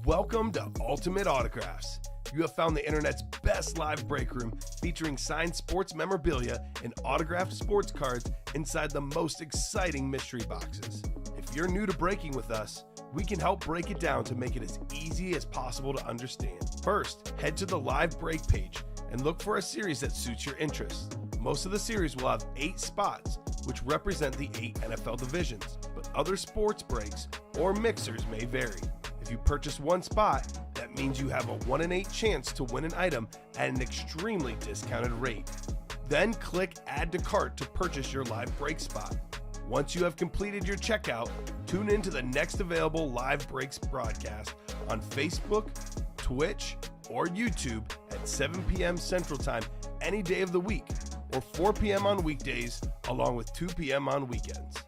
Welcome to Ultimate Autographs. You have found the internet's best live break room featuring signed sports memorabilia and autographed sports cards inside the most exciting mystery boxes. If you're new to breaking with us, we can help break it down to make it as easy as possible to understand. First, head to the live break page and look for a series that suits your interests. Most of the series will have 8 spots, which represent the 8 NFL divisions, but other sports breaks or mixers may vary. If you purchase one spot, that means you have a 1 in 8 chance to win an item at an extremely discounted rate. Then click Add to Cart to purchase your live break spot. Once you have completed your checkout, tune in to the next available live breaks broadcast on Facebook, Twitch, or YouTube at 7 p.m. Central Time any day of the week, or 4 p.m. on weekdays, along with 2 p.m. on weekends.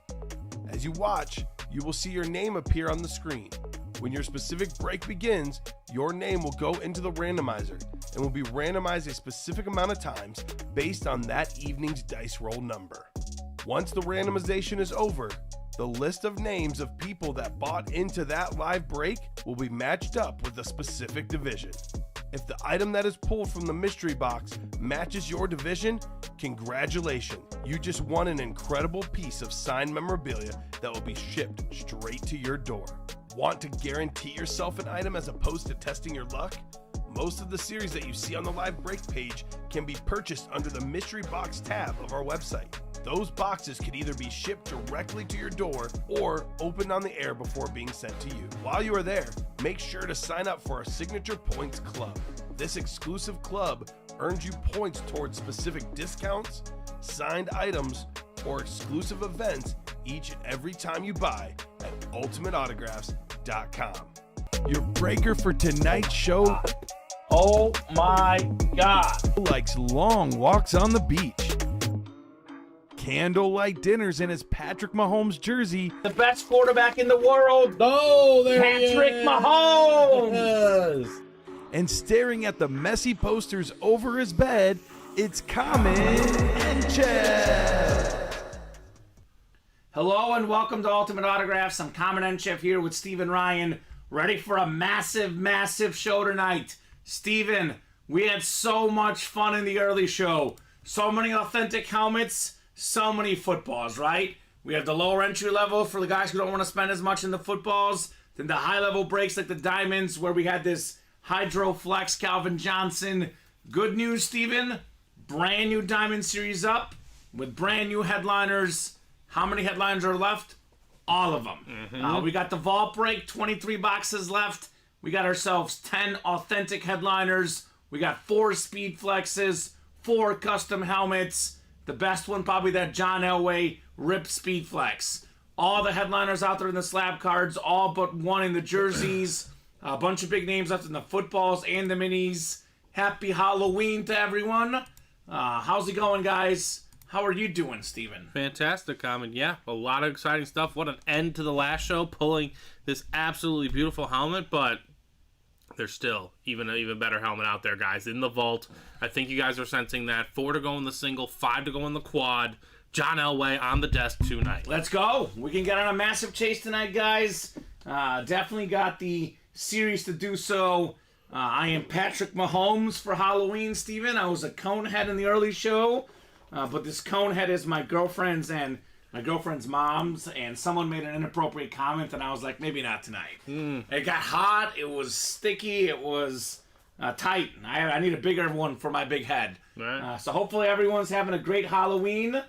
As you watch, you will see your name appear on the screen. When your specific break begins, your name will go into the randomizer and will be randomized a specific amount of times based on that evening's dice roll number. Once the randomization is over, the list of names of people that bought into that live break will be matched up with a specific division. If the item that is pulled from the mystery box matches your division, congratulations, you just won an incredible piece of signed memorabilia that will be shipped straight to your door. Want to guarantee yourself an item as opposed to testing your luck? Most of the series that you see on the live break page can be purchased under the mystery box tab of our website. Those boxes could either be shipped directly to your door or opened on the air before being sent to you. While you are there, make sure to sign up for our Signature Points Club. This exclusive club earns you points towards specific discounts, signed items, or exclusive events each and every time you buy at ultimateautographs.com. Your breaker for tonight's show, oh my God, likes long walks on the beach, candlelight dinners in his Patrick Mahomes jersey, the best quarterback in the world. Oh, there Patrick Mahomes. and staring at the messy posters over his bed, it's Kamen Entchev. Hello and welcome to Ultimate Autographs. I'm Kamen Entchev here with Steven Ryan, ready for a massive, massive show tonight. Steven, we had so much fun in the early show. So many authentic helmets, so many footballs, right? We have the lower entry level for the guys who don't want to spend as much in the footballs. Then the high level breaks like the diamonds where we had this Hydro Flex Calvin Johnson. Good news, Steven. Brand new Diamond Series up with brand new headliners. How many headliners are left? All of them. We got the Vault Break, 23 boxes left. We got ourselves 10 authentic headliners. We got 4 Speed Flexes, 4 custom helmets. The best one, probably that John Elway Rip Speed Flex. All the headliners out there in the slab cards, all but one in the jerseys. A bunch of big names left in the footballs and the minis. Happy Halloween to everyone. How's it going, guys? How are you doing, Steven? Fantastic, Kamen. Yeah, a lot of exciting stuff. What an end to the last show, pulling this absolutely beautiful helmet, but there's still an even better helmet out there, guys, in the vault. I think you guys are sensing that. 4 to go in the single, 5 to go in the quad. John Elway on the desk tonight. Let's go. We can get on a massive chase tonight, guys. Definitely got the series to do so. I am Patrick Mahomes for Halloween, Steven. I was a cone head in the early show. But this cone head is my girlfriend's and my girlfriend's mom's, and someone made an inappropriate comment, and I was like, maybe not tonight. It got hot, it was sticky, it was tight. I need a bigger one for my big head. Right. So hopefully everyone's having a great Halloween.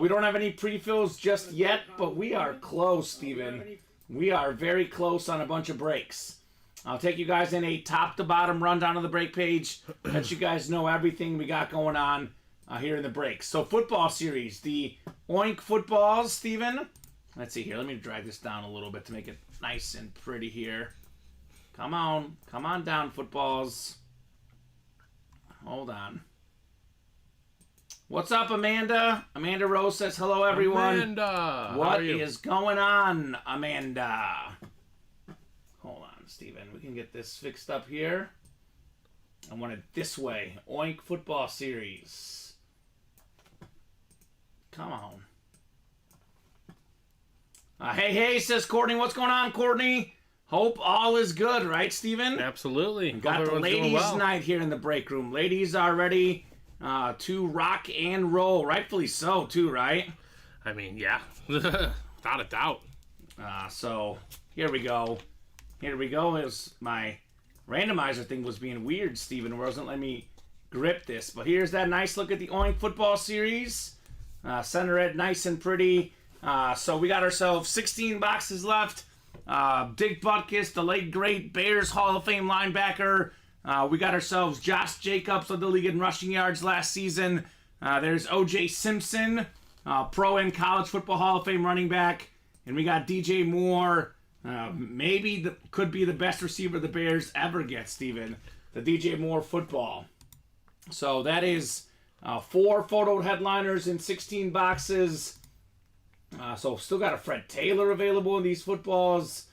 We don't have any pre-fills just yet, but we are close, Steven. We are very close on a bunch of breaks. I'll take you guys in a top-to-bottom rundown of the break page, let you guys know everything we got going on here in the break. So football series, the Oink footballs, Steven. Let's see here. Let me drag this down a little bit to make it nice and pretty here. Come on down, footballs. Hold on. What's up, Amanda? Amanda Rose says hello, everyone. Amanda, what is going on, Amanda? Hold on, Steven. We can get this fixed up here. I want it this way. Oink football series. Come on. Hey, says Courtney. What's going on, Courtney? Hope all is good, right, Steven? Absolutely. Got the ladies' night here in the break room. Ladies are ready to rock and roll. Rightfully so, too, right? I mean, yeah. Without a doubt. So, here we go. Here we go. It was my randomizer thing was being weird, Steven. It wasn't letting me grip this. But here's that nice look at the Oink Football Series. Center it nice and pretty. So we got ourselves 16 boxes left. Dick Butkus, the late great Bears Hall of Fame linebacker. We got ourselves Josh Jacobs, led the league in rushing yards last season. There's O.J. Simpson, pro and college football Hall of Fame running back. And we got DJ Moore, could be the best receiver the Bears ever get, Steven. The DJ Moore football. So that is 4 photo headliners in 16 boxes. So still got a Fred Taylor available in these footballs.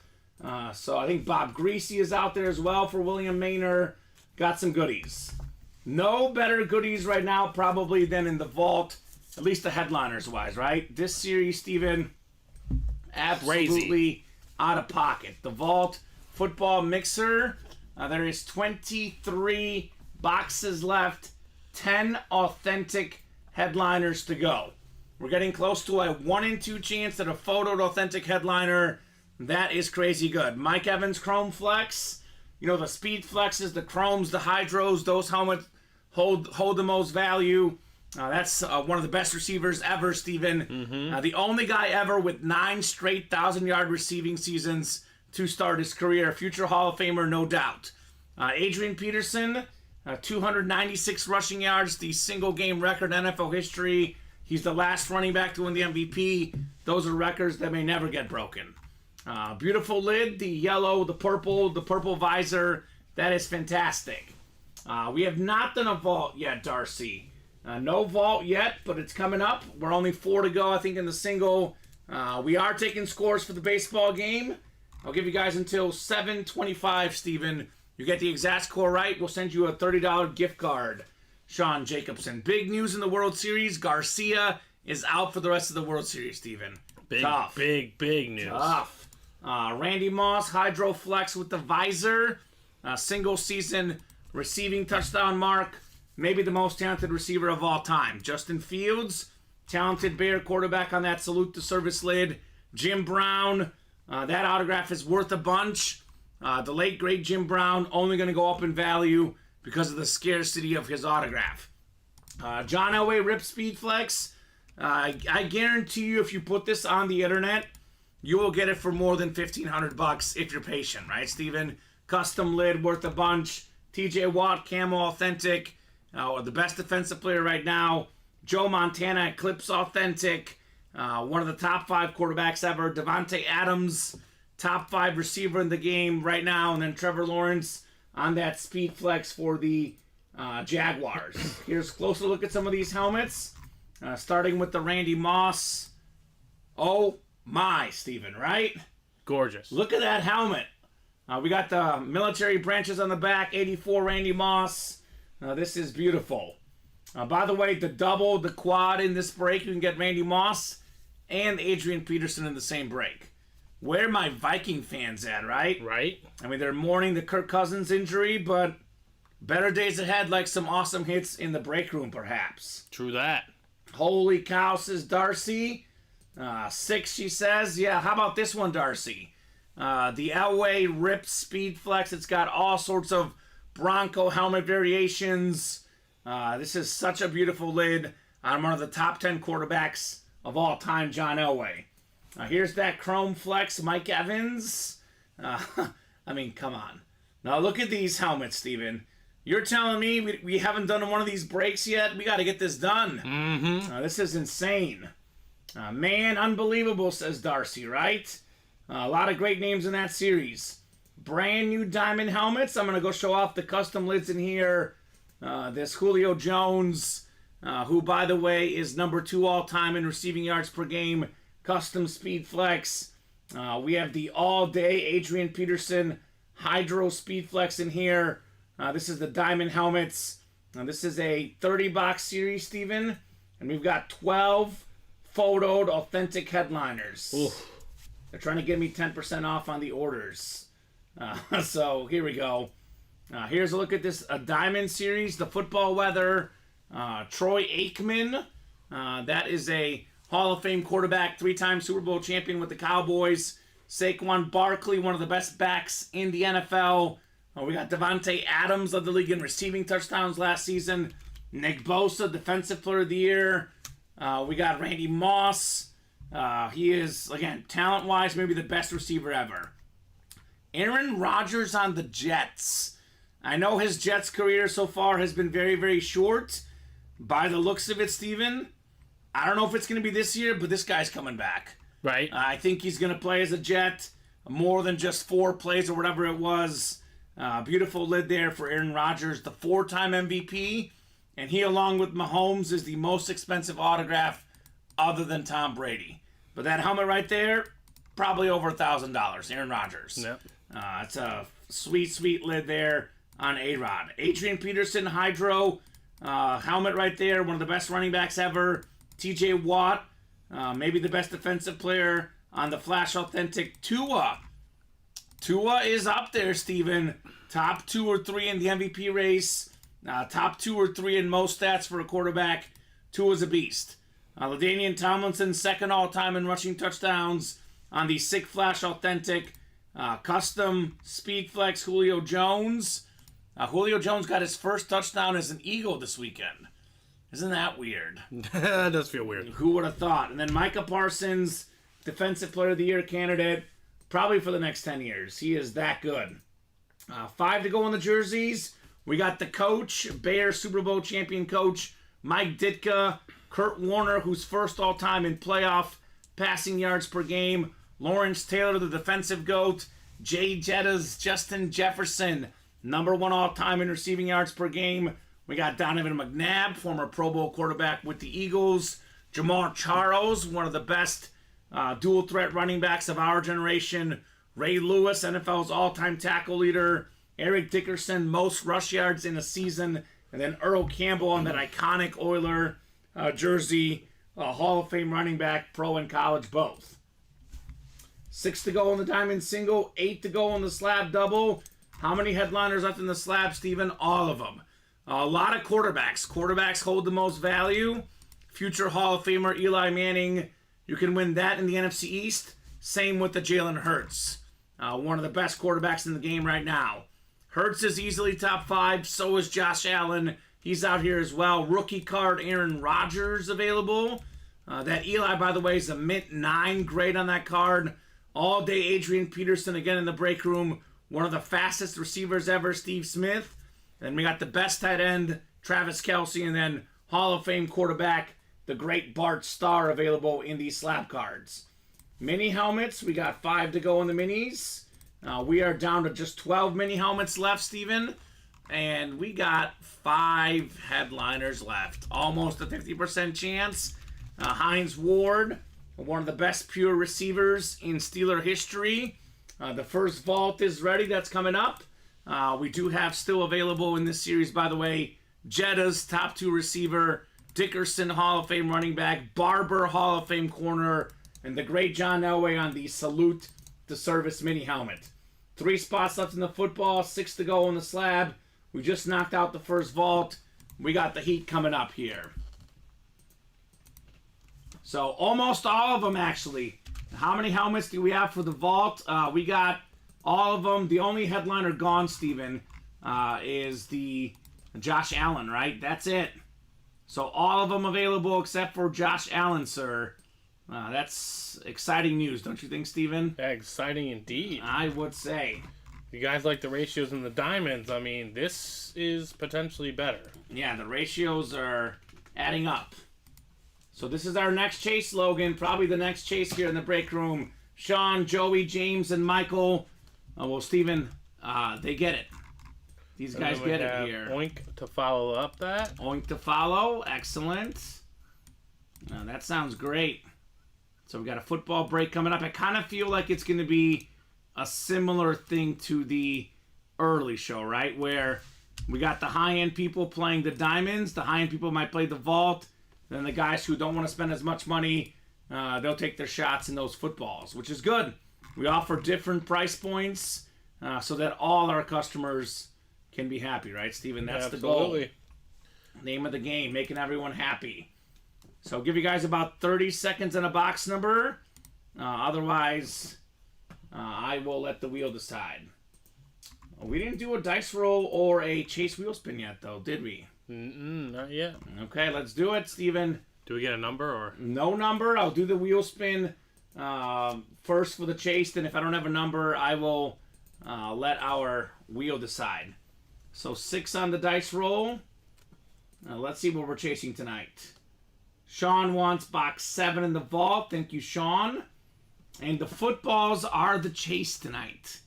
So I think Bob Greasy is out there as well for William Maynor. Got some goodies. No better goodies right now probably than in the vault, at least the headliners wise, right? This series, Steven, absolutely out of pocket. The vault football mixer, there is 23 boxes left, 10 authentic headliners to go. We're getting close to a 1 in 2 chance at a photoed authentic headliner. That is crazy good. Mike Evans Chrome Flex. You know, the Speed Flexes, the Chromes, the Hydros, those helmets hold the most value. That's one of the best receivers ever, Steven. The only guy ever with 9 straight 1,000-yard receiving seasons to start his career. Future Hall of Famer, no doubt. Adrian Peterson, 296 rushing yards, the single-game record in NFL history. He's the last running back to win the MVP. Those are records that may never get broken. Beautiful lid, the yellow, the purple visor. That is fantastic. We have not done a vault yet, Darcy. No vault yet, but it's coming up. We're only 4 to go, I think, in the single. We are taking scores for the baseball game. I'll give you guys until 7:25, Steven. You get the exact score right, we'll send you a $30 gift card. Sean Jacobson. Big news in the World Series. Garcia is out for the rest of the World Series, Steven. Tough. Big news. Tough. Randy Moss, Hydro Flex with the visor. Single season receiving touchdown mark. Maybe the most talented receiver of all time. Justin Fields, talented Bear quarterback on that salute to service lid. Jim Brown, that autograph is worth a bunch. The late, great Jim Brown, only going to go up in value because of the scarcity of his autograph. John Elway Rip Speed Flex. I guarantee you if you put this on the internet, you will get it for more than $1,500 if you're patient, right, Steven? Custom lid worth a bunch. TJ Watt, Camo Authentic. The best defensive player right now. Joe Montana, Eclipse Authentic. One of the top 5 quarterbacks ever. Devontae Adams, top 5 receiver in the game right now. And then Trevor Lawrence on that Speed Flex for the Jaguars. Here's a closer look at some of these helmets. Starting with the Randy Moss. Oh my, Steven, right? Gorgeous. Look at that helmet. We got the military branches on the back. 84 Randy Moss. This is beautiful. By the way, the quad in this break, you can get Randy Moss and Adrian Peterson in the same break. Where are my Viking fans at, right? Right. I mean, they're mourning the Kirk Cousins injury, but better days ahead, like some awesome hits in the break room, perhaps. True that. Holy cow, says Darcy. 6, she says. Yeah, how about this one, Darcy? The Elway Rip Speed Flex. It's got all sorts of Bronco helmet variations. This is such a beautiful lid on one of the top 10 quarterbacks of all time, John Elway. Here's that Chrome Flex, Mike Evans. I mean, come on. Now look at these helmets, Steven. You're telling me we haven't done one of these breaks yet? We got to get this done. Mm-hmm. This is insane. Man, unbelievable, says Darcy, right? A lot of great names in that series. Brand new diamond helmets. I'm going to go show off the custom lids in here. This Julio Jones, who, by the way, is number 2 all-time in receiving yards per game. Custom Speed Flex. We have the all-day Adrian Peterson Hydro Speed Flex in here. This is the diamond helmets. This is a 30-box series, Steven. And we've got 12 photoed authentic headliners. Oof. They're trying to give me 10% off on the orders. So here we go. Here's a look at this Diamond Series, the football weather. Troy Aikman. That is a Hall of Fame quarterback, 3-time Super Bowl champion with the Cowboys. Saquon Barkley, one of the best backs in the NFL. We got Devontae Adams of the league in receiving touchdowns last season. Nick Bosa, Defensive Player of the Year. We got Randy Moss. He is, again, talent-wise, maybe the best receiver ever. Aaron Rodgers on the Jets. I know his Jets career so far has been very, very short. By the looks of it, Steven, I don't know if it's going to be this year, but this guy's coming back. Right. I think he's going to play as a Jet more than just 4 plays or whatever it was. Beautiful lid there for Aaron Rodgers, the 4-time MVP. And he, along with Mahomes, is the most expensive autograph other than Tom Brady. But that helmet right there, probably over $1,000, Aaron Rodgers. Yep. It's a sweet, sweet lid there on A-Rod. Adrian Peterson, Hydro, helmet right there, one of the best running backs ever. TJ Watt, maybe the best defensive player on the Flash Authentic. Tua. Tua is up there, Steven. Top 2 or 3 in the MVP race. Top 2 or 3 in most stats for a quarterback. Tua's a beast. LaDainian Tomlinson, second all-time in rushing touchdowns on the Sick Flash Authentic. Custom Speed Flex Julio Jones. Julio Jones got his first touchdown as an Eagle this weekend. Isn't that weird? That does feel weird. Who would have thought? And then Micah Parsons, Defensive Player of the Year candidate, probably for the next 10 years. He is that good. 5 to go on the jerseys. We got the coach, Bear Super Bowl champion coach, Mike Ditka, Kurt Warner, who's first all-time in playoff passing yards per game, Lawrence Taylor, the defensive GOAT, Jay Jettas, Justin Jefferson, number 1 all-time in receiving yards per game. We got Donovan McNabb, former Pro Bowl quarterback with the Eagles, Jamar Charles, one of the best dual-threat running backs of our generation, Ray Lewis, NFL's all-time tackle leader, Eric Dickerson, most rush yards in a season, and then Earl Campbell on that iconic Oiler jersey, Hall of Fame running back, pro and college both. 6 to go on the diamond single, 8 to go on the slab double. How many headliners left in the slab, Steven? All of them. A lot of quarterbacks. Quarterbacks hold the most value. Future Hall of Famer Eli Manning, you can win that in the NFC East. Same with the Jalen Hurts. One of the best quarterbacks in the game right now. Hurts is easily top 5. So is Josh Allen. He's out here as well. Rookie card Aaron Rodgers available. That Eli, by the way, is a mint 9 grade on that card. All day Adrian Peterson again in the break room. One of the fastest receivers ever, Steve Smith. And we got the best tight end, Travis Kelce, and then Hall of Fame quarterback, the great Bart Starr, available in these slab cards. Mini helmets, we got 5 to go in the minis. We are down to just 12 mini helmets left, Steven. And we got 5 headliners left. Almost a 50% chance. Hines Ward, one of the best pure receivers in Steeler history. The first vault is ready. That's coming up. We do have still available in this series, by the way, Jetta's top 2 receiver, Dickerson Hall of Fame running back, Barber Hall of Fame corner, and the great John Elway on the Salute to Service mini helmet. 3 spots left in the football, 6 to go on the slab. We just knocked out the first vault. We got the heat coming up here. So almost all of them, actually. How many helmets do we have for the vault? We got all of them. The only headliner gone, Steven, is the Josh Allen, right? That's it. So all of them available except for Josh Allen, sir. That's exciting news, don't you think, Steven? Yeah, exciting indeed. I would say. You guys like the ratios in the diamonds. I mean, this is potentially better. Yeah, the ratios are adding up. So this is our next chase, Logan. Probably the next chase here in the break room. Sean, Joey, James, and Michael. Well, Steven, they get it. These guys get it here. Oink to follow up that. Oink to follow. Excellent. That sounds great. So we got a football break coming up. I kind of feel like it's going to be a similar thing to the early show, right? Where we got the high-end people playing the diamonds. The high-end people might play the vault. Then the guys who don't want to spend as much money, they'll take their shots in those footballs, which is good. We offer different price points so that all our customers can be happy, right, Steven? That's the goal. Absolutely. Name of the game, making everyone happy. So give you guys about 30 seconds and a box number. Otherwise, I will let the wheel decide. We didn't do a dice roll or a chase wheel spin yet, though, did we? Not yet. Okay, let's do it, Steven. Do we get a number or? No number. I'll do the wheel spin first for the chase. Then if I don't have a number, I will let our wheel decide. So 6 on the dice roll. Let's see what we're chasing tonight. Sean wants box 7 in the vault. Thank you, Sean. And the footballs are the chase tonight.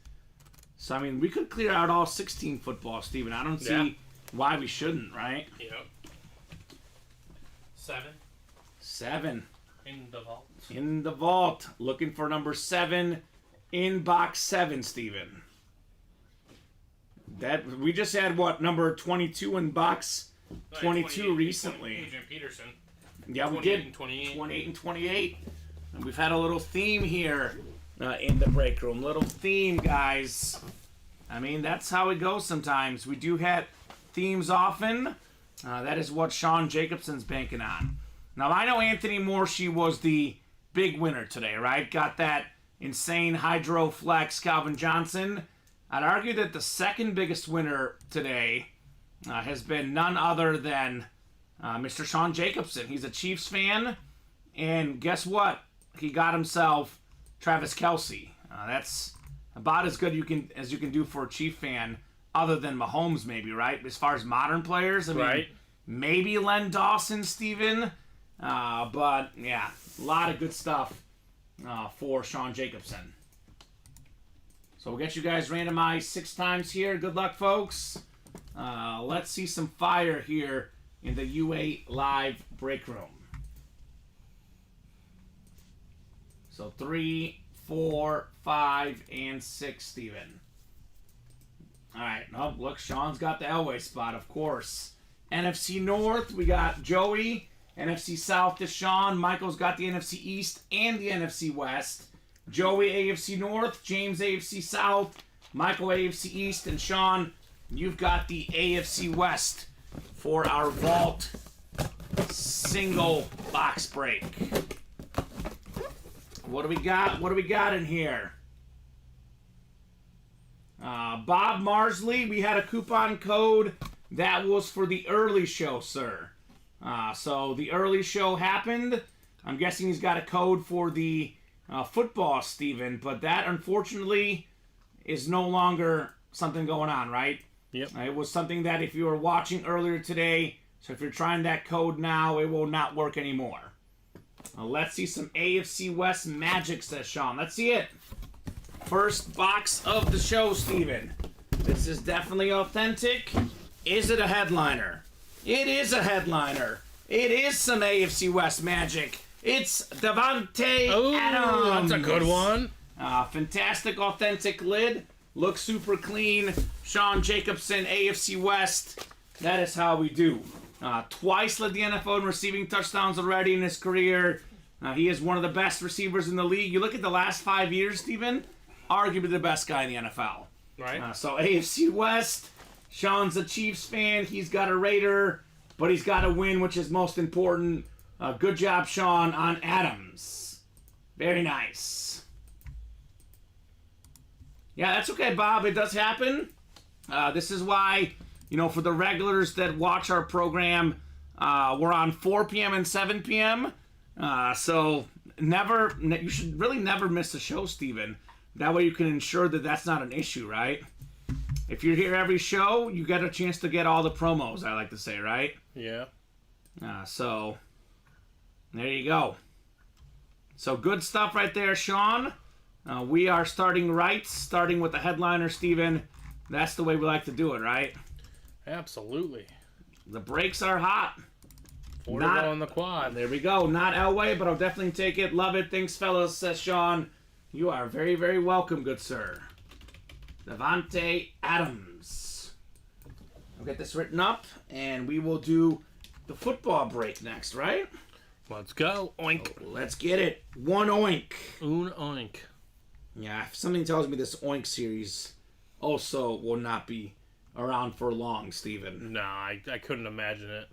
So, I mean, we could clear out all 16 footballs, Steven. I don't see why we shouldn't, right? Yep. 7. 7. In the vault. In the vault. Looking for number 7 in box 7, Steven. That we just had, what, number 22 in box 22 recently. Adrian Peterson. Yeah, we did. 28 and 28. And we've had a little theme here in the break room. Little theme, guys. I mean, that's how it goes sometimes. We do have themes often. That is what Sean Jacobson's banking on. Now, I know Anthony Morshi was the big winner today, right? Got that insane Hydro Flex Calvin Johnson. I'd argue that the second biggest winner today has been none other than Mr. Sean Jacobson. He's a Chiefs fan, and guess what? He got himself Travis Kelce. That's about as good as you can do for a Chief fan, other than Mahomes, maybe, right? As far as modern players, I mean, maybe Len Dawson, Steven. But yeah, a lot of good stuff for Sean Jacobson. So we'll get you guys randomized 6 times here. Good luck, folks. Let's see some fire here in the UA Live break room. So 3, 4, 5, and 6, Steven. All right. Oh, look, Sean's got the Elway spot, of course. NFC North, we got Joey. NFC South is Sean. Michael's got the NFC East and the NFC West. Joey, AFC North. James, AFC South. Michael, AFC East. And Sean, you've got the AFC West for our vault single box break. What do we got? What do we got in here? Bob Marsley, we had a coupon code that was for the early show, sir. So the early show happened. I'm guessing he's got a code for the football, Steven, but that unfortunately is no longer something going on, right? Yep. It was something that if you were watching earlier today, so if you're trying that code now, it will not work anymore. Let's see some AFC West magic, says Sean. Let's see it. First box of the show, Steven. This is definitely authentic. Is it a headliner? It is a headliner. It is some AFC West magic. It's Davante Adams. That's a good one. Fantastic authentic lid. Looks super clean. Sean Jacobson, AFC West. That is how we do. Twice led the NFL in receiving touchdowns already in his career. He is one of the best receivers in the league. You look at the last 5 years, Steven, arguably the best guy in the NFL. Right. So AFC West, Sean's a Chiefs fan. He's got a Raider, but he's got to win, which is most important. Good job, Sean, on Adams. Very nice. Yeah, that's okay, Bob. It does happen. This is why, for the regulars that watch our program, we're on 4 p.m. and 7 p.m. So you should really never miss a show, Steven. That way you can ensure that that's not an issue, right? If you're here every show, you get a chance to get all the promos, I like to say, right? Yeah. So, there you go. So, good stuff right there, Sean. We are starting with the headliner, Steven. That's the way we like to do it, right? Absolutely. The breaks are hot. 4 to go on the quad. There we go. Not Elway, but I'll definitely take it. Love it. Thanks, fellas, says Sean. You are very, very welcome, good sir. Davante Adams. I'll get this written up, and we will do the football break next, right? Let's go. Oink. Let's get it. One oink. Un oink. Yeah, if something tells me this oink series also will not be around for long, Steven. No, I couldn't imagine it.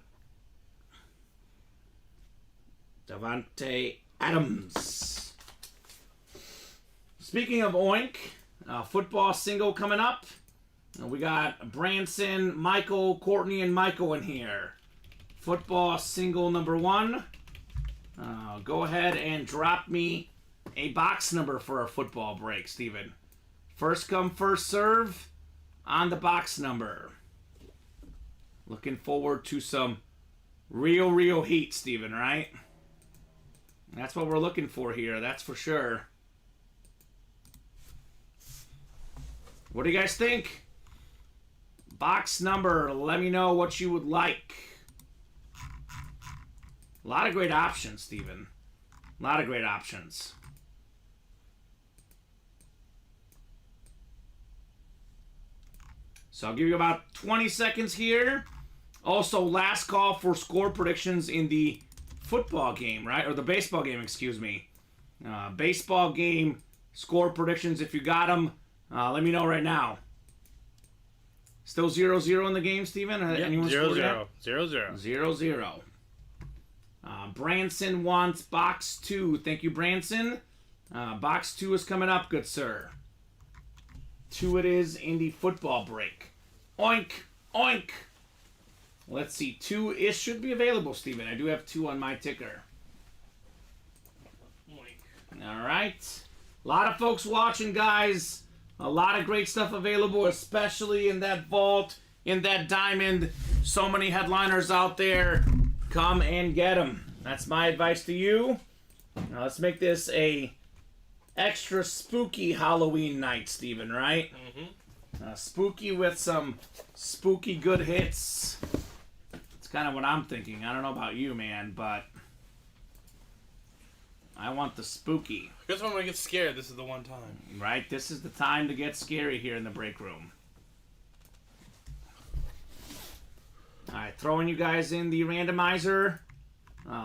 Davante Adams. Speaking of Oink, football single coming up. We got Branson, Michael, Courtney, and Michael in here. Football single number 1. Go ahead and drop me a box number for our football break, Steven. First come, first serve on the box number. Looking forward to some real heat, Steven, right? That's what we're looking for here, that's for sure. What do you guys think? Box number, let me know what you would like. A lot of great options, Steven. A lot of great options. So I'll give you about 20 seconds here. Also, last call for score predictions in the football game, right? Or the baseball game, excuse me. Baseball game score predictions. If you got them, let me know right now. Still 0-0 in the game, Steven? Yep, Anyone 0-0. 0-0. Branson wants box 2. Thank you, Branson. Box 2 is coming up, good sir. 2 it is in the football break. Oink, oink. Let's see, 2 it should be available, Steven. I do have 2 on my ticker. Oink. All right. A lot of folks watching, guys. A lot of great stuff available, especially in that vault, in that diamond. So many headliners out there. Come and get them. That's my advice to you. Now let's make this a extra spooky Halloween night, Steven, right? Mm-hmm. Spooky with some spooky good hits. It's kind of what I'm thinking. I don't know about you, man, but I want the spooky. I guess when I get scared, this is the one time. Right? This is the time to get scary here in the break room. Alright, throwing you guys in the randomizer.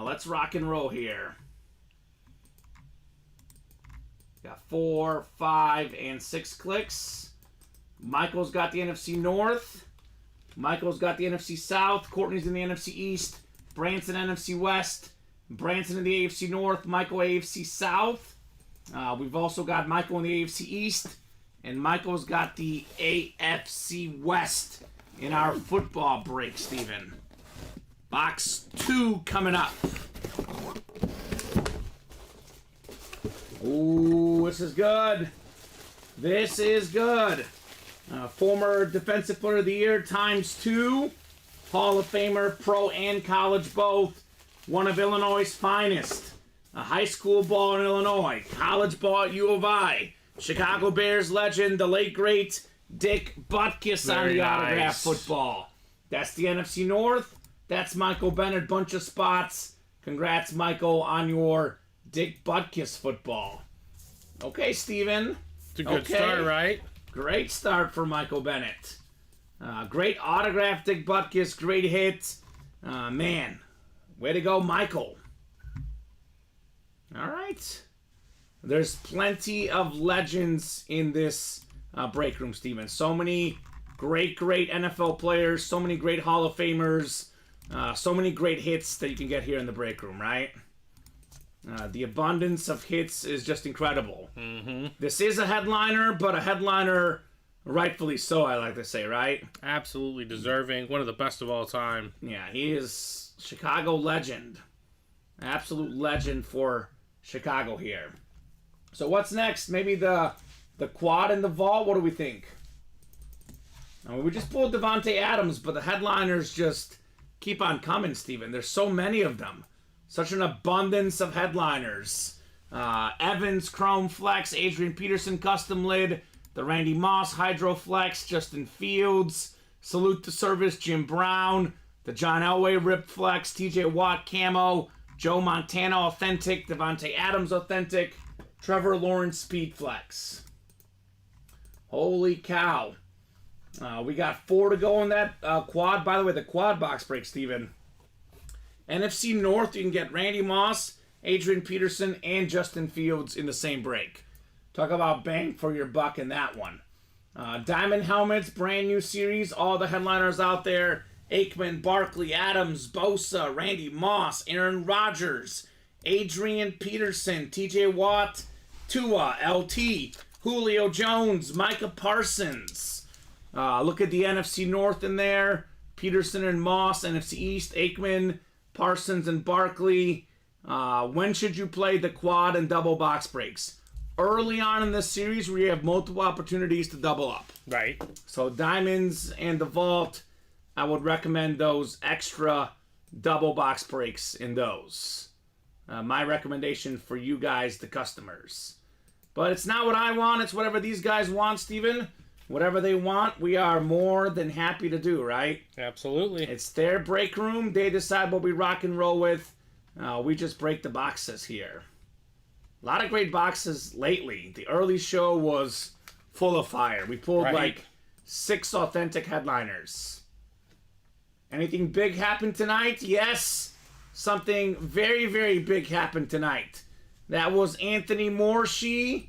Let's rock and roll here. Got 4, 5, and 6 clicks. Michael's got the NFC North. Michael's got the NFC South. Courtney's in the NFC East. Branson NFC West. Branson in the AFC North. Michael AFC South. We've also got Michael in the AFC East. And Michael's got the AFC West in our football break, Steven. Box 2 coming up. Ooh, this is good. This is good. Former Defensive Player of the Year ×2. Hall of Famer, pro and college both. One of Illinois' finest. High school ball in Illinois. College ball at U of I. Chicago Bears legend, the late great Dick Butkus on the autograph football. That's the NFC North. That's Michael Bennett. Bunch of spots. Congrats, Michael, on your Dick Butkus football. Okay, Steven. It's a good start, right? Great start for Michael Bennett. Great autograph, Dick Butkus. Great hit. Man, way to go, Michael. All right. There's plenty of legends in this break room, Steven. So many great NFL players. So many great Hall of Famers. So many great hits that you can get here in the break room, right? The abundance of hits is just incredible. Mm-hmm. This is a headliner, but a headliner rightfully so, I like to say, right? Absolutely deserving. One of the best of all time. Yeah, he is Chicago legend. Absolute legend for Chicago here. So what's next? Maybe the quad in the vault? What do we think? I mean, we just pulled Davante Adams, but the headliners just keep on coming, Steven. There's so many of them. Such an abundance of headliners. Evans, Chrome Flex, Adrian Peterson, Custom Lid, the Randy Moss, Hydro Flex, Justin Fields, Salute to Service, Jim Brown, the John Elway, Rip Flex, TJ Watt, Camo, Joe Montana, Authentic, Davante Adams, Authentic, Trevor Lawrence, Speed Flex. Holy cow. We got 4 to go in that quad. By the way, the quad box break, Steven. NFC North, you can get Randy Moss, Adrian Peterson, and Justin Fields in the same break. Talk about bang for your buck in that one. Diamond helmets, brand new series. All the headliners out there. Aikman, Barkley, Adams, Bosa, Randy Moss, Aaron Rodgers, Adrian Peterson, TJ Watt, Tua, LT, Julio Jones, Micah Parsons. Look at the NFC North in there. Peterson and Moss, NFC East, Aikman, Parsons, and Barkley. When should you play the quad and double box breaks? Early on in this series where you have multiple opportunities to double up. Right. So Diamonds and the Vault, I would recommend those extra double box breaks in those. My recommendation for you guys, the customers. But it's not what I want. It's whatever these guys want, Steven. Whatever they want, we are more than happy to do, right? Absolutely. It's their break room. They decide what we rock and roll with. We just break the boxes here. A lot of great boxes lately. The early show was full of fire. We pulled like 6 authentic headliners. Anything big happened tonight? Yes. Something very, very big happened tonight. That was Anthony Morshey.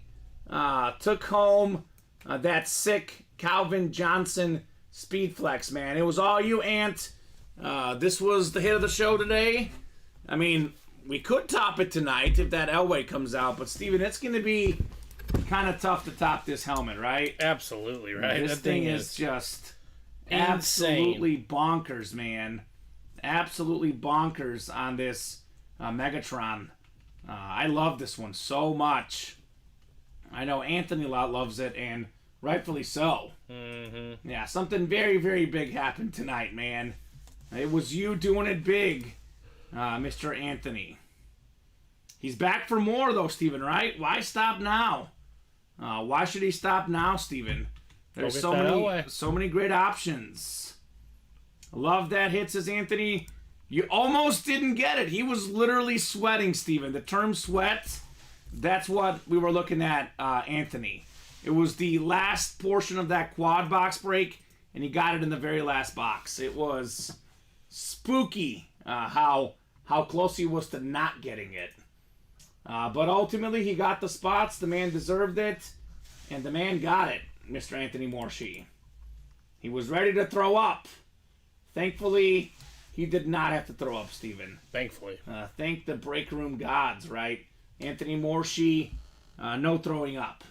Took home that sick Calvin Johnson Speed Flex, man. It was all you, Ant. This was the hit of the show today. I mean, we could top it tonight if that Elway comes out, but Steven, it's going to be kind of tough to top this helmet, right? Absolutely, right. This thing is just absolutely bonkers, man. Absolutely bonkers on this Megatron. I love this one so much. I know Anthony loves it, and rightfully so. Mm-hmm. Yeah, something very, very big happened tonight, man. It was you doing it big, Mr. Anthony. He's back for more, though, Steven, right? Why stop now? Why should he stop now, Steven? There's so many great options. Love that hit, says Anthony. You almost didn't get it. He was literally sweating, Steven. The term sweat, that's what we were looking at, Anthony. It was the last portion of that quad box break, and he got it in the very last box. It was spooky how close he was to not getting it. But ultimately, he got the spots. The man deserved it, and the man got it, Mr. Anthony Morshey. He was ready to throw up. Thankfully, he did not have to throw up, Steven. Thankfully. Thank the break room gods, right? Anthony Morshey, no throwing up.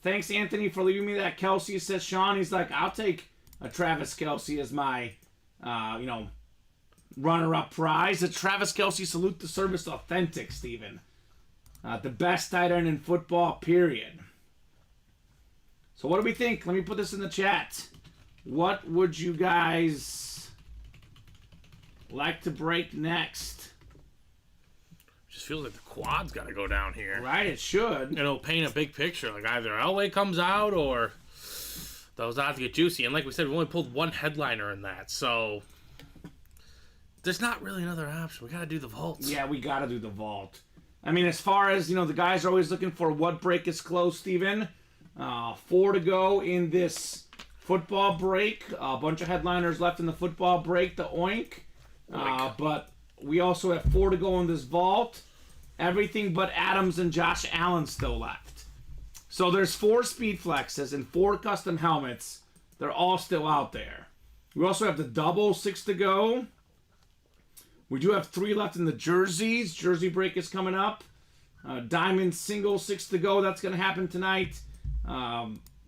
Thanks, Anthony, for leaving me that Kelsey, says Sean. He's like, I'll take a Travis Kelsey as my, runner-up prize. A Travis Kelsey Salute to Service Authentic, Steven. The best tight end in football, period. So what do we think? Let me put this in the chat. What would you guys like to break next? Just feels like the quad's got to go down here. Right, it should. It'll paint a big picture. Like either Elway comes out or those odds get juicy. And like we said, we only pulled one headliner in that. So there's not really another option. We got to do the vaults. Yeah, we got to do the vault. I mean, as far as, the guys are always looking for what break is close, Steven. 4 to go in this football break. A bunch of headliners left in the football break, the Oink. But we also have 4 to go in this vault. Everything but Adams and Josh Allen still left. So there's 4 speed flexes and 4 custom helmets. They're all still out there. We also have the double 6 to go. We do have 3 left in the jerseys. Jersey break is coming up. Diamond single 6 to go. That's going to happen tonight.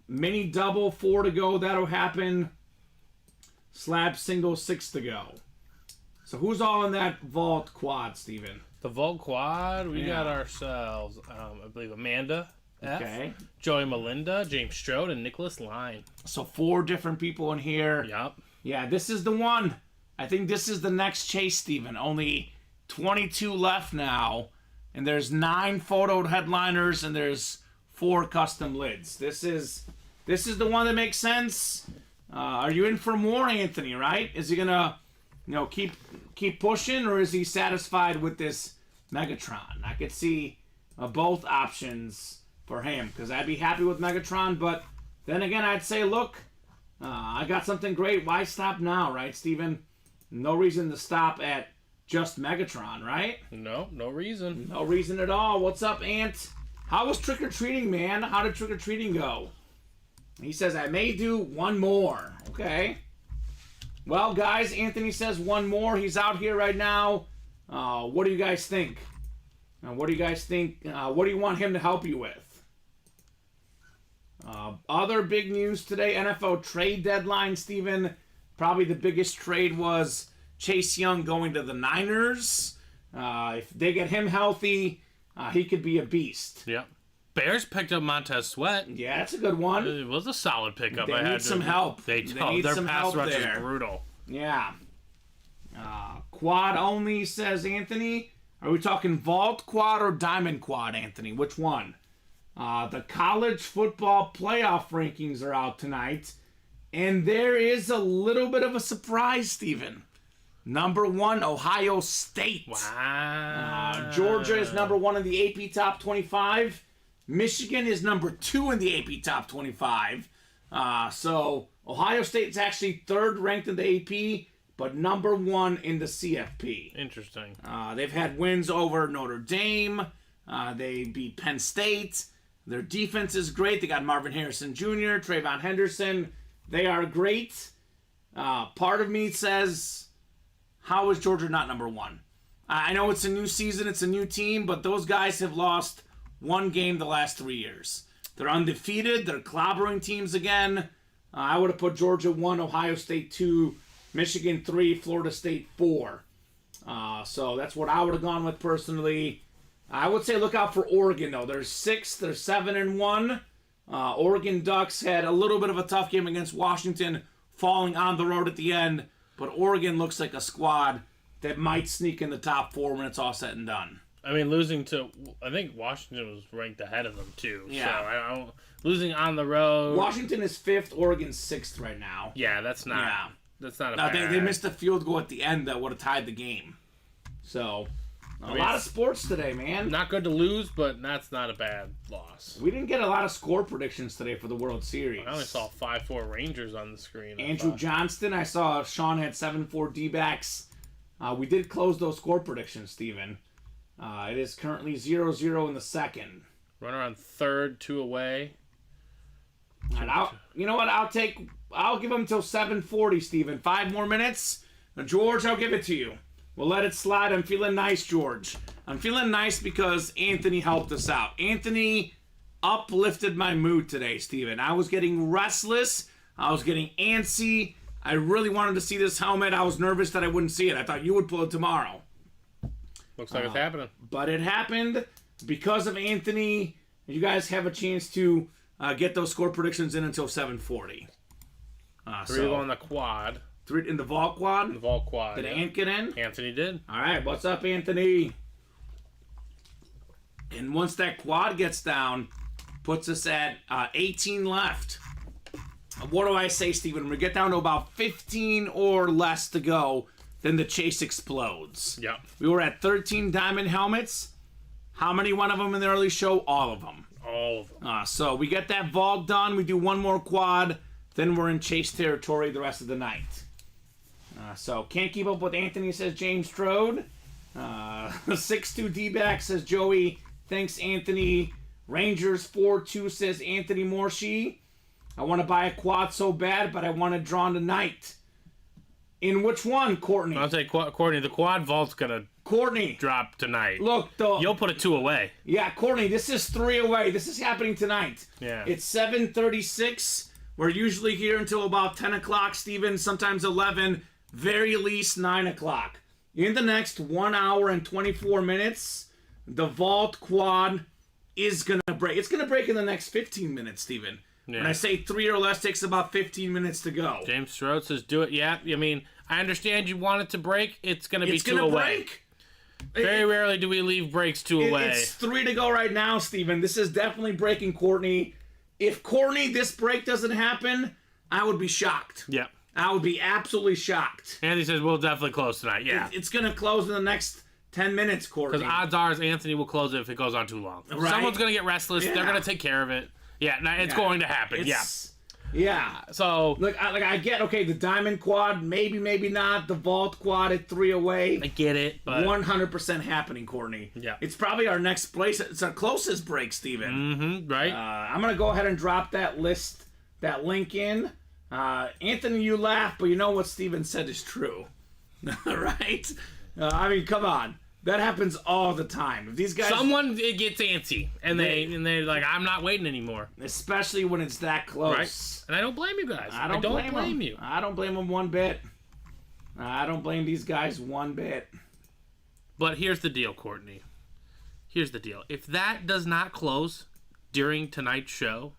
Mini double 4 to go. That'll happen. Slab single 6 to go. So who's all in that vault quad, Steven? The vault quad, we got ourselves, I believe, Amanda F., Okay. Joey Melinda, James Strode, and Nicholas Line. So 4 different people in here. Yep. Yeah, this is the one. I think this is the next chase, Steven. Only 22 left now. And there's 9 photoed headliners and there's 4 custom lids. This is the one that makes sense. Are you in for more, Anthony, right? Is he going to keep pushing, or is he satisfied with this Megatron? I could see both options for him, because I'd be happy with Megatron, but then again, I'd say, look, I got something great. Why stop now, right, Steven? No reason to stop at just Megatron, right? No reason. No reason at all. What's up, Ant? How was trick-or-treating, man? How did trick-or-treating go? He says, I may do one more. Okay. Well, guys, Anthony says one more. He's out here right now. What do you guys think? What do you guys think? What do you want him to help you with? Other big news today, NFL trade deadline, Steven. Probably the biggest trade was Chase Young going to the Niners. If they get him healthy, he could be a beast. Yep. Bears picked up Montez Sweat. Yeah, that's a good one. It was a solid pickup. They need some help. They need their some pass help rush there. is brutal. Yeah. Quad only, says Anthony. Are we talking vault quad or diamond quad, Anthony? Which one? The college football playoff rankings are out tonight. And there is a little bit of a surprise, Steven. Number 1, Ohio State. Wow. Georgia is number 1 in the AP Top 25. Michigan is number 2 in the AP Top 25. So Ohio State's actually 3rd ranked in the AP, but number 1 in the CFP. Interesting. They've had wins over Notre Dame. They beat Penn State. Their defense is great. They got Marvin Harrison Jr., Trayvon Henderson. They are great. Part of me says, how is Georgia not number 1? I know it's a new season, it's a new team, but those guys have lost 1 game the last 3 years. They're undefeated. They're clobbering teams again. I would have put Georgia 1, Ohio State 2, Michigan 3, Florida State 4. So that's what I would have gone with personally. I would say look out for Oregon, though. They're 6th. They're 7-1. Oregon Ducks had a little bit of a tough game against Washington, falling on the road at the end. But Oregon looks like a squad that might sneak in the top 4 when it's all said and done. I mean, losing to, I think Washington was ranked ahead of them, too. Yeah. So, losing on the road. Washington is 5th, Oregon's 6th right now. Yeah, that's not. Yeah. That's not a Now, bad. they missed a field goal at the end that would have tied the game. So, a lot of sports today, man. Not good to lose, but that's not a bad loss. We didn't get a lot of score predictions today for the World Series. I only saw 5-4 Rangers on the screen. Andrew Johnston, I saw Sean had 7-4 D-backs. We did close those score predictions, Steven. It is currently 0-0 in the second. Runner on third, 2 away. And you know what? I'll give them till 7:40, Steven. 5 more minutes. Now, George, I'll give it to you. We'll let it slide. I'm feeling nice, George. I'm feeling nice because Anthony helped us out. Anthony uplifted my mood today, Steven. I was getting restless. I was getting antsy. I really wanted to see this helmet. I was nervous that I wouldn't see it. I thought you would pull it tomorrow. Looks like it's happening. But it happened because of Anthony. You guys have a chance to get those score predictions in until 7:40. 3 on the quad. 3 in the vault quad? The vault quad. Did Ant get in? Anthony did. All right, what's up, Anthony? And once that quad gets down, puts us at 18 left. What do I say, Steven? When we get down to about 15 or less to go, then the chase explodes. Yep. We were at 13 diamond helmets. How many one of them in the early show? All of them. All of them. So we get that vault done. We do one more quad. Then we're in chase territory the rest of the night. So can't keep up with Anthony, says James Strode. 6-2 D-back, says Joey. Thanks, Anthony. Rangers 4-2, says Anthony Morshi. I want to buy a quad so bad, but I want it drawn tonight. In which one, Courtney? I'll say, Courtney, the quad vault's going to drop tonight. Look, you'll put a 2 away. Yeah, Courtney, this is 3 away. This is happening tonight. Yeah. It's 7:36. We're usually here until about 10 o'clock, Steven, sometimes 11, very least 9 o'clock. In the next 1 hour and 24 minutes, the vault quad is going to break. It's going to break in the next 15 minutes, Steven. Yeah. When I say 3 or less, takes about 15 minutes to go. James Strode says, do it. Yeah, I mean, I understand you want it to break. It's going to be 2 away. It's going to break. Very rarely do we leave breaks 2 away. It's 3 to go right now, Steven. This is definitely breaking Courtney. If Courtney, this break doesn't happen, I would be shocked. Yeah. I would be absolutely shocked. Anthony says, we'll definitely close tonight. Yeah. It's going to close in the next 10 minutes, Courtney. Because odds are Anthony will close it if it goes on too long. Right. Someone's going to get restless. Yeah. They're going to take care of it. Yeah, it's going to happen. Yeah. So look, I get, okay, the diamond quad, maybe not. The vault quad at 3 away. I get it, but 100% happening, Courtney. Yeah. It's probably our next place. It's our closest break, Steven. Right. I'm gonna go ahead and drop that list that link in. Anthony, you laugh, but you know what Steven said is true. Right? I mean, come on. That happens all the time. If these guys, someone it gets antsy, and they're like, I'm not waiting anymore. Especially when it's that close. Right? And I don't blame you guys. I don't blame you. I don't blame them one bit. I don't blame these guys one bit. But here's the deal, Courtney. Here's the deal. If that does not close during tonight's show,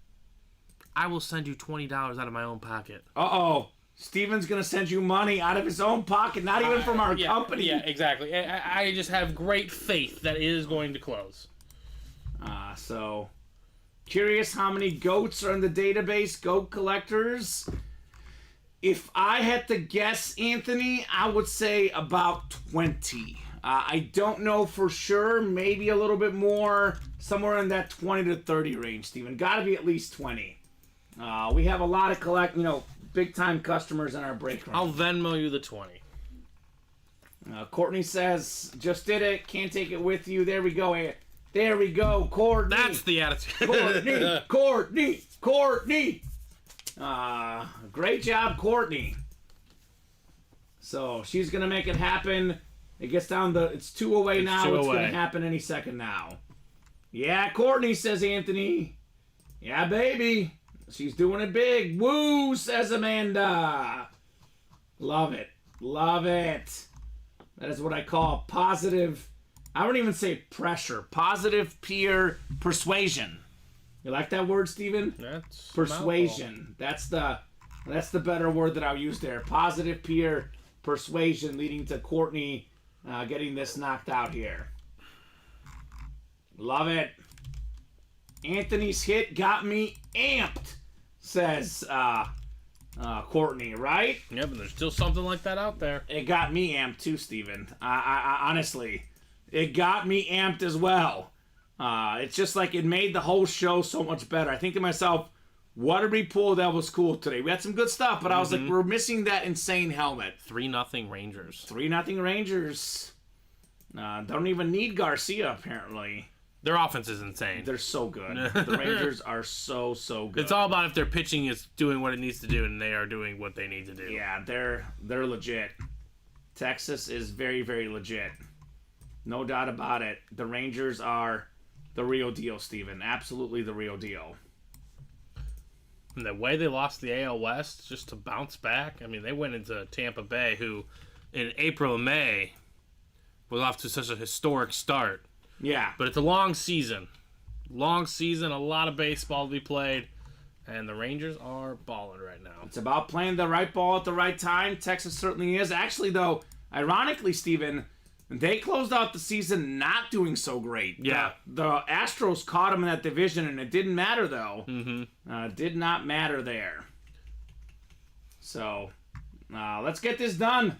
I will send you $20 out of my own pocket. Uh-oh. Steven's going to send you money out of his own pocket, not even from our company. Yeah, exactly. I just have great faith that it is going to close. So, curious how many goats are in the database, goat collectors. If I had to guess, Anthony, I would say about 20. I don't know for sure. Maybe a little bit more. Somewhere in that 20 to 30 range, Steven. Got to be at least 20. We have a lot of big-time customers in our break room. I'll Venmo you the 20. Courtney says, just did it. Can't take it with you. There we go. There we go, Courtney. That's the attitude. Courtney. Great job, Courtney. So she's going to make it happen. It gets down to, it's 2 away now. It's going to happen any second now. Yeah, Courtney, says Anthony. Yeah, baby. She's doing it big. Woo, says Amanda. Love it. Love it. That is what I call positive, I wouldn't even say pressure. Positive peer persuasion. You like that word, Steven? That's persuasion. That's the better word that I'll use there. Positive peer persuasion leading to Courtney getting this knocked out here. Love it. Anthony's hit got me amped, says Courtney, right? Yeah, but there's still something like that out there. It got me amped too, Steven. I honestly, it got me amped as well. It's just like it made the whole show so much better. I think to myself, what did we pull that was cool today? We had some good stuff, but I was like, we're missing that insane helmet. 3-0 Rangers. 3-0 Rangers. Don't even need Garcia, apparently. Their offense is insane. They're so good. The Rangers are so good. It's all about if their pitching is doing what it needs to do, and they are doing what they need to do. Yeah, they're legit. Texas is very, very legit. No doubt about it. The Rangers are the real deal, Steven. Absolutely the real deal. And the way they lost the AL West, just to bounce back, I mean, they went into Tampa Bay, who in April and May was off to such a historic start. Yeah. But it's a long season. Long season, a lot of baseball to be played, and the Rangers are balling right now. It's about playing the right ball at the right time. Texas certainly is. Actually, though, ironically, Steven, they closed out the season not doing so great. Yeah. The Astros caught them in that division, and it didn't matter, though. Mm-hmm. Did not matter there. So, let's get this done.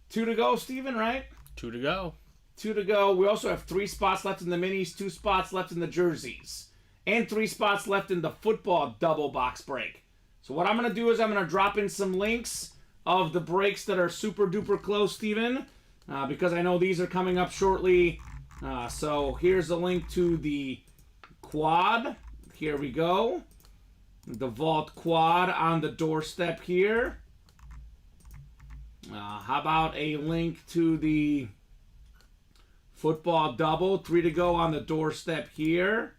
2 to go, Steven, right? 2 to go. 2 to go. We also have 3 spots left in the minis, 2 spots left in the jerseys, and 3 spots left in the football double box break. So what I'm going to do is I'm going to drop in some links of the breaks that are super duper close, Steven, because I know these are coming up shortly. So here's a link to the quad. Here we go. The Vault quad on the doorstep here. How about a link to the football double? 3 to go on the doorstep here.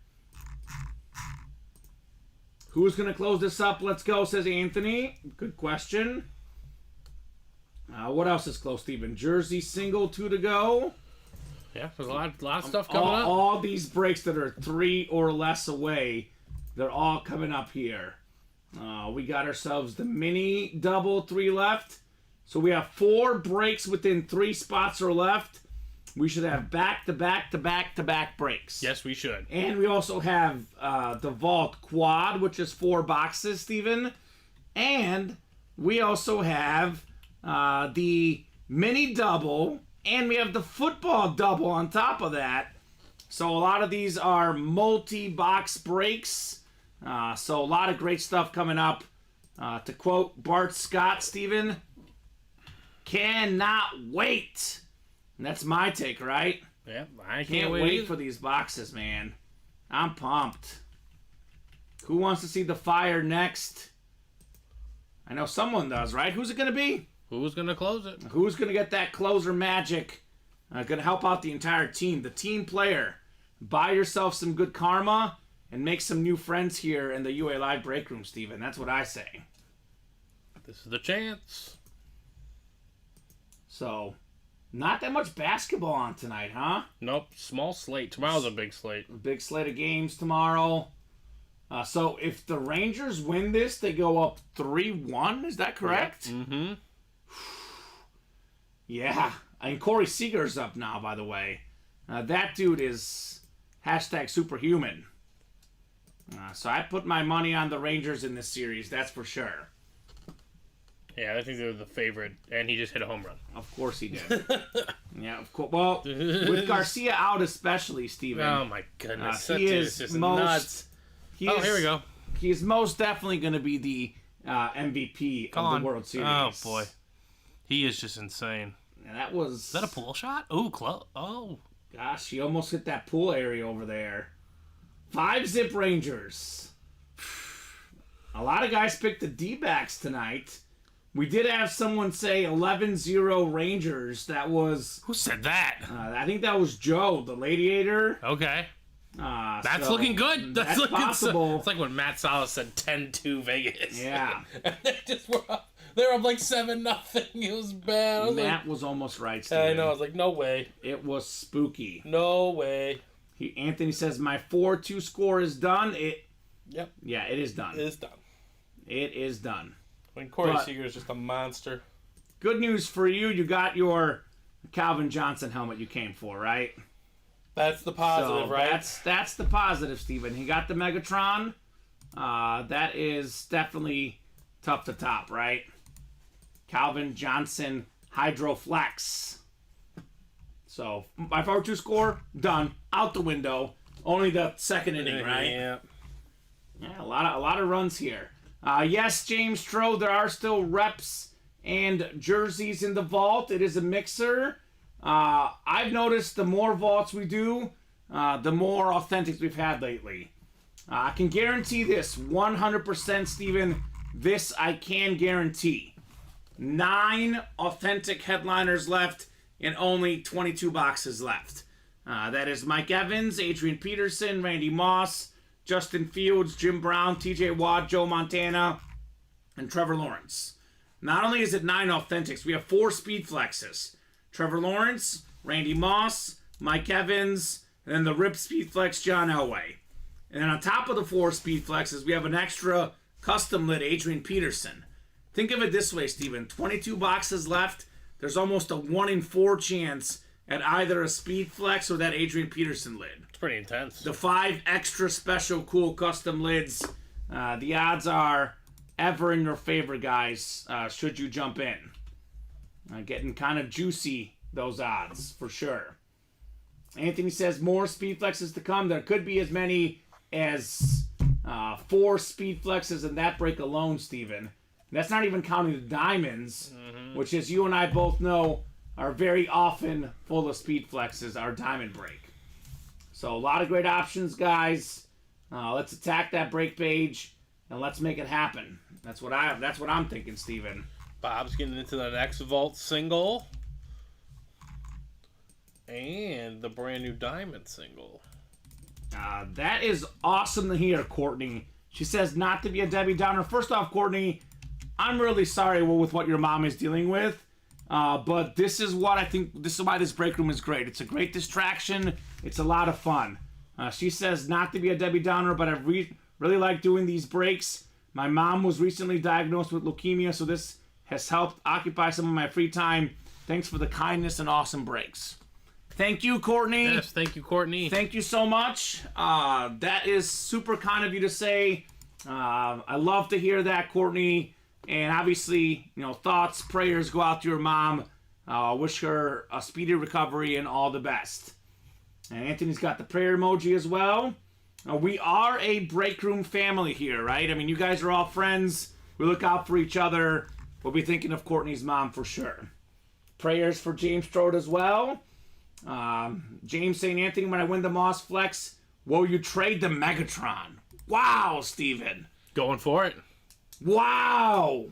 Who's going to close this up? Let's go, says Anthony. Good question. What else is close, Steven? Jersey single, 2 to go. Yeah, there's a lot of stuff coming up. All these breaks that are 3 or less away, they're all coming up here. We got ourselves the mini double, 3 left. So we have 4 breaks within 3 spots or left. We should have back-to-back-to-back-to-back breaks. Yes, we should. And we also have the Vault Quad, which is 4 boxes, Steven. And we also have the Mini Double, and we have the Football Double on top of that. So a lot of these are multi-box breaks. So a lot of great stuff coming up. To quote Bart Scott, Steven, cannot wait. And that's my take, right? Yeah, I can't wait for these boxes, man. I'm pumped. Who wants to see the fire next? I know someone does, right? Who's it going to be? Who's going to close it? Who's going to get that closer magic? Going to help out the entire team. The team player. Buy yourself some good karma and make some new friends here in the UA Live break room, Steven. That's what I say. This is the chance. So, not that much basketball on tonight, huh? Nope. Small slate. Tomorrow's a big slate. A big slate of games tomorrow. So, if the Rangers win this, they go up 3-1. Is that correct? Yep. Mm-hmm. Yeah. And Corey Seager's up now, by the way. That dude is hashtag superhuman. So I put my money on the Rangers in this series, that's for sure. Yeah, I think they're the favorite, and he just hit a home run. Of course he did. Yeah, of course. Well, with Garcia out especially, Steven. Oh, my goodness. He is just most... nuts. Here we go. He is most definitely going to be the MVP of the World Series. Oh, boy. He is just insane. And that was... Is that a pool shot? Ooh, close. Oh. Gosh, he almost hit that pool area over there. 5-zip Rangers. A lot of guys picked the D-backs tonight. We did have someone say 11-0 Rangers. That was... Who said that? I think that was Joe, the Ladiator. Okay. That's so looking good. That's looking possible. It's like when Matt Salas said 10-2 Vegas. Yeah. And they just were up. They were up like 7-0. It was bad. Matt was almost right, Steven. I know. I was like, no way. It was spooky. No way. Anthony says, my 4-2 score is done. Yep. Yeah, it is done. It is done. It is done. I mean, Corey Seager is just a monster. Good news for you. You got your Calvin Johnson helmet you came for, right? That's the positive, so right? That's the positive, Steven. He got the Megatron. That is definitely tough to top, right? Calvin Johnson Hydroflex. So, my 4-2 score, done. Out the window. Only the second inning, right? Yeah. Yeah, a lot of runs here. Yes, James Stroh, there are still reps and jerseys in the vault. It is a mixer. I've noticed the more vaults we do, the more authentics we've had lately. I can guarantee this 100%, Steven. This I can guarantee. 9 authentic headliners left and only 22 boxes left. That is Mike Evans, Adrian Peterson, Randy Moss, Justin Fields, Jim Brown, TJ Watt, Joe Montana, and Trevor Lawrence. Not only is it 9 authentics, we have 4 speed flexes. Trevor Lawrence, Randy Moss, Mike Evans, and then the RIP speed flex, John Elway. And then on top of the 4 speed flexes, we have an extra custom lit Adrian Peterson. Think of it this way, Steven. 22 boxes left. There's almost a 1 in 4 chance at either a speed flex or that Adrian Peterson lid. It's pretty intense. The 5 extra special cool custom lids. The odds are ever in your favor, guys, should you jump in. Getting kind of juicy, those odds, for sure. Anthony says more speed flexes to come. There could be as many as 4 speed flexes in that break alone, Steven. That's not even counting the diamonds, which, as you and I both know, are very often full of speed flexes, our diamond break. So a lot of great options, guys. Let's attack that break page and let's make it happen. That's what I'm thinking, Steven. Bob's getting into the next vault single. And the brand new diamond single. That is awesome to hear, Courtney. She says not to be a Debbie Downer. First off, Courtney, I'm really sorry with what your mom is dealing with. But this is why this break room is great. It's a great distraction. It's a lot of fun. She says not to be a Debbie Downer, but I really like doing these breaks. My mom was recently diagnosed with leukemia, so this has helped occupy some of my free time. Thanks for the kindness and awesome breaks. Thank you, Courtney. Yes, thank you, Courtney. Thank you so much. That is super kind of you to say. I love to hear that, Courtney. And obviously, thoughts, prayers go out to your mom. Wish her a speedy recovery and all the best. And Anthony's got the prayer emoji as well. We are a break room family here, right? I mean, you guys are all friends. We look out for each other. We'll be thinking of Courtney's mom for sure. Prayers for James Strode as well. James saying, Anthony, when I win the Moss Flex, will you trade the Megatron? Wow, Steven. Going for it. Wow.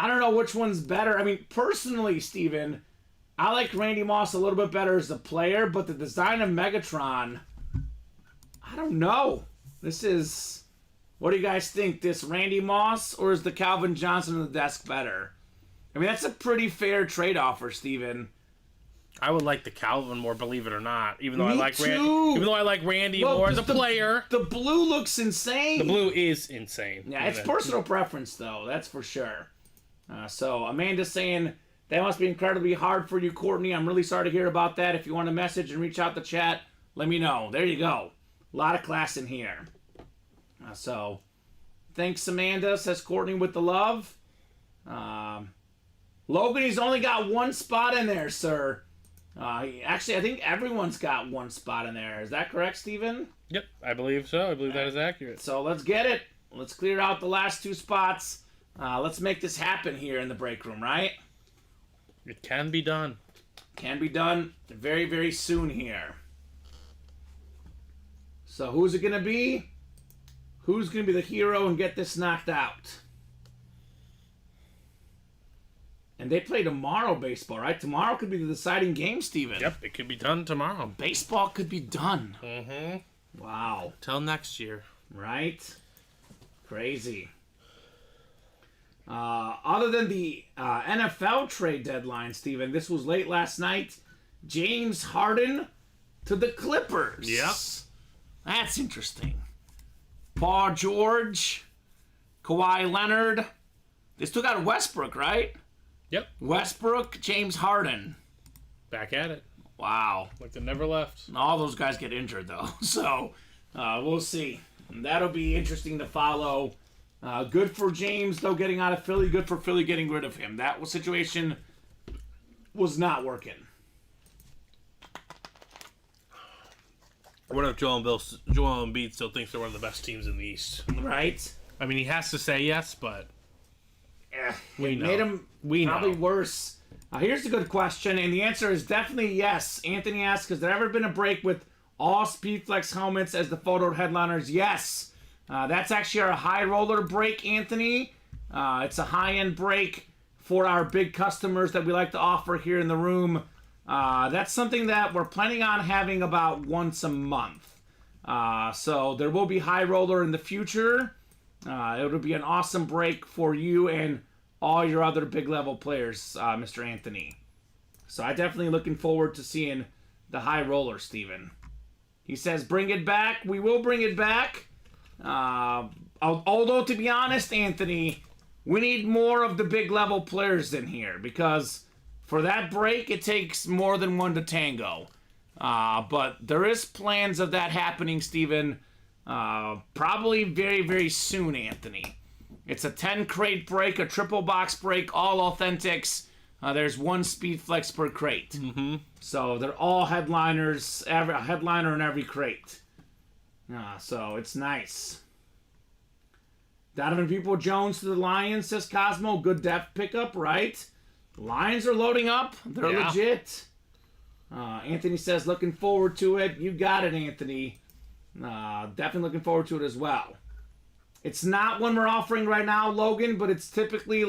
I don't know which one's better. I mean, personally, Steven, I like Randy Moss a little bit better as a player, but the design of Megatron, I don't know. This is... What do you guys think? This Randy Moss or is the Calvin Johnson on the desk better? I mean, that's a pretty fair trade-off for Steven. I would like the Calvin more, believe it or not. Even though Me I like too. Even though I like Randy more as a player. The blue looks insane. The blue is insane. Yeah, it's personal preference, though. That's for sure. So Amanda's saying, that must be incredibly hard for you, Courtney. I'm really sorry to hear about that. If you want to message and reach out to chat, let me know. There you go. A lot of class in here. So, thanks, Amanda, says Courtney with the love. Logan, he's only got one spot in there, sir. Actually, I think everyone's got one spot in there. Is that correct, Steven? Yep, I believe so. I believe that is accurate. So let's get it. Let's clear out the last two spots. Let's make this happen here in the break room, right? It can be done. Can be done very, very soon here. So who's it going to be? Who's going to be the hero and get this knocked out? And they play tomorrow baseball, right? Tomorrow could be the deciding game, Steven. Yep, it could be done tomorrow. Baseball could be done. Mm-hmm. Wow. Till next year. Right? Crazy. Other than the NFL trade deadline, Steven, this was late last night. James Harden to the Clippers. Yep. That's interesting. Paul George, Kawhi Leonard. They still got Westbrook, right? Yep. Westbrook, James Harden. Back at it. Wow. Like they never left. All those guys get injured, though. So, we'll see. That'll be interesting to follow. Good for James, though, getting out of Philly. Good for Philly getting rid of him. That situation was not working. What if Joel Embiid still thinks they're one of the best teams in the East? Right? I mean, he has to say yes, but we know. Made him probably worse. Here's a good question, and the answer is definitely yes. Anthony asks, has there ever been a break with all Speedflex helmets as the photo headliners? Yes. That's actually our high roller break, Anthony. It's a high-end break for our big customers that we like to offer here in the room. That's something that we're planning on having about once a month. So there will be high roller in the future. It'll be an awesome break for you and all your other big level players, Mr. Anthony. So I'm definitely looking forward to seeing the high roller, Steven. He says, bring it back. We will bring it back. Although, to be honest, Anthony, we need more of the big level players in here because for that break, it takes more than one to tango. But there is plans of that happening, Steven. Probably very, very soon, Anthony. It's a 10 crate break, a triple box break, all authentics. There's one Speedflex per crate. Mm-hmm. So they're all headliners, a headliner in every crate. So it's nice. Donovan People-Jones to the Lions, says Cosmo. Good depth pickup, right? Lions are loading up. They're legit. Anthony says, looking forward to it. You got it, Anthony. Definitely looking forward to it as well. It's not one we're offering right now, Logan, but it's typically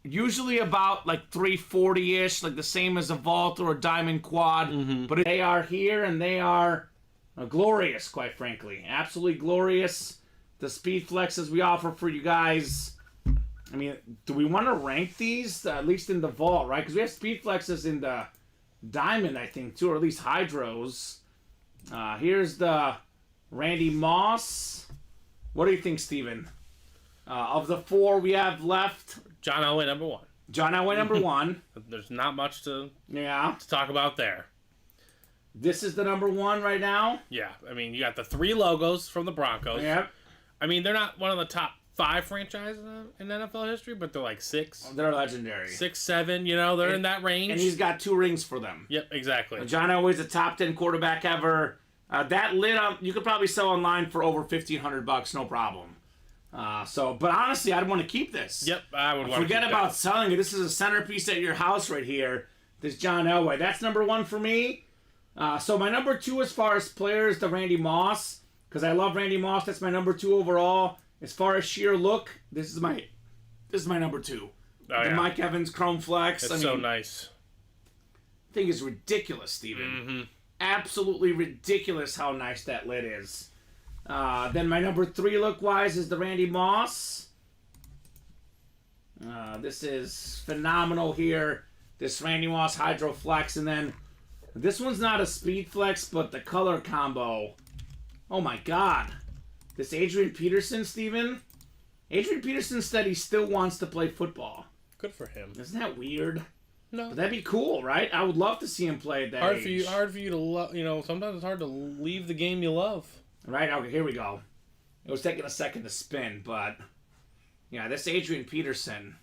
usually about $340-ish, like the same as a Vault or a Diamond Quad. Mm-hmm. But they are here and they are glorious, quite frankly. Absolutely glorious. The Speed Flexes we offer for you guys. I mean, do we want to rank these? At least in the Vault, right? Because we have Speed Flexes in the Diamond, I think, too, or at least Hydros. Here's the Randy Moss. What do you think, Steven? Of the four we have left... John Elway, number one. John Elway, number one. There's not much to talk about there. This is the number one right now? Yeah. I mean, you got the 3 logos from the Broncos. Yep. I mean, they're not one of the top 5 franchises in NFL history, but they're like 6. They're legendary. 6, 7, they're in that range. And he's got 2 rings for them. Yep, exactly. John Elway's a top 10 quarterback ever. That lid, you could probably sell online for over $1,500, no problem. But honestly, I'd want to keep this. Yep, I would want to forget about selling it. This is a centerpiece at your house right here. This John Elway. That's number 1 for me. So my number 2 as far as players, the Randy Moss, because I love Randy Moss. That's my number 2 overall. As far as sheer look, this is my This is my number 2. Oh, The yeah. Mike Evans Chrome Flex. It's so nice. Thing is ridiculous, Steven. Mm-hmm. Absolutely ridiculous how nice that lid is. Then my number 3 look-wise is the Randy Moss. This is phenomenal here. This Randy Moss Hydro Flex. And then this one's not a Speed Flex, but the color combo. Oh my god. This Adrian Peterson, Steven. Adrian Peterson said he still wants to play football. Good for him. Isn't that weird? No. But that'd be cool, right? I would love to see him play at that age. Hard for you to love. Sometimes it's hard to leave the game you love. Right, okay, here we go. It was taking a second to spin, but... Yeah, this Adrian Peterson...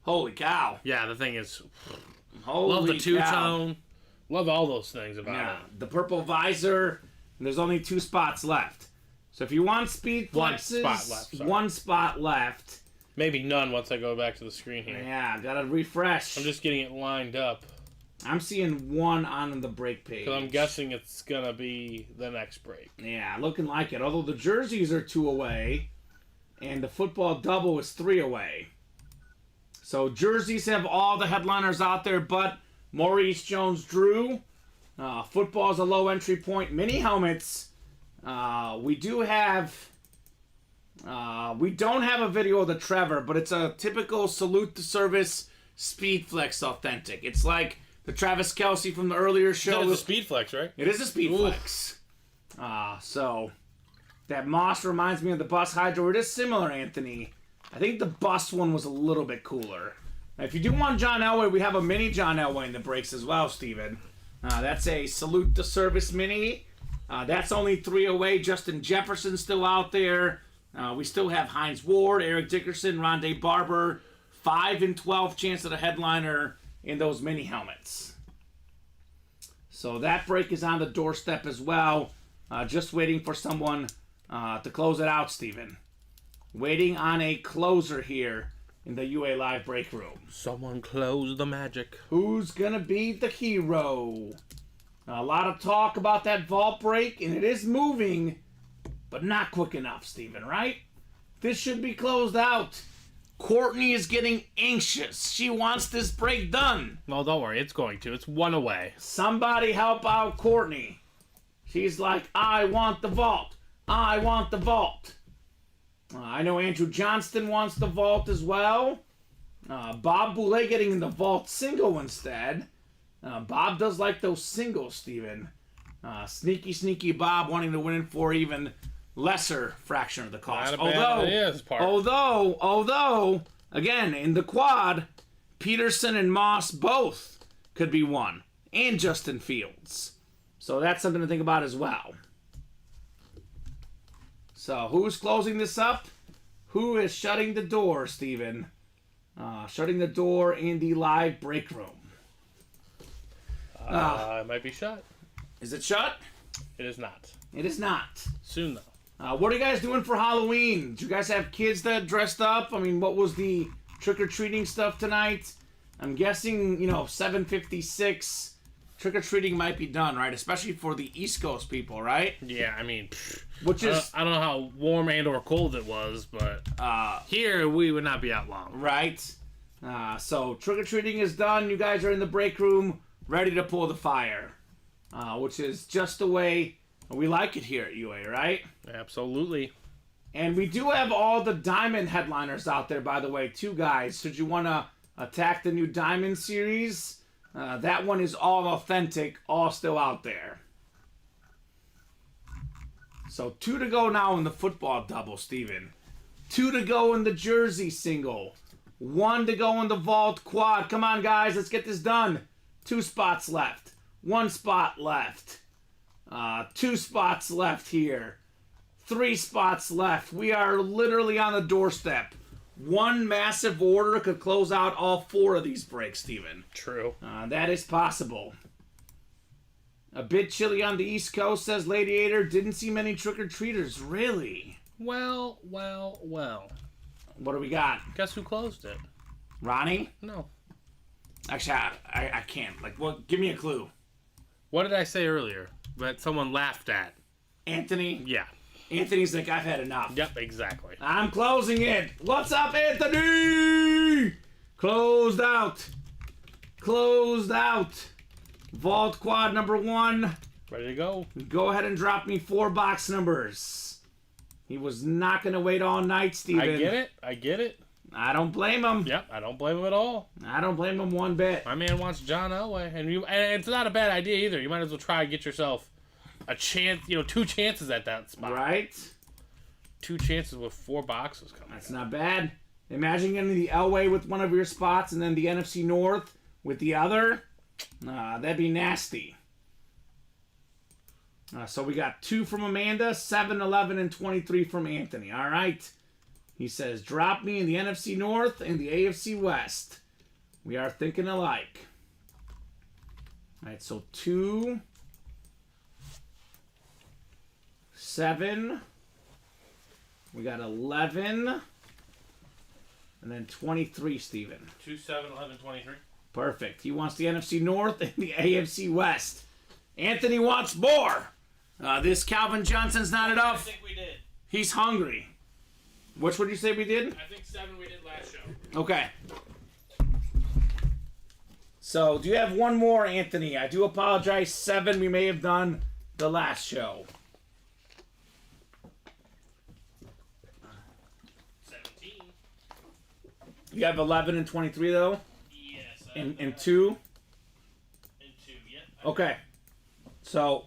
Holy cow. Yeah, the thing is... Holy love the cow. two-tone. Love all those things about Yeah, it. the purple visor, and there's only 2 spots left. So if you want speed flexes... One spot left, sorry. 1 spot left. Maybe none once I go back to the screen here. Yeah, gotta refresh. I'm just getting it lined up. I'm seeing 1 on the break page. Because I'm guessing it's going to be the next break. Yeah, looking like it. Although the jerseys are 2 away, and the football double is 3 away. So jerseys have all the headliners out there, but Maurice Jones-Drew. Football's a low entry point. Mini helmets. We don't have a video of the Trevor, but it's a typical salute to service Speed Flex authentic. It's like the Travis Kelce from the earlier show. It's a Speed Flex, right? It is a Speed Flex. So that Moss reminds me of the Bus Hydro. It is similar, Anthony. I think the Bus one was a little bit cooler. Now, if you do want John Elway, we have a mini John Elway in the breaks as well, Steven. That's a salute to service mini. That's only 3 away. Justin Jefferson's still out there. We still have Hines Ward, Eric Dickerson, Rondé Barber. 5 in 12 chance of the headliner in those mini helmets. So that break is on the doorstep as well. Just waiting for someone to close it out, Steven. Waiting on a closer here in the UA Live break room. Someone close the magic. Who's going to be the hero? A lot of talk about that vault break, and it is moving, but not quick enough, Steven, right? This should be closed out. Courtney is getting anxious. She wants this break done. Well, don't worry. It's going to. It's 1 away. Somebody help out Courtney. She's like, I want the vault. I want the vault. I know Andrew Johnston wants the vault as well. Bob Boulay getting in the vault single instead. Bob does like those singles, Steven. Sneaky Bob wanting to win it for even lesser fraction of the cost. Although, again, in the quad, Peterson and Moss both could be won. And Justin Fields. So that's something to think about as well. So who's closing this up? Who is shutting the door, Steven? Shutting the door in the live break room. It might be shut. Is it shut? It is not. It is not. Soon, though. What are you guys doing for Halloween? Did you guys have kids that dressed up? I mean, what was the trick-or-treating stuff tonight? I'm guessing, 7:56 trick-or-treating might be done, right? Especially for the East Coast people, right? Yeah, I mean, Which is... I don't know how warm and or cold it was, but here we would not be out long. Right. So trick-or-treating is done. You guys are in the break room, ready to pull the fire. Which is just the way we like it here at UA, right? Absolutely. And we do have all the Diamond headliners out there, by the way, too, guys. Should you want to attack the new Diamond series, that one is all authentic, all still out there. So 2 to go now in the football double, Steven. 2 to go in the jersey single. 1 to go in the vault quad. Come on, guys, let's get this done. 2 spots left. 1 spot left. 2 spots left here. 3 spots left. We are literally on the doorstep. 1 massive order could close out all 4 of these breaks, Steven. True. That is possible. A bit chilly on the East Coast, says Ladiator. Didn't see many trick-or-treaters. Really? Well. What do we got? Guess who closed it? Ronnie? No. Actually, I can't. Give me a clue. What did I say earlier that someone laughed at? Anthony? Yeah. Anthony's like, I've had enough. Yep, exactly. I'm closing it. What's up, Anthony? Closed out. Closed out. Vault quad number 1. Ready to go. Go ahead and drop me 4 box numbers. He was not going to wait all night, Steven. I get it. I get it. I don't blame him. Yep, I don't blame him at all. I don't blame him one bit. My man wants John Elway, and it's not a bad idea either. You might as well try and get yourself a chance, 2 chances at that spot. Right? 2 chances with 4 boxes coming. That's not bad. Imagine getting the Elway with one of your spots and then the NFC North with the other. That'd be nasty. So we got 2 from Amanda, 7, 11, and 23 from Anthony. All right. He says, drop me in the NFC North and the AFC West. We are thinking alike. All right, so 2, 7. We got 11. And then 23, Steven. 2, 7, 11, 23. Perfect. He wants the NFC North and the AFC West. Anthony wants more. This Calvin Johnson's not enough. I think we did. He's hungry. Which would you say we did? I think 7 we did last show. Okay. So, do you have one more, Anthony? I do apologize. 7 we may have done the last show. 17. You have 11 and 23, though? Yes. And 2? And 2, yeah. Okay. So,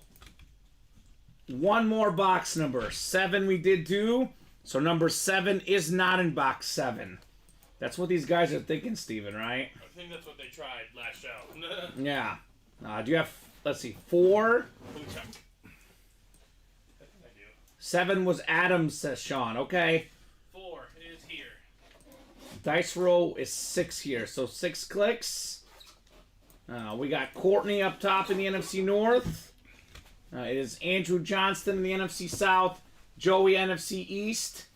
one more box number. 7 we did do. So number 7 is not in box 7. That's what these guys are thinking, Steven, right? I think that's what they tried last show. Yeah. Do you have, let's see, 4? Let me check. I think I do. 7 was Adams, says Sean. Okay. 4 is here. Dice roll is 6 here. So 6 clicks. We got Courtney up top in the NFC North. It is Andrew Johnston in the NFC South. Joey, NFC East.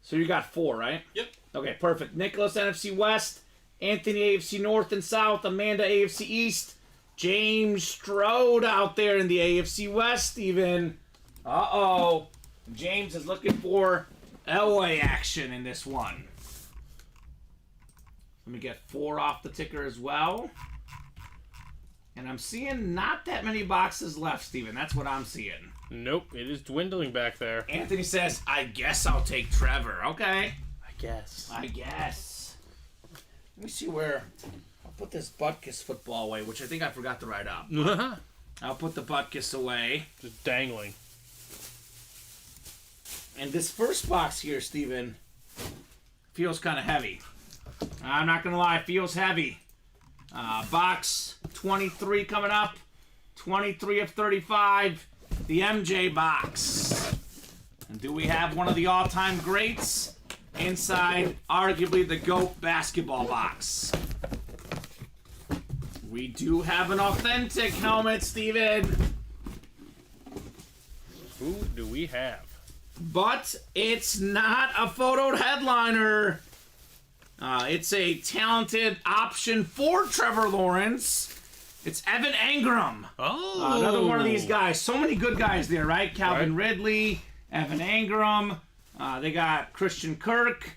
So you got 4, right? Yep. Okay, perfect. Nicholas, NFC West. Anthony, AFC North and South. Amanda, AFC East. James Strode out there in the AFC West, Steven. Uh-oh. James is looking for Elway action in this one. Let me get 4 off the ticker as well. And I'm seeing not that many boxes left, Steven. That's what I'm seeing. Nope, it is dwindling back there. Anthony says, I guess I'll take Trevor. Okay. I guess. I guess. Let me see where... I'll put this Butkus football away, which I think I forgot to write up. I'll put the Butkus away. Just dangling. And this first box here, Steven, feels kind of heavy. I'm not going to lie, it feels heavy. Box 23 coming up. 23 of 35. The MJ box. And do we have one of the all-time greats inside, arguably, the GOAT basketball box? We do have an authentic helmet, Steven. Who do we have? But it's not a photoed headliner. It's a talented option for Trevor Lawrence. It's Evan Engram. Oh. Another one of these guys. So many good guys there, right? Calvin Ridley, Evan Engram. They got Christian Kirk.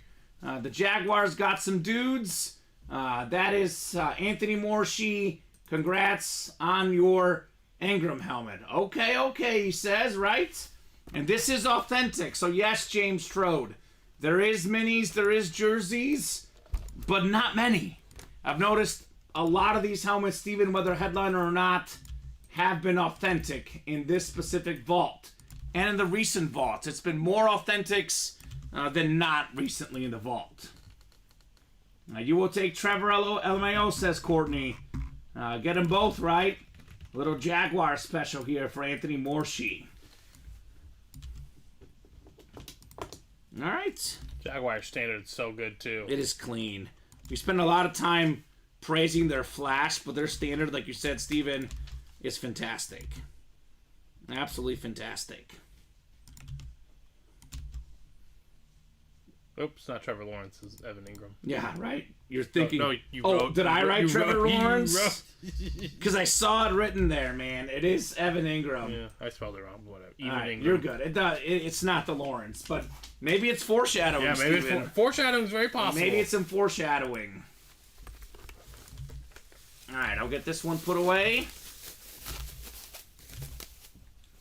The Jaguars got some dudes. That is Anthony Morshey. Congrats on your Engram helmet. Okay, he says, right? And this is authentic. So yes, James Strode. There is minis, there is jerseys, but not many. I've noticed a lot of these helmets, Steven, whether headliner or not, have been authentic in this specific vault. And in the recent vaults. It's been more authentics than not recently in the vault. You will take Trevor LMAO, says Courtney. Get them both right. A little Jaguar special here for Anthony Morshey. All right. Jaguar standard is so good, too. It is clean. We spend a lot of time praising their flash, but their standard, like you said, Steven, is fantastic. Absolutely fantastic. Oops, not Trevor Lawrence. It's Evan Ingram. Yeah, right. You're thinking. No, you wrote. Did I write Trevor Lawrence? You Because I saw it written there, man. It is Evan Ingram. yeah, I spelled it wrong. Whatever. All Even right, Ingram. you're good. It's not the Lawrence, but maybe it's foreshadowing. Yeah, maybe Steven. foreshadowing is very possible. Maybe it's some foreshadowing. All right, I'll get this one put away.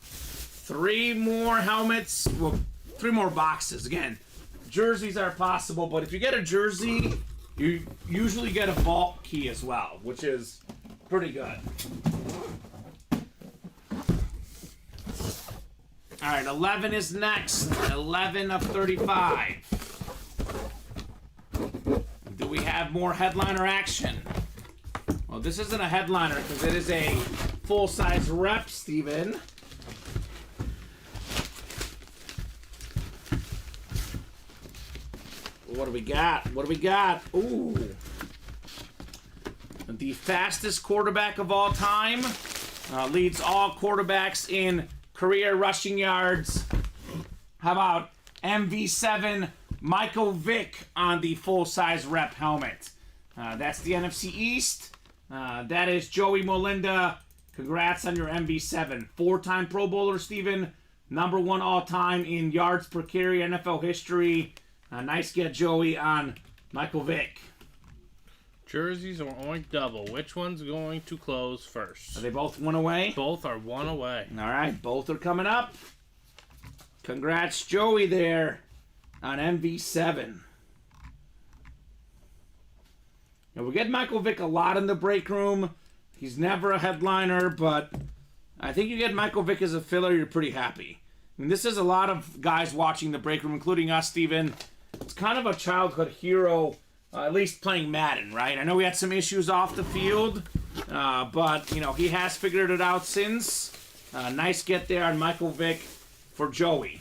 3 more helmets. Well, 3 more boxes. Again, jerseys are possible, but if you get a jersey, you usually get a vault key as well, which is pretty good. All right, 11 is next. 11 of 35. Do we have more headliner action? Well, this isn't a headliner because it is a full-size rep, Steven. What do we got? What do we got? Ooh. The fastest quarterback of all time. Leads all quarterbacks in career rushing yards. How about MV7 Michael Vick on the full-size rep helmet? That's the NFC East. That is Joey Molinda. Congrats on your MV7. 4-time Pro Bowler, Steven. Number 1 all-time in yards per carry NFL history. Nice get, Joey, on Michael Vick. Jerseys are only double. Which one's going to close first? Are they both 1 away? Both are 1 away. All right, both are coming up. Congrats, Joey, there on MV7. Now, we get Michael Vick a lot in the break room. He's never a headliner, but I think you get Michael Vick as a filler, you're pretty happy. I mean, this is a lot of guys watching the break room, including us, Steven. It's kind of a childhood hero, at least playing Madden, right? I know we had some issues off the field, but, you know, he has figured it out since. Nice get there on Michael Vick for Joey.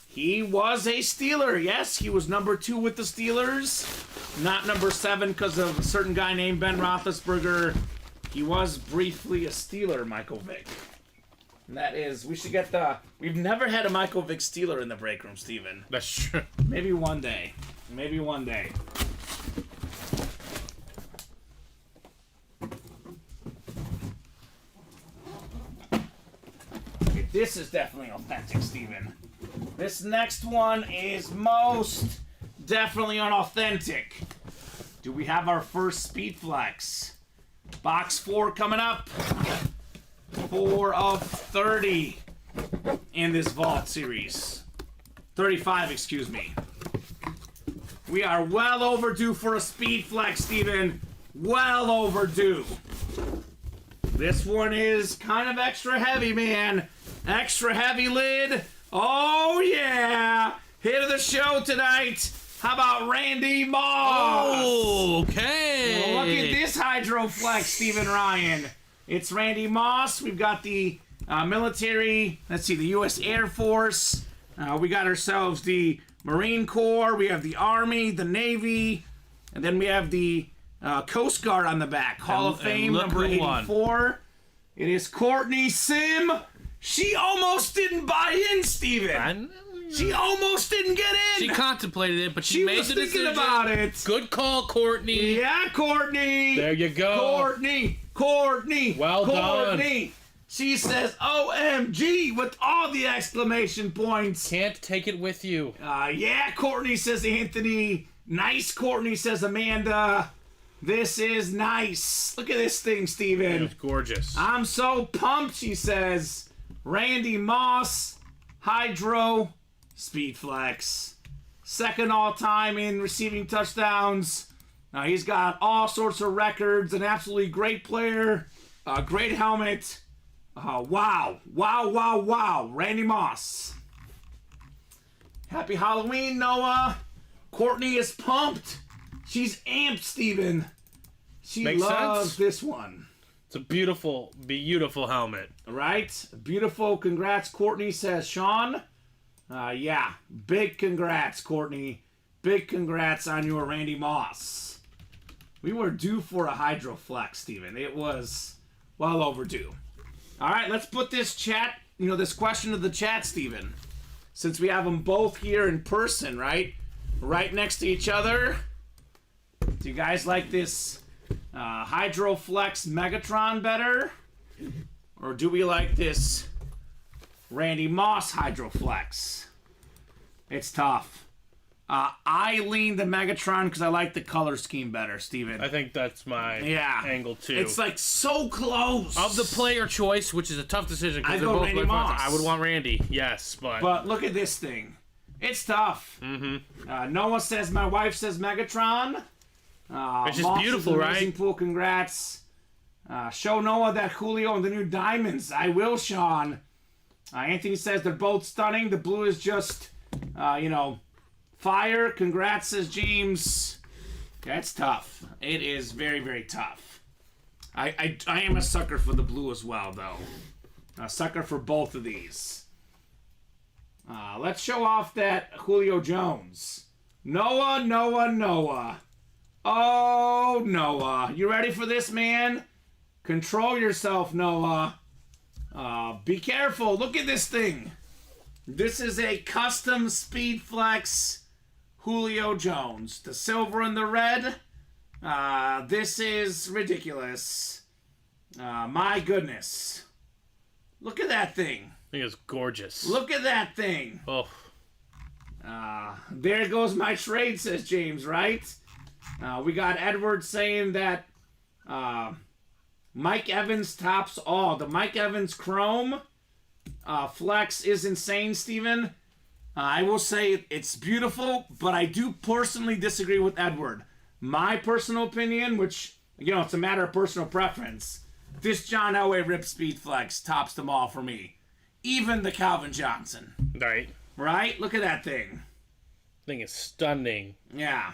He was a Steeler. Yes, he was number 2 with the Steelers. Not number 7 because of a certain guy named Ben Roethlisberger. He was briefly a Steeler, Michael Vick. And that is, we should get the... We've never had a Michael Vick Steeler in the break room, Steven. That's true. Maybe one day. Maybe one day. Okay, this is definitely authentic, Steven. This next one is most definitely unauthentic. Do we have our first Speed Flex? Box 4 coming up. 4 of 30 in this Vault series. 35, excuse me. We are well overdue for a Speed Flex, Steven. Well overdue. This one is kind of extra heavy, man. Extra heavy lid. Oh, yeah. Hit of the show tonight. How about Randy Moss? Oh, okay. Well, look at this Hydro Flex, Steven Ryan. It's Randy Moss. We've got the military. Let's see, the U.S. Air Force. We got ourselves the Marine Corps. We have the Army, the Navy. And then we have the Coast Guard on the back. Hall of Fame, number 84. It is Courtney Sim. She almost didn't buy in, Steven. She almost didn't get in. She contemplated it, but she made the decision. She was thinking about it. Good call, Courtney. Yeah, Courtney. There you go. Courtney. Well done. She says, OMG, with all the exclamation points. Can't take it with you. Yeah, Courtney, says Anthony. Nice, Courtney, says Amanda. This is nice. Look at this thing, Steven. It's gorgeous. I'm so pumped, she says. Randy Moss, Hydro, Speed Flex. Second all-time in receiving touchdowns. Now, he's got all sorts of records. An absolutely great player. Great helmet. Wow. Randy Moss. Happy Halloween, Noah. Courtney is pumped. She's amped, Steven. She Makes loves sense. this one. It's a beautiful, beautiful helmet. Right? Beautiful. Congrats, Courtney, says Sean. Yeah. Big congrats, Courtney. Big congrats on your Randy Moss. We were due for a Hydro Flex, Steven. It was well overdue. All right, let's put this chat, this question to the chat, Steven. since we have them both here in person, right? Right next to each other. Do you guys like this Hydroflex Megatron better? Or do we like this Randy Moss Hydroflex? It's tough. I lean the Megatron because I like the color scheme better, Steven. I think that's my angle too. It's like so close. Of the player choice, which is a tough decision because I they're go both Randy good Moss. ones. I would want Randy, yes, But look at this thing. It's tough. Mm-hmm. Noah says, my wife says Megatron. It's just Moss beautiful, is an right? amazing pool. Congrats. Show Noah that Julio and the new diamonds. I will, Sean. Anthony says they're both stunning. The blue is just, fire. Congrats, says James. That's tough. It is very, very tough. I am a sucker for the blue as well, though. A sucker for both of these. Let's show off that Julio Jones. Noah. Oh, Noah. You ready for this, man? Control yourself, Noah. Be careful. Look at this thing. This is a custom Speed Flex Julio Jones. The silver and the red. This is ridiculous. My goodness. Look at that thing. I think it's gorgeous. Look at that thing. Oh. There goes my trade, says James, right? We got Edward saying that Mike Evans tops all. The Mike Evans Chrome Flex is insane, Steven. I will say it's beautiful, but I do personally disagree with Edward. My personal opinion, which, it's a matter of personal preference, this John Elway Rip Speed Flex tops them all for me. Even the Calvin Johnson. Right? Look at that thing. Thing is stunning. Yeah.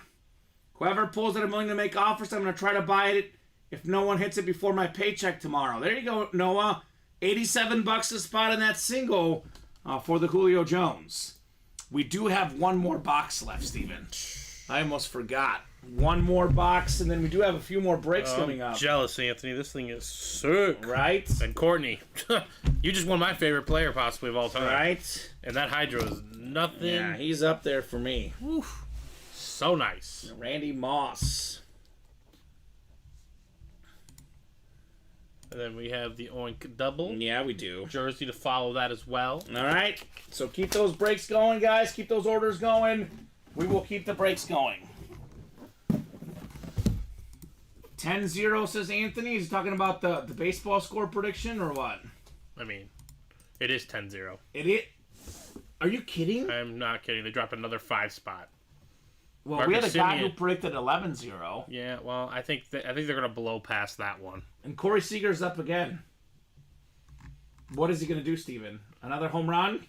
Whoever pulls it, I'm willing to make offers. I'm going to try to buy it if no one hits it before my paycheck tomorrow. There you go, Noah. $87 a spot in that single for the Julio Jones. We do have one more box left, Steven. I almost forgot. One more box, and then we do have a few more breaks coming up. I'm jealous, Anthony. This thing is sick. Right? And Courtney, you just won my favorite player possibly of all time. Right? And that Hydro is nothing. Yeah, he's up there for me. Oof. So nice. Randy Moss. And then we have the Oink Double. Yeah, we do. Jersey to follow that as well. All right. So keep those breaks going, guys. Keep those orders going. We will keep the breaks going. 10-0, says Anthony. He's talking about the baseball score prediction or what? I mean, it is 10-0. Are you kidding? I'm not kidding. They dropped another 5 spot. Well, Marcus we had a guy who Semien. predicted 11-0. Yeah, well, I think they're going to blow past that one. And Corey Seager's up again. What is he going to do, Steven? Another home run?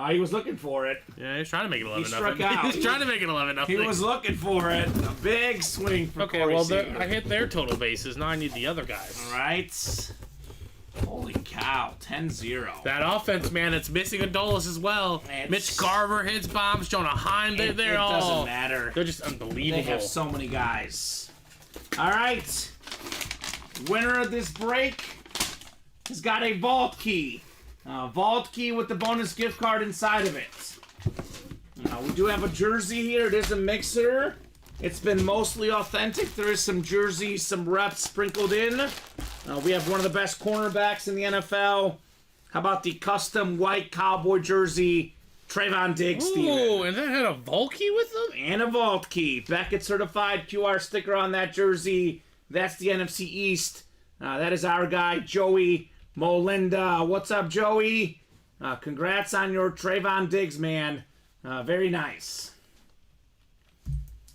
He was looking for it. Yeah, he's trying to make it 11-0. He struck out. He's trying to make it 11-0. He was looking for it. A big swing for Okay, Corey well, Seager. I hit their total bases. Now I need the other guys. All right. Holy cow, 10-0. That offense, man, it's missing Adolis as well. Mitch Garver hits bombs. Jonah Heim, It they're all... doesn't matter. They're just unbelievable. They have so many guys. All right. Winner of this break has got a vault key. Vault key with the bonus gift card inside of it. We do have a jersey here. It is a mixer. It's been mostly authentic. There is some jersey, some reps sprinkled in. We have one of the best cornerbacks in the NFL. How about the custom white cowboy jersey, Trayvon Diggs, Steven? Ooh, and that had a Volkey with them? And a vault key. Beckett certified QR sticker on that jersey. That's the NFC East. That is our guy, Joey Molinda. What's up, Joey? Congrats on your Trayvon Diggs, man. Very nice.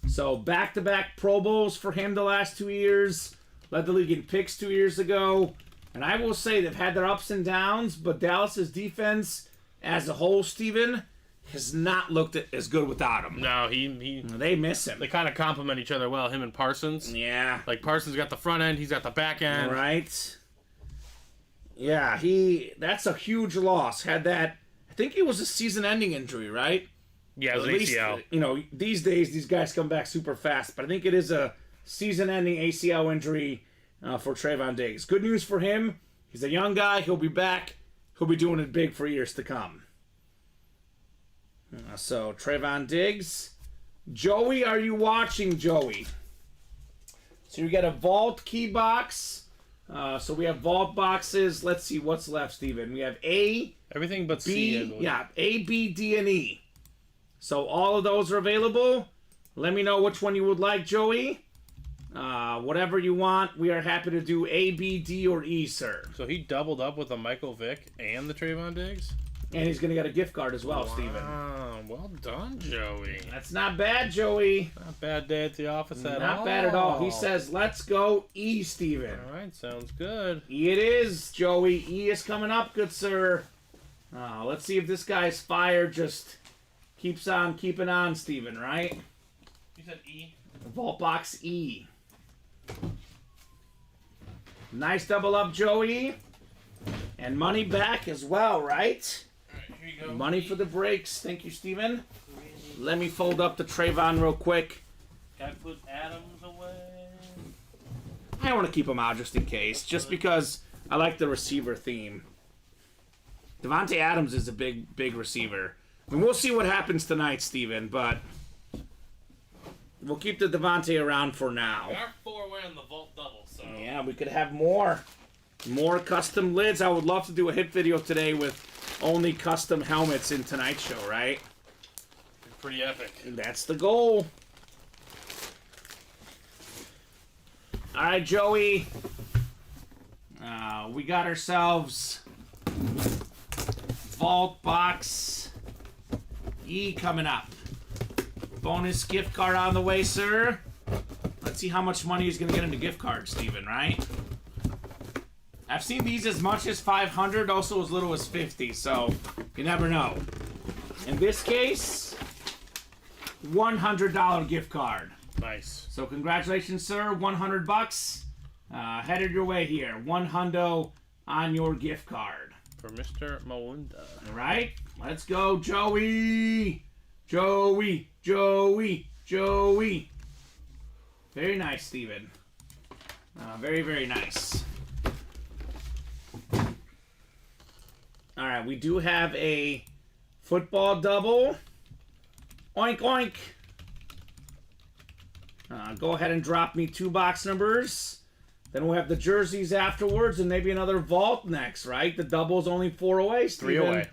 So, back-to-back Pro Bowls for him the last 2 years. Led the league in picks 2 years ago. And I will say they've had their ups and downs, but Dallas's defense as a whole, Steven, has not looked as good without him. No, he They miss him. they kind of complement each other well, him and Parsons. Yeah. Like, Parsons got the front end, he's got the back end. Right. Yeah, that's a huge loss. Had that, I think it was a season-ending injury, right? Yeah, it was At an least, ACL. these days, these guys come back super fast, but I think it is a season-ending ACL injury for Trayvon Diggs. Good news for him. He's a young guy. He'll be back. He'll be doing it big for years to come. So Trayvon Diggs. Joey, are you watching, Joey? So you get a vault key box. So we have vault boxes. Let's see what's left, Steven. We have A, Everything but B, C. I believe. yeah, A, B, D, and E. So all of those are available. Let me know which one you would like, Joey. Whatever you want, we are happy to do A, B, D, or E, sir. So he doubled up with the Michael Vick and the Trayvon Diggs? And he's going to get a gift card as well, Steven. Wow, well done, Joey. That's not bad, Joey. Not a bad day at the office at all. Not bad at all. He says, let's go E, Steven. All right, sounds good. E it is, Joey. E is coming up, good sir. Let's see if this guy's fire just keeps on keeping on, Steven, right? You said E? Vault box E. Nice double up, Joey. And money back as well, right? All right, here you go. Money for the breaks. Thank you, Steven. Let me fold up the Trayvon real quick. Gotta put Adams away. I want to keep him out just in case. Just because I like the receiver theme. Devontae Adams is a big receiver. I mean, we'll see what happens tonight, Steven, but we'll keep the Devontae around for now. We are 4 away on the vault double, so. Yeah, we could have more custom lids. I would love to do a hit video today with only custom helmets in tonight's show, right? Pretty epic. That's the goal. All right, Joey. We got ourselves Vault Box E coming up. Bonus gift card on the way, sir. Let's see how much money he's going to get into gift cards, Steven, right? I've seen these as much as 500, also as little as 50, so you never know. In this case, $100 gift card. Nice. So congratulations, sir. $100. Headed your way here. $100 on your gift card. For Mr. Mawunda. All right, let's go, Joey. Joey. Very nice, Steven. Very, very nice. All right, we do have a football double. Oink, oink. Go ahead and drop me 2 box numbers. Then we'll have the jerseys afterwards and maybe another vault next, right? The double's only 4 away, Steven. 3 away.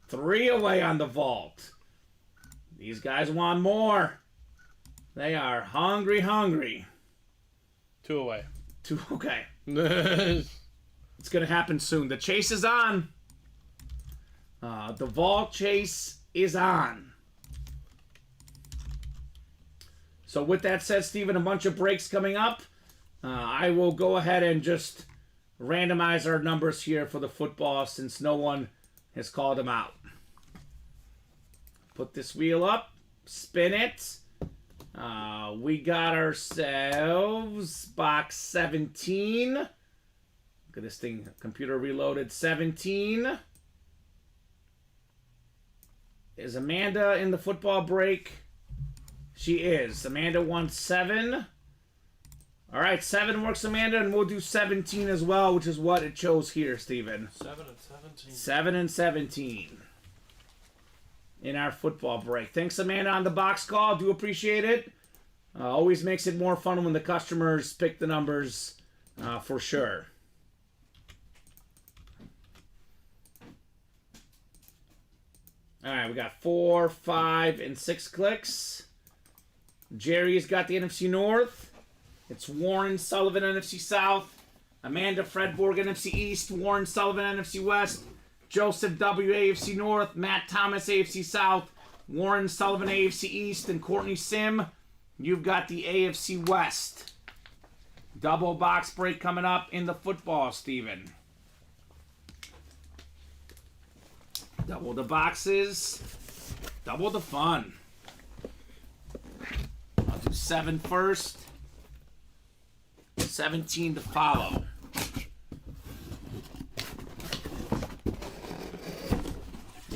3 away on the vault. These guys want more. They are hungry. 2 away. 2, okay. It's going to happen soon. The chase is on. The vault chase is on. So with that said, Steven, a bunch of breaks coming up. I will go ahead and just randomize our numbers here for the football since no one has called them out. Put this wheel up. Spin it. We got ourselves box 17. Look at this thing. Computer reloaded. 17. Is Amanda in the football break? She is. Amanda wants 7. All right, 7 works, Amanda, and we'll do 17 as well, which is what it chose here, Steven. 7 and 17. 7 and 17 in our football break. Thanks, Amanda, on the box call. Do appreciate it. Always makes it more fun when the customers pick the numbers, for sure. All right, we got 4, 5, and 6 clicks. Jerry's got the NFC North. It's Warren Sullivan, NFC South. Amanda Fredborg, NFC East. Warren Sullivan, NFC West. Joseph W, AFC North. Matt Thomas, AFC South. Warren Sullivan, AFC East. And Courtney Sim, you've got the AFC West. Double box break coming up in the football, Steven. Double the boxes. Double the fun. I'll do 7 first. 17 to follow.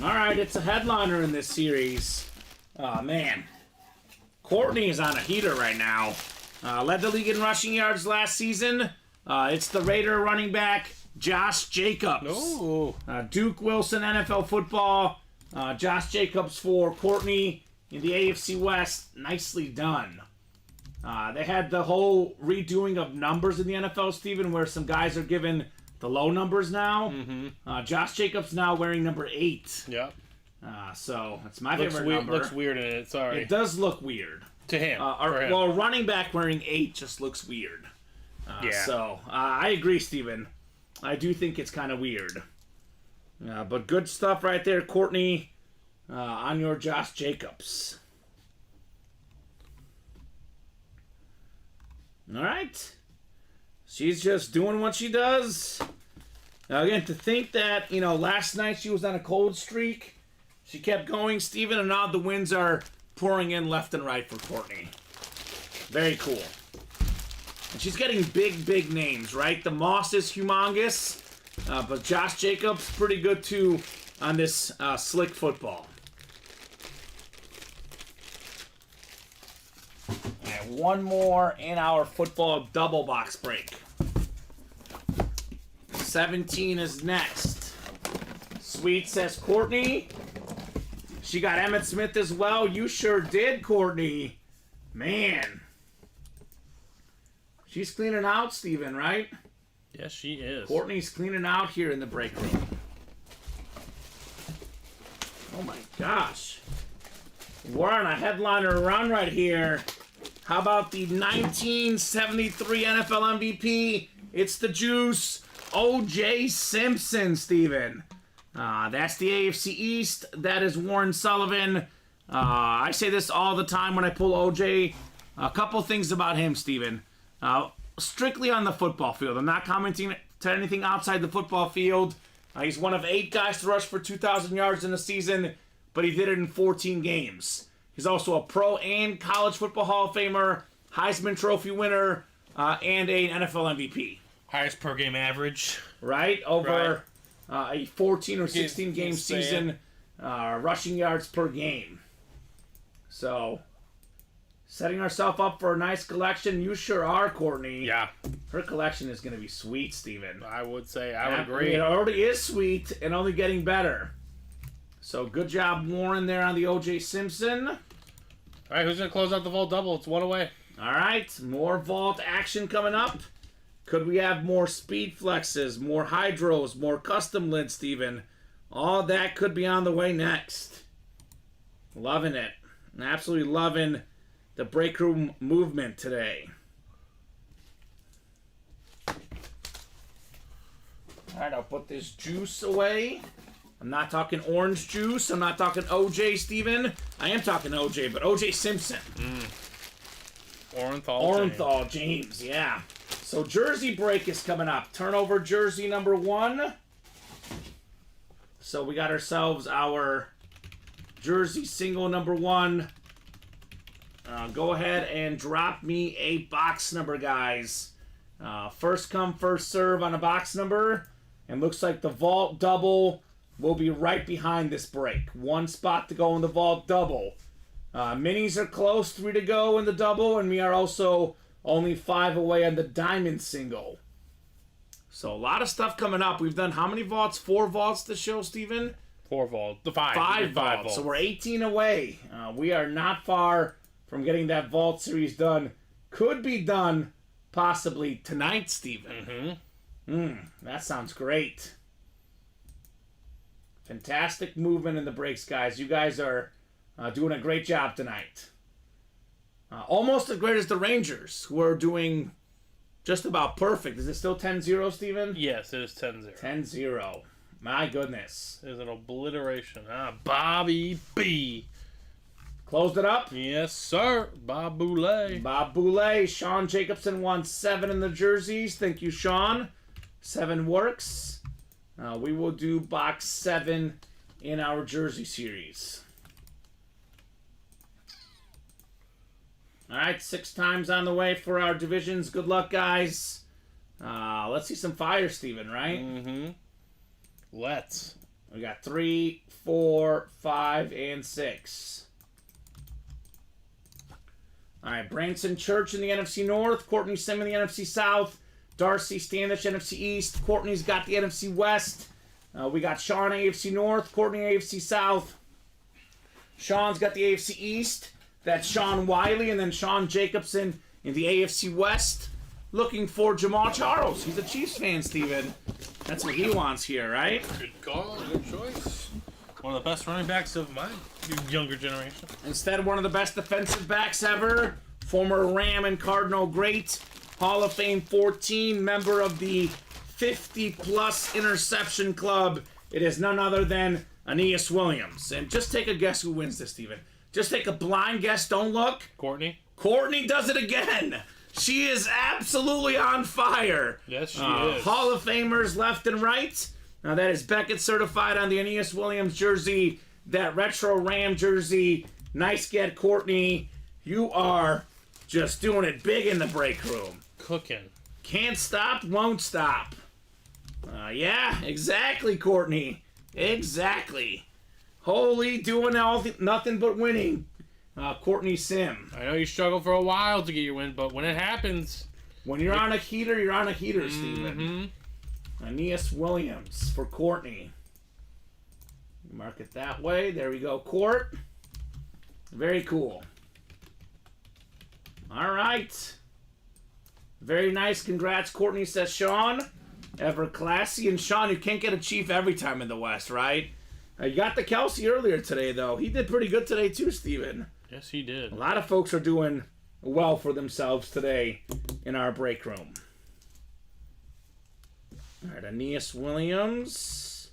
Alright, it's a headliner in this series. Oh, man. Courtney is on a heater right now. Led the league in rushing yards last season. It's the Raider running back, Josh Jacobs. Oh. Duke Wilson NFL football. Josh Jacobs for Courtney in the AFC West. Nicely done. They had the whole redoing of numbers in the NFL, Steven, where some guys are given the low numbers now. Josh Jacobs now wearing number 8. Yep. So that's my favorite number. Looks weird in it. Sorry. It does look weird. To him. Well, running back wearing 8 just looks weird. So I agree, Steven. I do think it's kind of weird. But good stuff right there, Courtney, on your Josh Jacobs. All right. She's just doing what she does. Now, again, to think that, last night she was on a cold streak. She kept going, Steven, and now the wins are pouring in left and right for Courtney. Very cool. And she's getting big names, right? The Moss is humongous, but Josh Jacobs pretty good too on this slick football. And one more in our football double box break. 17 is next. Sweet says Courtney. She got Emmitt Smith as well. You sure did, Courtney. Man. She's cleaning out, Steven, right? Yes, she is. Courtney's cleaning out here in the break room. Oh my gosh. We're on a headliner run right here. How about the 1973 NFL MVP? It's the Juice, O.J. Simpson, Steven. That's the AFC East. That is Warren Sullivan. I say this all the time when I pull OJ. A couple things about him, Steven. Strictly on the football field. I'm not commenting to anything outside the football field. He's one of 8 guys to rush for 2,000 yards in a season, but he did it in 14 games. He's also a pro and college football Hall of Famer, Heisman Trophy winner, and an NFL MVP. Highest per game average. Right? Over a 14 or 16 game season, rushing yards per game. So, setting ourselves up for a nice collection. You sure are, Courtney. Yeah. Her collection is going to be sweet, Steven. I would say, I would agree. It already is sweet and only getting better. So, good job, Warren, there on the O.J. Simpson. All right, who's going to close out the vault double? It's one away. All right, more vault action coming up. Could we have more speed flexes, more hydros, more custom lids, Steven? All that could be on the way next. Loving it. Absolutely loving the break room movement today. All right, I'll put this juice away. I'm not talking orange juice. I'm not talking OJ, Steven. I am talking OJ, but OJ Simpson. Orenthal James, yeah. So jersey break is coming up. Turnover jersey number 1. So we got ourselves our jersey single number 1. Go ahead and drop me a box number, guys. First come, first serve on a box number. And looks like the vault double will be right behind this break. 1 spot to go in the vault double. Minis are close, 3 to go in the double, and we are also only 5 away on the diamond single. So a lot of stuff coming up. We've done how many vaults? 4 vaults this show, Steven? 4 vaults. The 5. 5 vaults. So we're 18 away. We are not far from getting that vault series done. Could be done possibly tonight, Steven. That sounds great. Fantastic movement in the breaks, guys. You guys are doing a great job tonight. Almost as great as the Rangers, who are doing just about perfect. Is it still 10-0, Steven? Yes, it is 10-0. 10-0. My goodness. There's an obliteration. Bobby B. Closed it up? Yes, sir. Bob Boulay. Bob Boulay. Sean Jacobson won 7 in the jerseys. Thank you, Sean. 7 works. We will do box 7 in our jersey series. All right, 6 times on the way for our divisions. Good luck, guys. Let's see some fire, Steven, right? Let's. We got 3, 4, 5, and 6. All right, Branson Church in the NFC North. Courtney Sim in the NFC South. Darcy Standish, NFC East. Courtney's got the NFC West. We got Sean, AFC North. Courtney, AFC South. Sean's got the AFC East. That's Sean Wiley and then Sean Jacobson in the AFC West. Looking for Jamal Charles. He's a Chiefs fan, Steven. That's what he wants here, right? Good call. Good choice. One of the best running backs of my younger generation. Instead, one of the best defensive backs ever. Former Ram and Cardinal great. Hall of Fame 14, member of the 50-plus interception club. It is none other than Aeneas Williams. And just take a guess who wins this, Steven. Just take a blind guess. Don't look. Courtney. Courtney does it again. She is absolutely on fire. Yes, she is. Hall of Famers left and right. Now that is Beckett certified on the Aeneas Williams jersey. That retro Ram jersey. Nice get, Courtney. You are just doing it big in the break room. Cooking. Can't stop, won't stop. Yeah, exactly, Courtney. Exactly. Holy, doing nothing but winning. Courtney Sim. I know you struggled for a while to get your win, but when it happens... When you're on a heater, you're on a heater, Steven. Aeneas Williams for Courtney. Mark it that way. There we go, Court. Very cool. All right. Very nice. Congrats, Courtney, says Sean. Ever classy. And Sean, you can't get a Chief every time in the West, right? You got the Kelsey earlier today, though. He did pretty good today, too, Steven. Yes, he did. A lot of folks are doing well for themselves today in our break room. All right, Aeneas Williams.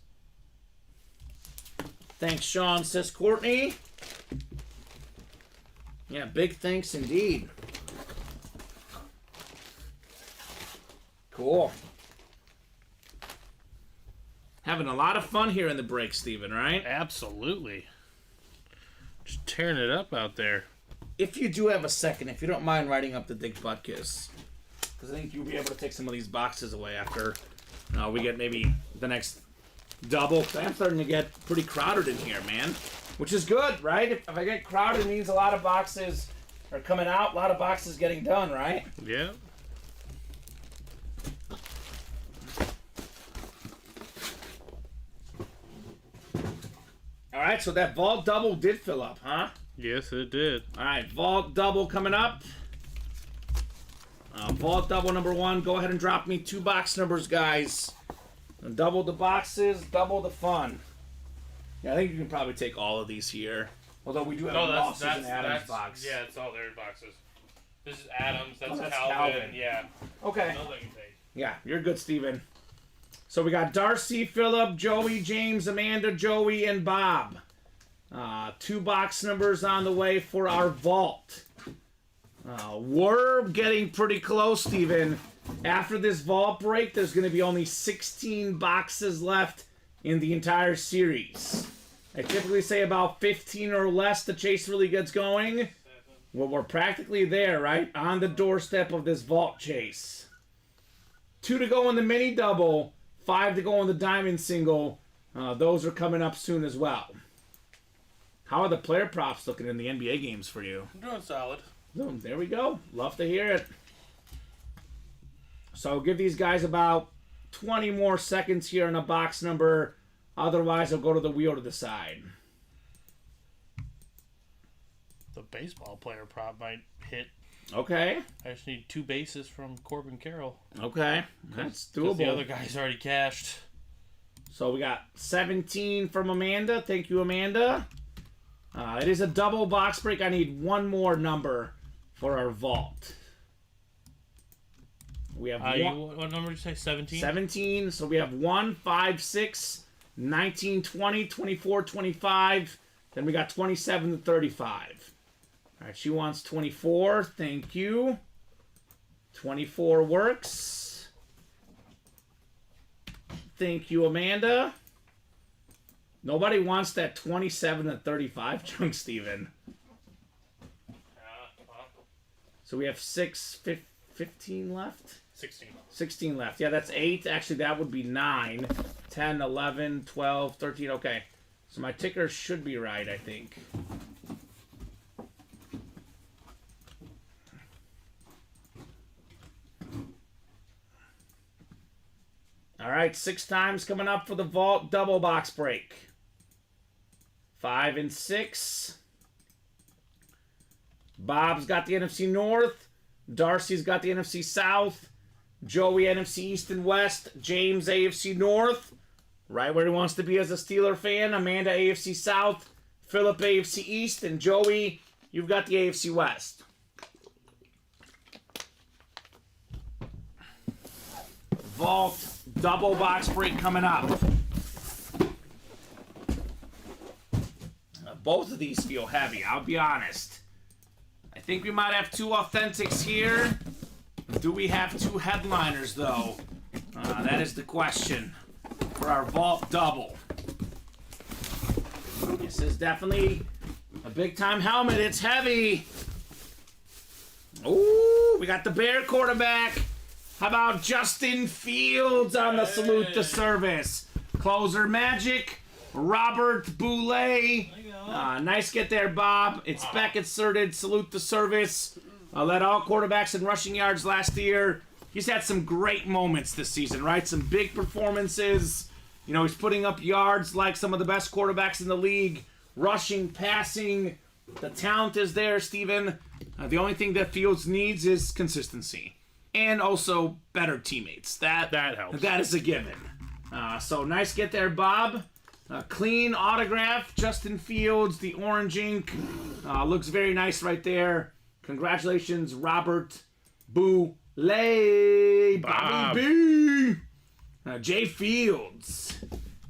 Thanks, Sean, says Courtney. Yeah, big thanks indeed. Cool. Having a lot of fun here in the break, Steven, right? Absolutely. Just tearing it up out there. If you do have a second, if you don't mind writing up the Dick Butt Kiss, because I think you'll be able to take some of these boxes away after we get maybe the next double. I'm starting to get pretty crowded in here, man. Which is good, right? If I get crowded, it means a lot of boxes are coming out, a lot of boxes getting done, right? Yeah. All right, so that vault double did fill up, huh? Yes, it did. All right, vault double coming up. Vault double number 1. Go ahead and drop me 2 box numbers, guys. And double the boxes, double the fun. Yeah, I think you can probably take all of these here. Although we do have losses in Adam's box. Yeah, it's all their boxes. This is Adams. That's, that's Calvin. Calvin. Yeah. Okay. Those I can take. Yeah, you're good, Steven. So we got Darcy, Phillip, Joey, James, Amanda, Joey, and Bob. 2 box numbers on the way for our vault. We're getting pretty close, Steven. After this vault break, there's going to be only 16 boxes left in the entire series. I typically say about 15 or less the chase really gets going. Well, we're practically there, right? On the doorstep of this vault chase. 2 to go in the mini double, 5 to go in the diamond single. Those are coming up soon as well. How are the player props looking in the NBA games for you? I'm doing solid. There we go. Love to hear it. So give these guys about 20 more seconds here on a box number. Otherwise, I'll go to the wheel to the side. The baseball player prop might hit. Okay. I just need 2 bases from Corbin Carroll. Okay. That's Because doable. the other guy's already cashed. So we got 17 from Amanda. Thank you, Amanda. It is a double box break. I need 1 more number for our vault. We have what number did you say? 17? 17. So we have 1, 5, 6, 19, 20, 24, 25. Then we got 27 to 35. All right, she wants 24. Thank you. 24 works. Thank you, Amanda. Nobody wants that 27 to 35 chunk, Steven. So we have 15 left? 16. 16 left. Yeah, that's 8. Actually, that would be 9, 10, 11, 12, 13. Okay. So my ticker should be right, I think. All right, 6 times coming up for the vault double box break. 5 and 6. Bob's got the NFC North. Darcy's got the NFC South. Joey, NFC East and West. James, AFC North. Right where he wants to be as a Steeler fan. Amanda, AFC South. Philip, AFC East. And Joey, you've got the AFC West. Vault double box break coming up. Both of these feel heavy, I'll be honest. I think we might have 2 authentics here. Do we have 2 headliners, though? That is the question for our Vault double. This is definitely a big-time helmet. It's heavy. Ooh, we got the Bear quarterback. How about Justin Fields on the salute to service? Closer Magic, Robert Boulay. Nice get there, Bob. It's back inserted. Salute to service. Led all quarterbacks in rushing yards last year. He's had some great moments this season, right? Some big performances. You know, he's putting up yards like some of the best quarterbacks in the league. Rushing, passing. The talent is there, Steven. The only thing that Fields needs is consistency. And also better teammates. That helps. That is a given. So nice get there, Bob. Clean autograph, Justin Fields, the orange ink. Looks very nice right there. Congratulations, Robert Boulay. Bob. Bobby B. Jay Fields.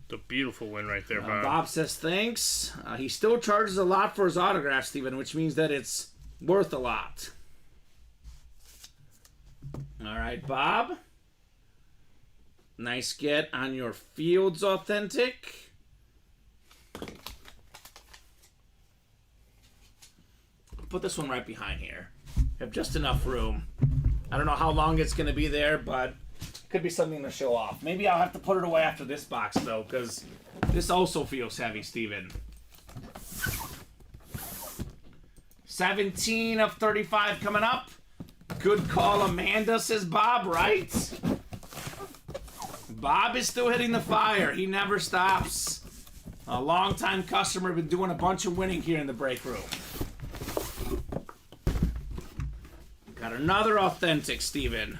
The beautiful win right there, Bob. Bob says thanks. He still charges a lot for his autograph, Steven, which means that it's worth a lot. All right, Bob. Nice get on your Fields authentic. Put this one right behind here. Have just enough room. I don't know how long it's going to be there, but it could be something to show off. Maybe I'll have to put it away after this box, though, because this also feels heavy, Steven. 17 of 35 coming up. Good call, Amanda, says Bob, right? Bob is still hitting the fire. He never stops. A long-time customer, been doing a bunch of winning here in the break room. Got another authentic, Steven.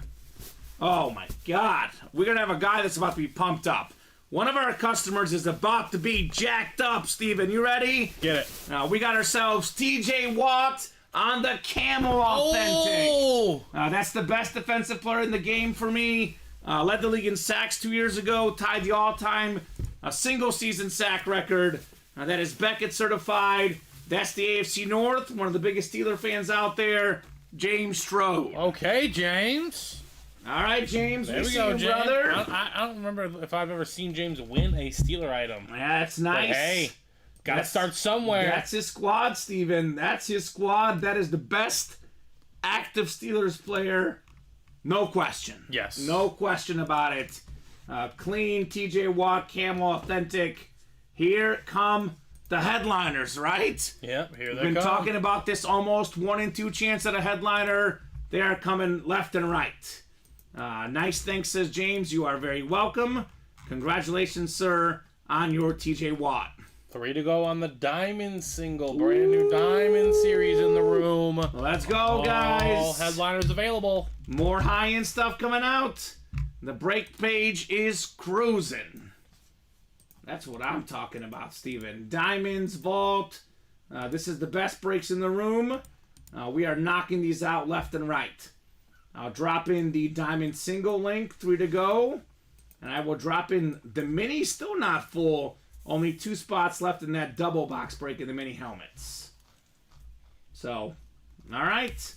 Oh my God. We're going to have a guy that's about to be pumped up. One of our customers is about to be jacked up, Steven. You ready? Get it. We got ourselves TJ Watt on the Camel authentic. Oh! That's the best defensive player in the game for me. Led the league in sacks 2 years ago. Tied the all-time single-season sack record. That is Beckett certified. That's the AFC North. One of the biggest Steeler fans out there. James Strode. Okay, James. All right, James. There we go, James. Brother. I don't remember if I've ever seen James win a Steeler item. That's nice. But hey, gotta start somewhere. That's his squad, Steven. That's his squad. That is the best active Steelers player. No question. Yes. No question about it. Clean TJ Watt, Camel authentic. Here come the headliners, right? Yep, here they We've been come. talking about this almost 1 in 2 chance at a headliner. They are coming left and right. Nice thanks, says James. You are very welcome. Congratulations, sir, on your TJ Watt. 3 to go on the Diamond single. Brand new Diamond series in the room. Let's go, guys. All headliners available. More high-end stuff coming out. The break page is cruising. That's what I'm talking about, Steven. Diamonds, Vault. This is the best breaks in the room. We are knocking these out left and right. I'll drop in the Diamond single link, 3 to go. And I will drop in the mini, still not full. Only 2 spots left in that double box break of the mini helmets. So, all right.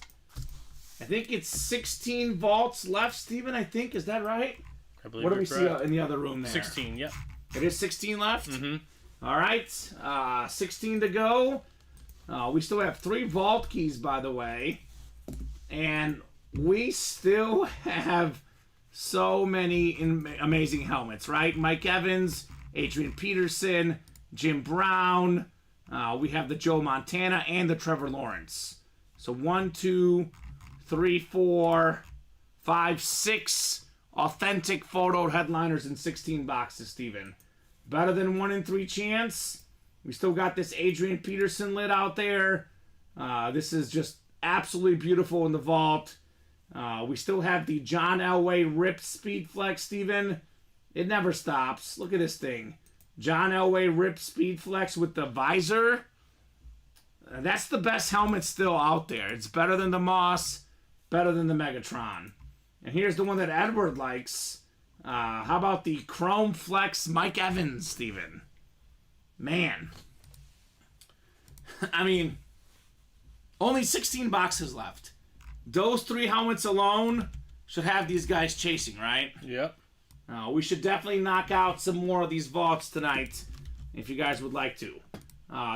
I think it's 16 vaults left, Steven, I think. Is that right? I believe What do we correct. see in the other room there? 16, yep. It is 16 left? Mm-hmm. All right. 16 to go. We still have 3 vault keys, by the way. And we still have so many amazing helmets, right? Mike Evans, Adrian Peterson, Jim Brown. We have the Joe Montana and the Trevor Lawrence. So 1, 2, 3, 4, 5, 6 authentic photo headliners in 16 boxes, Steven. Better than 1 in 3 chance. We still got this Adrian Peterson lid out there. This is just absolutely beautiful in the vault. We still have the John Elway Rip Speed Flex, Steven. It never stops. Look at this thing. John Elway Rip Speed Flex with the visor. That's the best helmet still out there. It's better than the Moss, better than the Megatron. And here's the one that Edward likes. How about the Chrome Flex Mike Evans, Steven? Man. I mean, only 16 boxes left. Those 3 helmets alone should have these guys chasing, right? Yep. We should definitely knock out some more of these vaults tonight, if you guys would like to.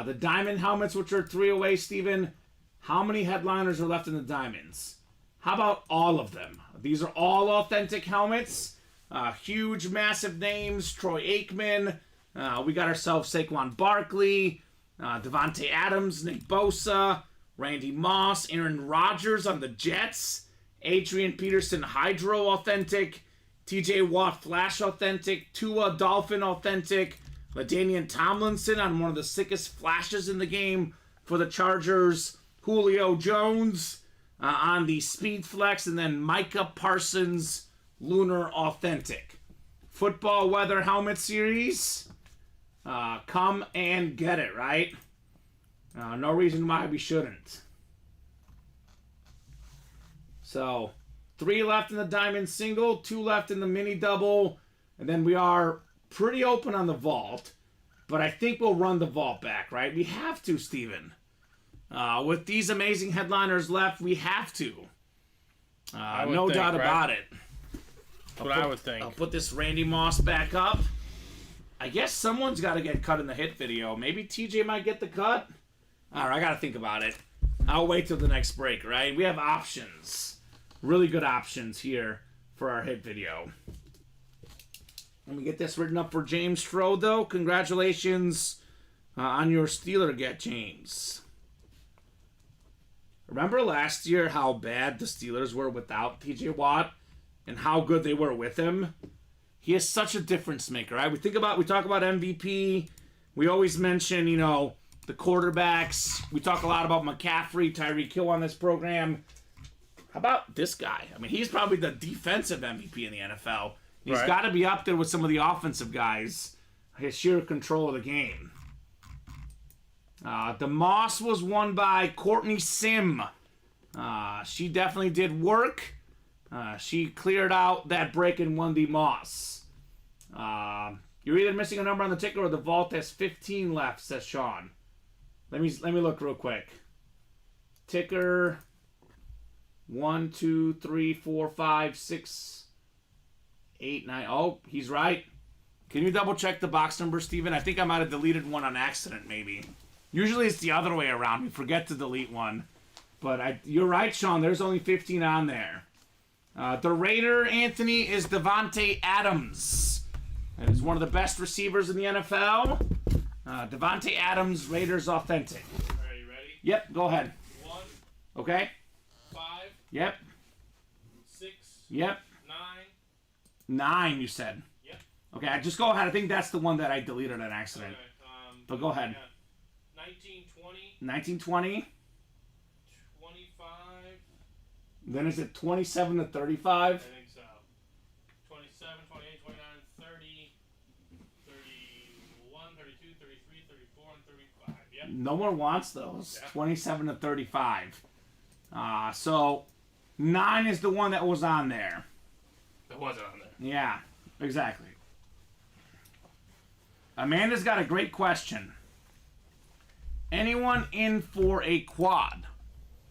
The diamond helmets, which are 3 away, Steven. How many headliners are left in the diamonds? How about all of them? These are all authentic helmets. Huge, massive names. Troy Aikman. We got ourselves Saquon Barkley. Devontae Adams. Nick Bosa. Randy Moss. Aaron Rodgers on the Jets. Adrian Peterson Hydro authentic. TJ Watt Flash authentic. Tua Dolphin authentic. LaDainian Tomlinson on one of the sickest flashes in the game for the Chargers. Julio Jones on the Speed Flex. And then Micah Parsons Lunar Authentic. Football Weather Helmet Series. Come and get it, right? No reason why we shouldn't. So, 3 left in the Diamond Single, 2 left in the Mini Double, and then we are pretty open on the Vault, but I think we'll run the Vault back, right? We have to, Steven. With these amazing headliners left, we have to. No doubt about it. That's what I would think. I'll put this Randy Moss back up. I guess someone's got to get cut in the hit video. Maybe TJ might get the cut. All right, I got to think about it. I'll wait till the next break, right? We have options. Really good options here for our hit video. Let me get this written up for James Strode, though. Congratulations on your Steeler get, James. Remember last year how bad the Steelers were without TJ Watt and how good they were with him? He is such a difference maker, right? We talk about MVP. We always mention, the quarterbacks. We talk a lot about McCaffrey, Tyreek Hill on this program. How about this guy? I mean, he's probably the defensive MVP in the NFL. He's got to be up there with some of the offensive guys. His sheer control of the game. The Moss was won by Courtney Sim. She definitely did work. She cleared out that break and won the Moss. You're either missing a number on the ticker or the vault has 15 left, says Sean. Let me look real quick. Ticker 1, 2, 3, 4, 5, 6, 8, 9. Oh, he's right. Can you double check the box number, Steven? I think I might have deleted one on accident, maybe. Usually it's the other way around. We forget to delete one. But you're right, Sean. There's only 15 on there. The Raider, Anthony, is Devontae Adams. That is one of the best receivers in the NFL. Devontae Adams, Raiders Authentic. Are you ready? Yep, go ahead. 1. Okay. 5. Yep. 6. Yep. 9. 9, you said. Yep. Okay, just go ahead. I think that's the one that I deleted on accident. Okay. But go ahead. 1920. 1920. 25. Then is it 27 to 35? I think so. 27, 28, 29, 30, 31, 32, 33, 34, and 35. Yep. No one wants those. Yeah. 27 to 35. So 9 is the one that was on there. That wasn't on there. Yeah, exactly. Amanda's got a great question. Anyone in for a quad?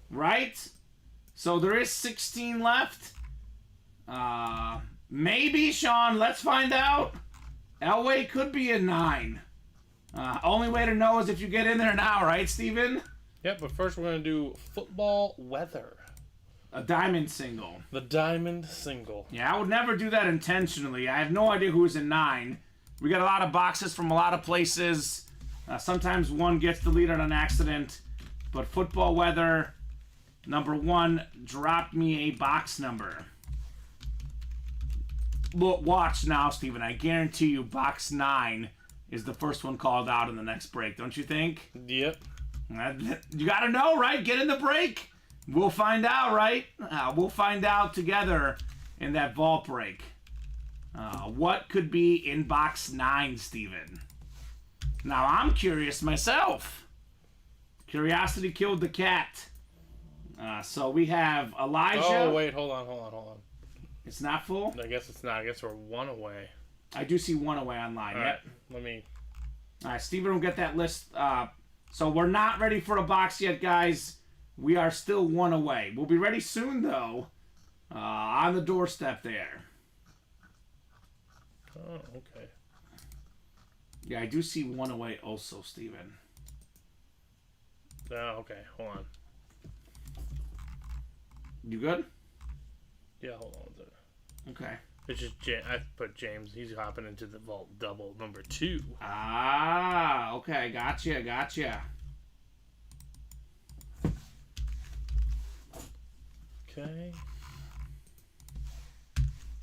Right? So there is 16 left. Maybe, Sean. Let's find out. Elway could be a 9. Only way to know is if you get in there now, right, Steven? Yep, but first we're going to do football weather. A diamond single. The diamond single. Yeah, I would never do that intentionally. I have no idea who's in 9. We got a lot of boxes from a lot of places. Sometimes one gets deleted on accident. But football weather, number 1, drop me a box number. Look, watch now, Steven. I guarantee you box 9 is the first one called out in the next break, don't you think? Yep. You got to know, right? Get in the break. We'll find out, right? We'll find out together in that vault break. What could be in box 9, Steven? Now, I'm curious myself. Curiosity killed the cat. So we have Elijah. Oh, wait, hold on. It's not full? I guess it's not. I guess we're 1 away. I do see 1 away online. All Yep. right, let me... All right, Steven will get that list. So we're not ready for a box yet, guys. We are still 1 away. We'll be ready soon, though. On the doorstep there. Oh, okay. Yeah, I do see 1 away also, Steven. Oh, okay. Hold on. You good? Yeah, hold on. With it. Okay. It's just I put James. He's hopping into the vault double number 2. Ah, okay. Gotcha. Okay.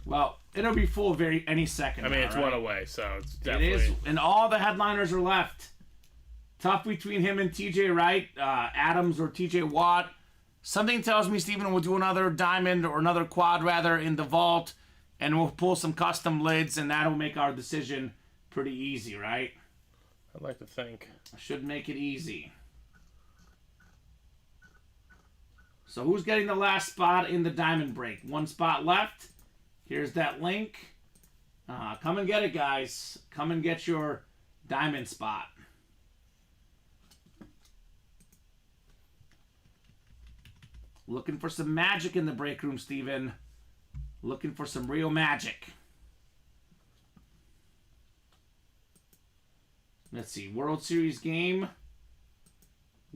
Well, it'll be full any second. I mean, now, it's right? 1 away, so it's definitely... It is, and all the headliners are left. Tough between him and TJ Wright, Adams or TJ Watt. Something tells me Steven will do another diamond or another quad rather in the vault, and we'll pull some custom lids, and that'll make our decision pretty easy, right? I'd like to think. Should make it easy. So who's getting the last spot in the diamond break? 1 spot left. Here's that link. Come and get it, guys. Come and get your diamond spot. Looking for some magic in the break room, Steven. Looking for some real magic. Let's see. World Series game.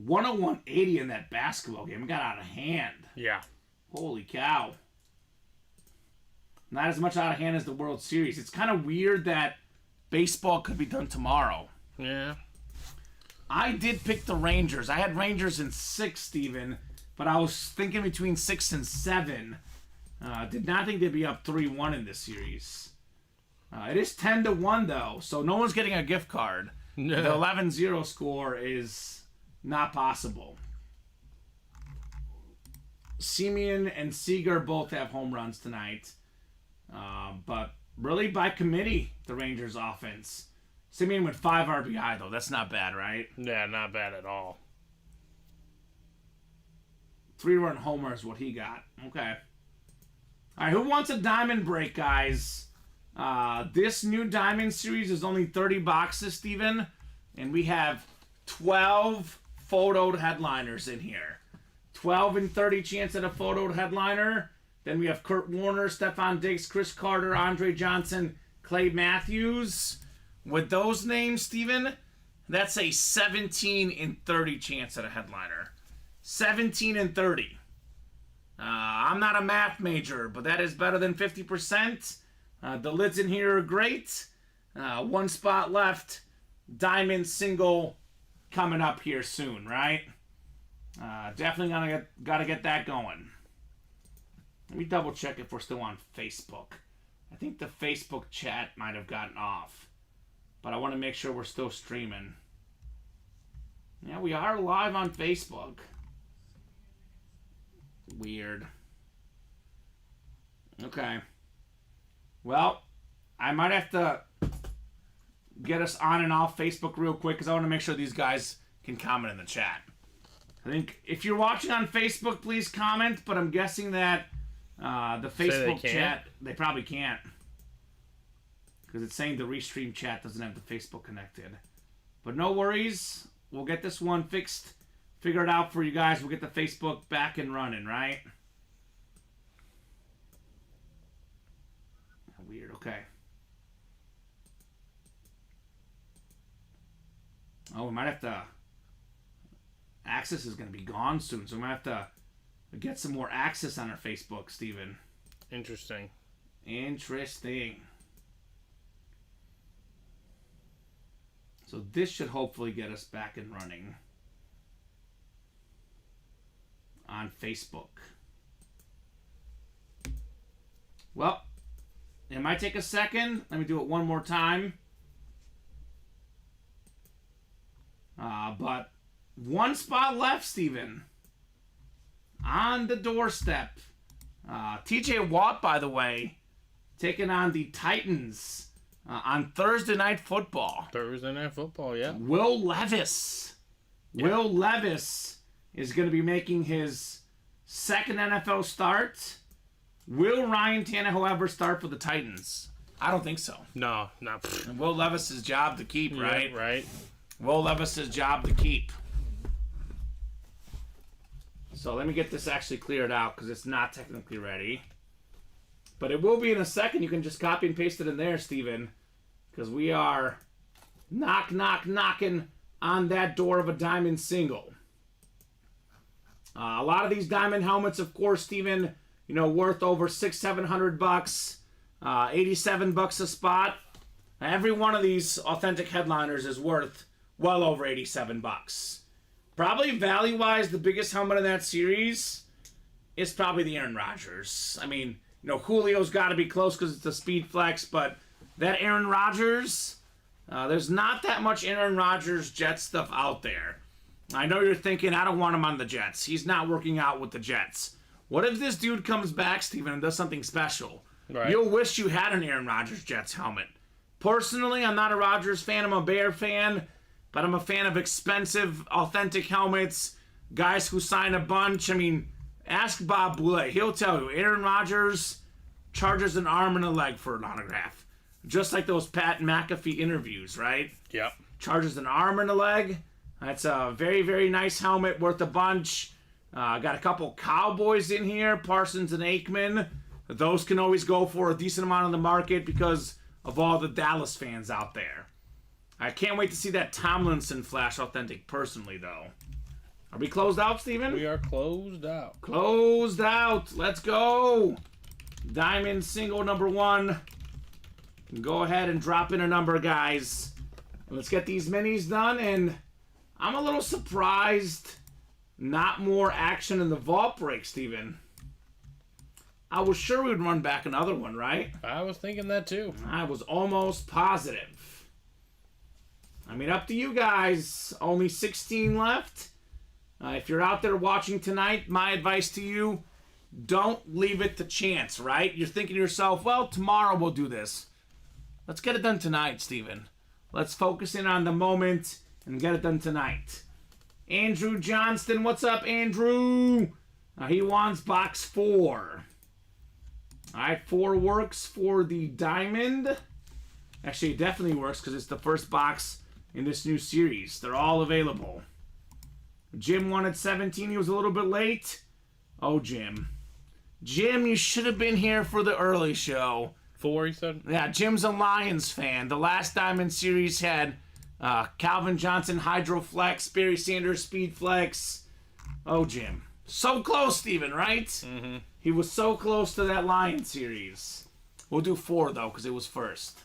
101-80 in that basketball game. It got out of hand. Yeah. Holy cow. Not as much out of hand as the World Series. It's kind of weird that baseball could be done tomorrow. Yeah. I did pick the Rangers. I had Rangers in 6, Steven, but I was thinking between 6 and 7. Did not think they'd be up 3-1 in this series. It is 10-1, though, so no one's getting a gift card. No. The 11-0 score is not possible. Simeon and Seager both have home runs tonight. But really by committee, the Rangers offense. Simeon with 5 RBI, though. That's not bad, right? Yeah, not bad at all. 3-run homer is what he got. Okay. All right, who wants a diamond break, guys? This new diamond series is only 30 boxes, Steven. And we have 12 photoed headliners in here. 12 and 30 chance at a photoed headliner. Then we have Kurt Warner, Stephon Diggs, Chris Carter, Andre Johnson, Clay Matthews. With those names, Steven, that's a 17 and 30 chance at a headliner. 17 and 30. I'm not a math major, but that is better than 50%. The lids in here are great. 1 spot left. Diamond single coming up here soon, right? Definitely gotta get that going. Let me double check if we're still on Facebook. I think the Facebook chat might have gotten off. But I want to make sure we're still streaming. Yeah, we are live on Facebook. Weird. Okay. Well, I might have to get us on and off Facebook real quick because I want to make sure these guys can comment in the chat. I think if you're watching on Facebook, please comment, but I'm guessing that the Facebook chat, they probably can't. Because it's saying the Restream chat doesn't have the Facebook connected. But no worries. We'll get this one fixed. Figure it out for you guys. We'll get the Facebook back and running, right? Weird. Okay. Oh, we might have to... Access is going to be gone soon. So we might have to get some more access on our Facebook, Steven. Interesting. So this should hopefully get us back and running on Facebook. Well, it might take a second. Let me do it one more time. But one spot left, Steven. On the doorstep. TJ Watt, by the way, taking on the Titans on Thursday Night Football. Thursday Night Football, yeah. Will Levis. Yeah. Will Levis is going to be making his second NFL start. Will Ryan Tannehill ever start for the Titans? I don't think so. No, not. And Will Levis' job to keep, right? Yeah, right. Will Levis' job to keep. So let me get this actually cleared out because it's not technically ready. But it will be in a second. You can just copy and paste it in there, Steven. Because we are knocking on that door of a diamond single. A lot of these diamond helmets, of course, Steven, worth over $600-700, $87 a spot. Every one of these authentic headliners is worth well over $87. Probably value-wise, the biggest helmet in that series is probably the Aaron Rodgers. I mean, Julio's got to be close because it's a speed flex, but that Aaron Rodgers, there's not that much Aaron Rodgers Jet stuff out there. I know you're thinking, I don't want him on the Jets. He's not working out with the Jets. What if this dude comes back, Steven, and does something special? Right. You'll wish you had an Aaron Rodgers Jets helmet. Personally, I'm not a Rodgers fan. I'm a Bear fan. But I'm a fan of expensive, authentic helmets. Guys who sign a bunch. I mean, ask Bob Boulay. He'll tell you, Aaron Rodgers charges an arm and a leg for an autograph. Just like those Pat McAfee interviews, right? Yep. Charges an arm and a leg. That's a very, very nice helmet, worth a bunch. Got a couple Cowboys in here, Parsons and Aikman. Those can always go for a decent amount on the market because of all the Dallas fans out there. I can't wait to see that Tomlinson Flash Authentic personally, though. Are we closed out, Steven? We are closed out. Closed out. Let's go. Diamond single number 1. Go ahead and drop in a number, guys. Let's get these minis done. And I'm a little surprised not more action in the vault break, Steven. I was sure we'd run back another one, right? I was thinking that, too. I was almost positive. I mean, up to you guys. Only 16 left. If you're out there watching tonight, my advice to you, don't leave it to chance, right? You're thinking to yourself, well, tomorrow we'll do this. Let's get it done tonight, Steven. Let's focus in on the moment and get it done tonight. Andrew Johnston, what's up, Andrew? He wants box 4. All right, 4 works for the diamond. Actually, it definitely works because it's the first box in this new series. They're all available. Jim wanted 17. He was a little bit late. Oh, Jim. Jim, you should have been here for the early show. 4, he said? Yeah, Jim's a Lions fan. The last Diamond series had Calvin Johnson, Hydroflex, Barry Sanders, Speedflex. Oh, Jim. So close, Steven, right? Mm-hmm. He was so close to that Lion series. We'll do 4, though, because it was first.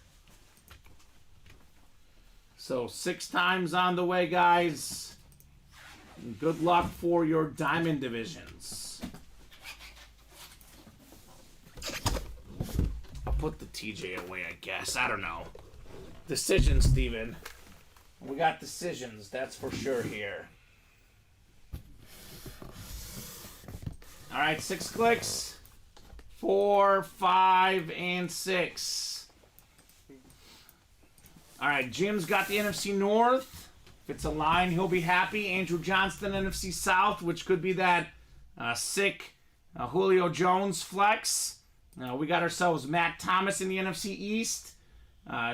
So 6 times on the way, guys. Good luck for your diamond divisions. I'll put the TJ away, I guess. I don't know. Decisions, Steven. We got decisions, that's for sure here. All right, 6 clicks. 4, 5, and 6. All right, Jim's got the NFC North. If it's a line, he'll be happy. Andrew Johnston, NFC South, which could be that sick Julio Jones flex. We got ourselves Matt Thomas in the NFC East.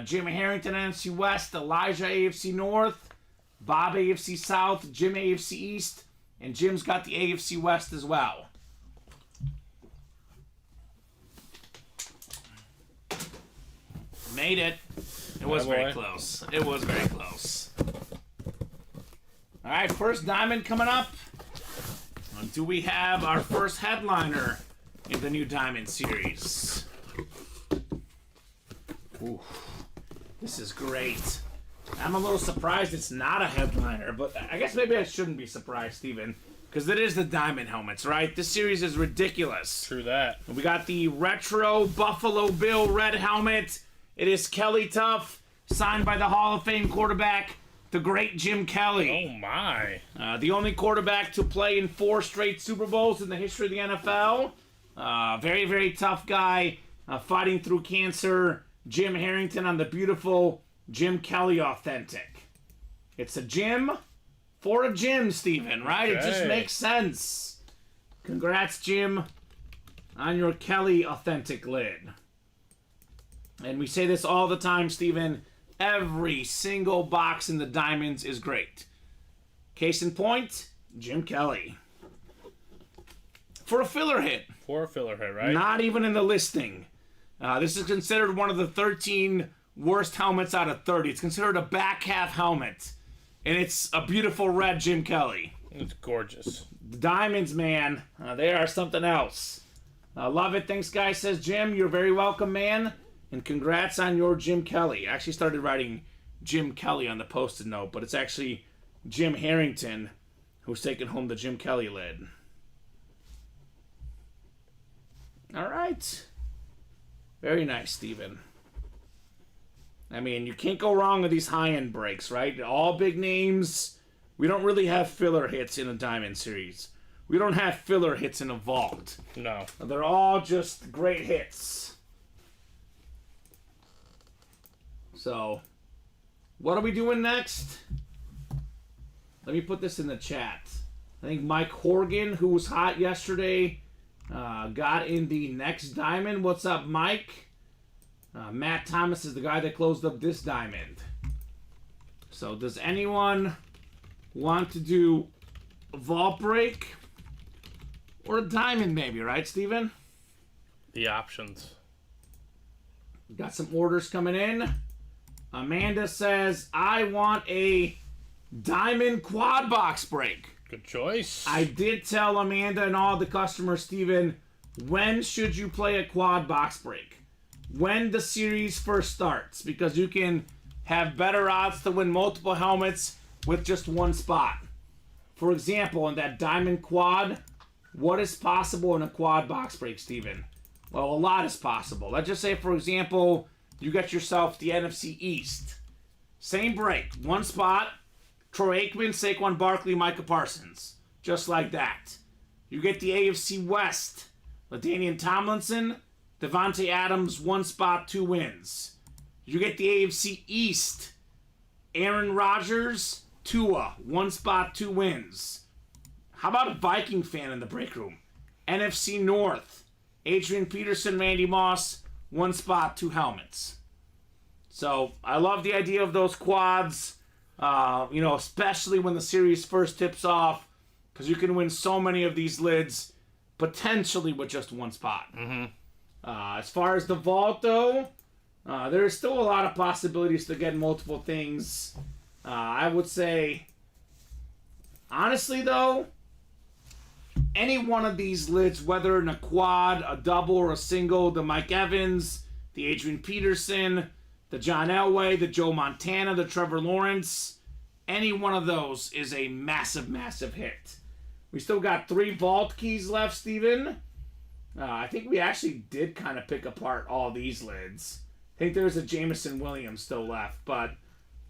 Jim Harrington, NFC West. Elijah, AFC North. Bob, AFC South. Jim, AFC East. And Jim's got the AFC West as well. Made it. It was very close. It was very close. All right, first diamond coming up. Do we have our first headliner in the new diamond series? Ooh, this is great. I'm a little surprised it's not a headliner, but I guess maybe I shouldn't be surprised, Steven, because it is the diamond helmets, right? This series is ridiculous. True that. We got the retro Buffalo Bill red helmet. It is Kelly Tuff, signed by the Hall of Fame quarterback, the great Jim Kelly. Oh, my. The only quarterback to play in 4 straight Super Bowls in the history of the NFL. Very, very tough guy, fighting through cancer. Jim Harrington on the beautiful Jim Kelly Authentic. It's a Jim for a Jim, Steven, right? Okay. It just makes sense. Congrats, Jim, on your Kelly Authentic lid. And we say this all the time, Steven. Every single box in the Diamonds is great. Case in point, Jim Kelly. For a filler hit. For a filler hit, right? Not even in the listing. This is considered one of the 13 worst helmets out of 30. It's considered a back half helmet. And it's a beautiful red Jim Kelly. It's gorgeous. The Diamonds, man. They are something else. Love it. Thanks, guys, says Jim. You're very welcome, man. And congrats on your Jim Kelly. I actually started writing Jim Kelly on the Post-it note, but it's actually Jim Harrington who's taking home the Jim Kelly lid. All right. Very nice, Steven. I mean, you can't go wrong with these high-end breaks, right? All big names. We don't really have filler hits in a Diamond series. We don't have filler hits in a vault. No. They're all just great hits. So, what are we doing next? Let me put this in the chat. I think Mike Horgan, who was hot yesterday, got in the next Diamond. What's up, Mike? Matt Thomas is the guy that closed up this Diamond. So, does anyone want to do a vault break? Or a Diamond, maybe, right, Steven? The options. Got some orders coming in. Amanda says, I want a Diamond quad box break. Good choice. I did tell Amanda and all the customers, Steven, when should you play a quad box break? When the series first starts. Because you can have better odds to win multiple helmets with just one spot. For example, in that Diamond quad, what is possible in a quad box break, Steven? Well, a lot is possible. Let's just say, for example, you got yourself the NFC East. Same break. One spot. Troy Aikman, Saquon Barkley, Micah Parsons. Just like that. You get the AFC West. LaDainian Tomlinson, Devontae Adams, one spot, 2 wins. You get the AFC East. Aaron Rodgers, Tua, one spot, 2 wins. How about a Viking fan in the break room? NFC North. Adrian Peterson, Randy Moss, one spot, 2 helmets. So, I love the idea of those quads, especially when the series first tips off, because you can win so many of these lids, potentially with just one spot. Mm-hmm. As far as the vault, though, there is still a lot of possibilities to get multiple things. I would say, honestly, though, any one of these lids, whether in a quad, a double, or a single, the Mike Evans, the Adrian Peterson, the John Elway, the Joe Montana, the Trevor Lawrence, any one of those is a massive, massive hit. We still got 3 vault keys left, Steven. I think we actually did kind of pick apart all these lids. I think there's a Jameson Williams still left, but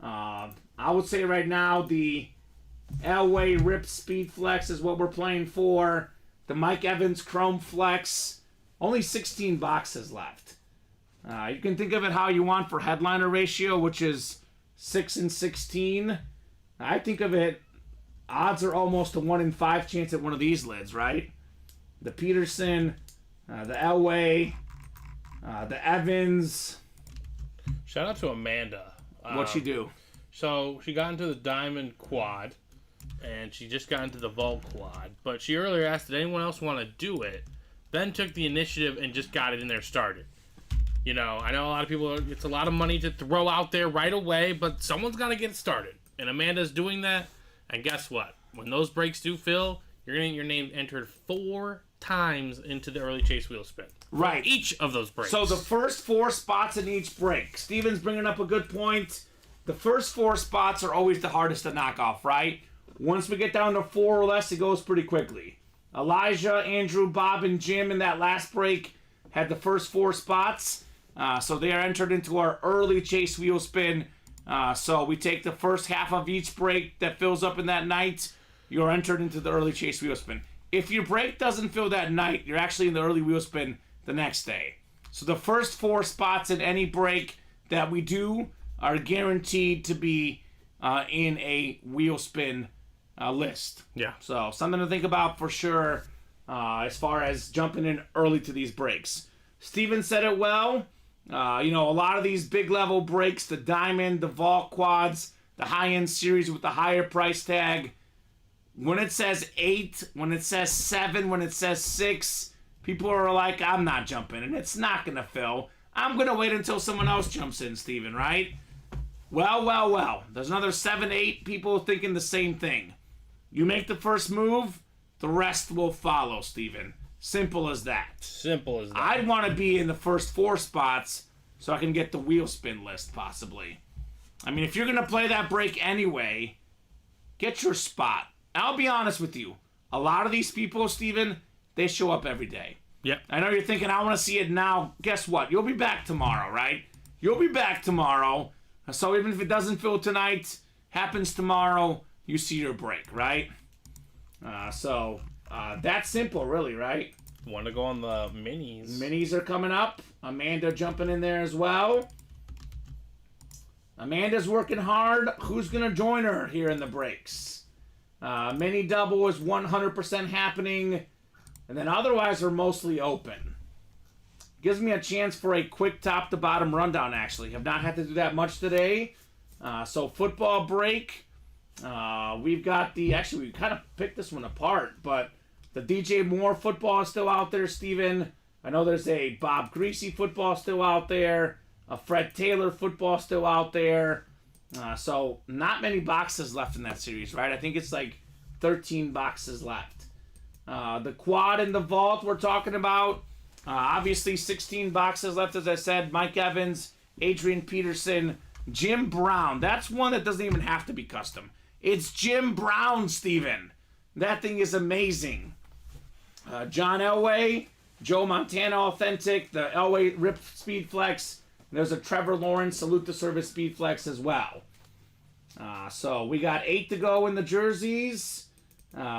I would say right now the Elway Rip Speed Flex is what we're playing for. The Mike Evans Chrome Flex. Only 16 boxes left. You can think of it how you want for headliner ratio, which is 6 and 16. I think of it, odds are almost a 1 in 5 chance at one of these lids, right? The Peterson, the Elway, the Evans. Shout out to Amanda. What'd she do? So she got into the Diamond quad, and she just got into the Vault quad. But she earlier asked, did anyone else want to do it? Then took the initiative and just got it in there started. You know, I know a lot of people, it's a lot of money to throw out there right away, but someone's got to get it started. And Amanda's doing that. And guess what? When those breaks do fill, you're going to get your name entered 4 times into the early chase wheel spin. Right. Each of those breaks. So the first 4 spots in each break. Steven's bringing up a good point. The first 4 spots are always the hardest to knock off, right? Once we get down to 4 or less, it goes pretty quickly. Elijah, Andrew, Bob, and Jim in that last break had the first 4 spots. So they are entered into our early chase wheel spin. So we take the first half of each break that fills up in that night. You're entered into the early chase wheel spin. If your break doesn't fill that night, you're actually in the early wheel spin the next day. So the first 4 spots in any break that we do are guaranteed to be in a wheel spin list. Yeah. So something to think about for sure as far as jumping in early to these breaks. Steven said it well. A lot of these big level breaks, the diamond, the vault quads, the high-end series with the higher price tag, when it says 8, when it says 7, when it says 6, people are like, I'm not jumping, and it's not going to fill. I'm going to wait until someone else jumps in, Steven, right? Well. There's another 7, 8 people thinking the same thing. You make the first move, the rest will follow, Steven. Simple as that. Simple as that. I'd want to be in the first 4 spots so I can get the wheel spin list, possibly. I mean, if you're going to play that break anyway, get your spot. I'll be honest with you. A lot of these people, Steven, they show up every day. Yep. I know you're thinking, I want to see it now. Guess what? You'll be back tomorrow, right? You'll be back tomorrow. So even if it doesn't fill tonight, happens tomorrow, you see your break, right? That's simple, really, right? Want to go on the minis. Minis are coming up. Amanda jumping in there as well. Amanda's working hard. Who's going to join her here in the breaks? Mini double is 100% happening. And then otherwise are mostly open. Gives me a chance for a quick top to bottom rundown, actually. Have not had to do that much today. So football break. We've got actually we kind of picked this one apart, but the DJ Moore football is still out there, Steven. I know there's a Bob Greasy football still out there. A Fred Taylor football still out there. So not many boxes left in that series, right? I think it's like 13 boxes left. The quad and the vault we're talking about. Obviously 16 boxes left, as I said. Mike Evans, Adrian Peterson, Jim Brown. That's one that doesn't even have to be custom. It's Jim Brown, Steven. That thing is amazing. John Elway, Joe Montana Authentic, the Elway Rip Speed Flex. There's a Trevor Lawrence Salute to Service Speed Flex as well. So we got 8 to go in the jerseys.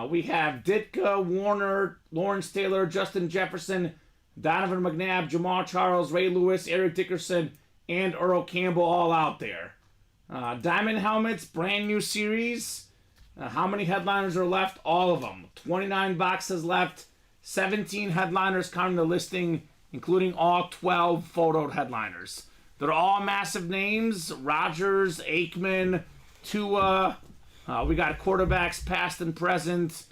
We have Ditka, Warner, Lawrence Taylor, Justin Jefferson, Donovan McNabb, Jamal Charles, Ray Lewis, Eric Dickerson, and Earl Campbell all out there. Diamond helmets, brand new series. How many headliners are left? All of them. 29 boxes left. 17 headliners counting the listing, including all 12 photoed headliners. They're all massive names. Rodgers, Aikman, Tua. We got quarterbacks past and present.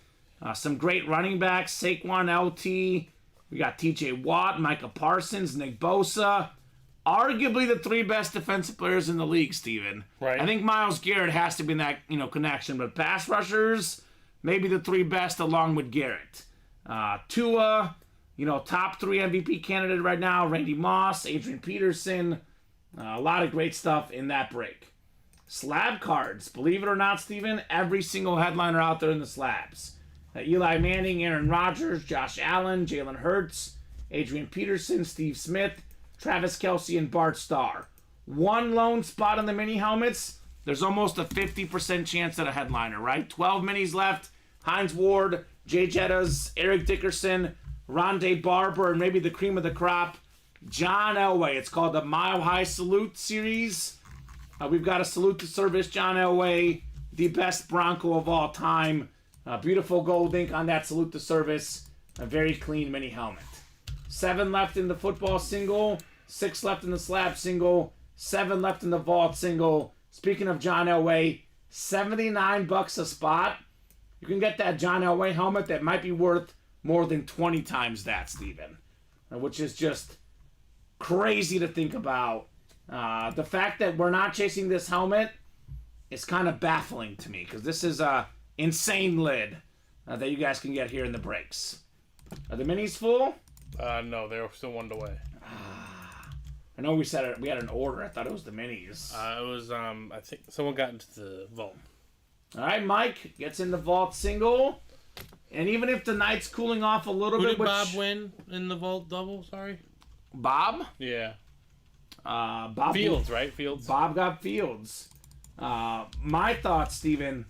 Some great running backs. Saquon LT. We got TJ Watt, Micah Parsons, Nick Bosa. Arguably the 3 best defensive players in the league, Steven. Right. I think Myles Garrett has to be in that connection. But pass rushers, maybe the 3 best along with Garrett. Tua, top 3 MVP candidate right now. Randy Moss, Adrian Peterson. A lot of great stuff in that break. Slab cards. Believe it or not, Steven, every single headliner out there in the slabs. Eli Manning, Aaron Rodgers, Josh Allen, Jalen Hurts, Adrian Peterson, Steve Smith, Travis Kelce, and Bart Starr. One lone spot on the mini helmets, there's almost a 50% chance at a headliner, right? 12 minis left. Hines Ward, Jay Jettas, Eric Dickerson, Rondé Barber, and maybe the cream of the crop, John Elway. It's called the Mile High Salute Series. We've got a salute to service, John Elway, the best Bronco of all time. Beautiful gold ink on that salute to service. A very clean mini helmet. 7 left in the football single. 6 left in the slab single. 7 left in the vault single. Speaking of John Elway, $79 a spot. You can get that John Elway helmet that might be worth more than 20 times that, Steven. Which is just crazy to think about. The fact that we're not chasing this helmet is kind of baffling to me, because this is a insane lid that you guys can get here in the breaks. Are the minis full? No, they're still 1 away. I know we said we had an order. I thought it was the minis. It was, I think someone got into the vault. All right, Mike gets in the vault single. And even if the night's cooling off a little Who bit... did Bob win in the vault double, sorry? Bob? Yeah. Bob Fields, right? Fields. Bob got Fields. My thoughts, Steven,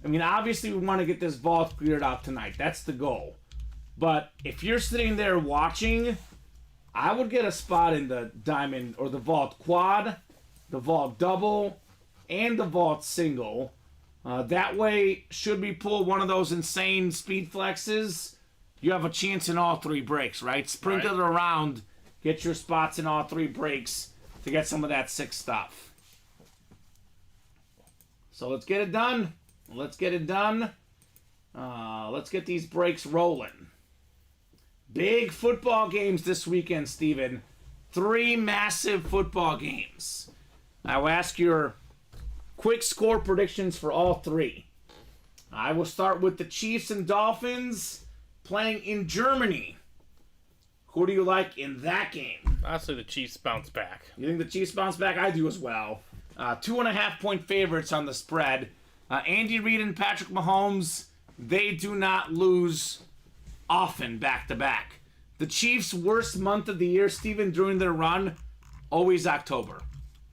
I mean, obviously we want to get this vault cleared out tonight. That's the goal. But if you're sitting there watching, I would get a spot in the diamond or the vault quad, the vault double, and the vault single. That way, should we pull one of those insane speed flexes, you have a chance in all three breaks, right? Sprinkle it around, get your spots in all three breaks to get some of that sick stuff. So let's get it done. Let's get it done. Let's get these breaks rolling. Big football games this weekend, Steven. 3 massive football games. I will ask your quick score predictions for all 3. I will start with the Chiefs and Dolphins playing in Germany. Who do you like in that game? Honestly, the Chiefs bounce back. You think the Chiefs bounce back? I do as well. 2.5-point favorites on the spread. Andy Reid and Patrick Mahomes, they do not lose often back-to-back. The Chiefs' worst month of the year, Steven, during their run, always October.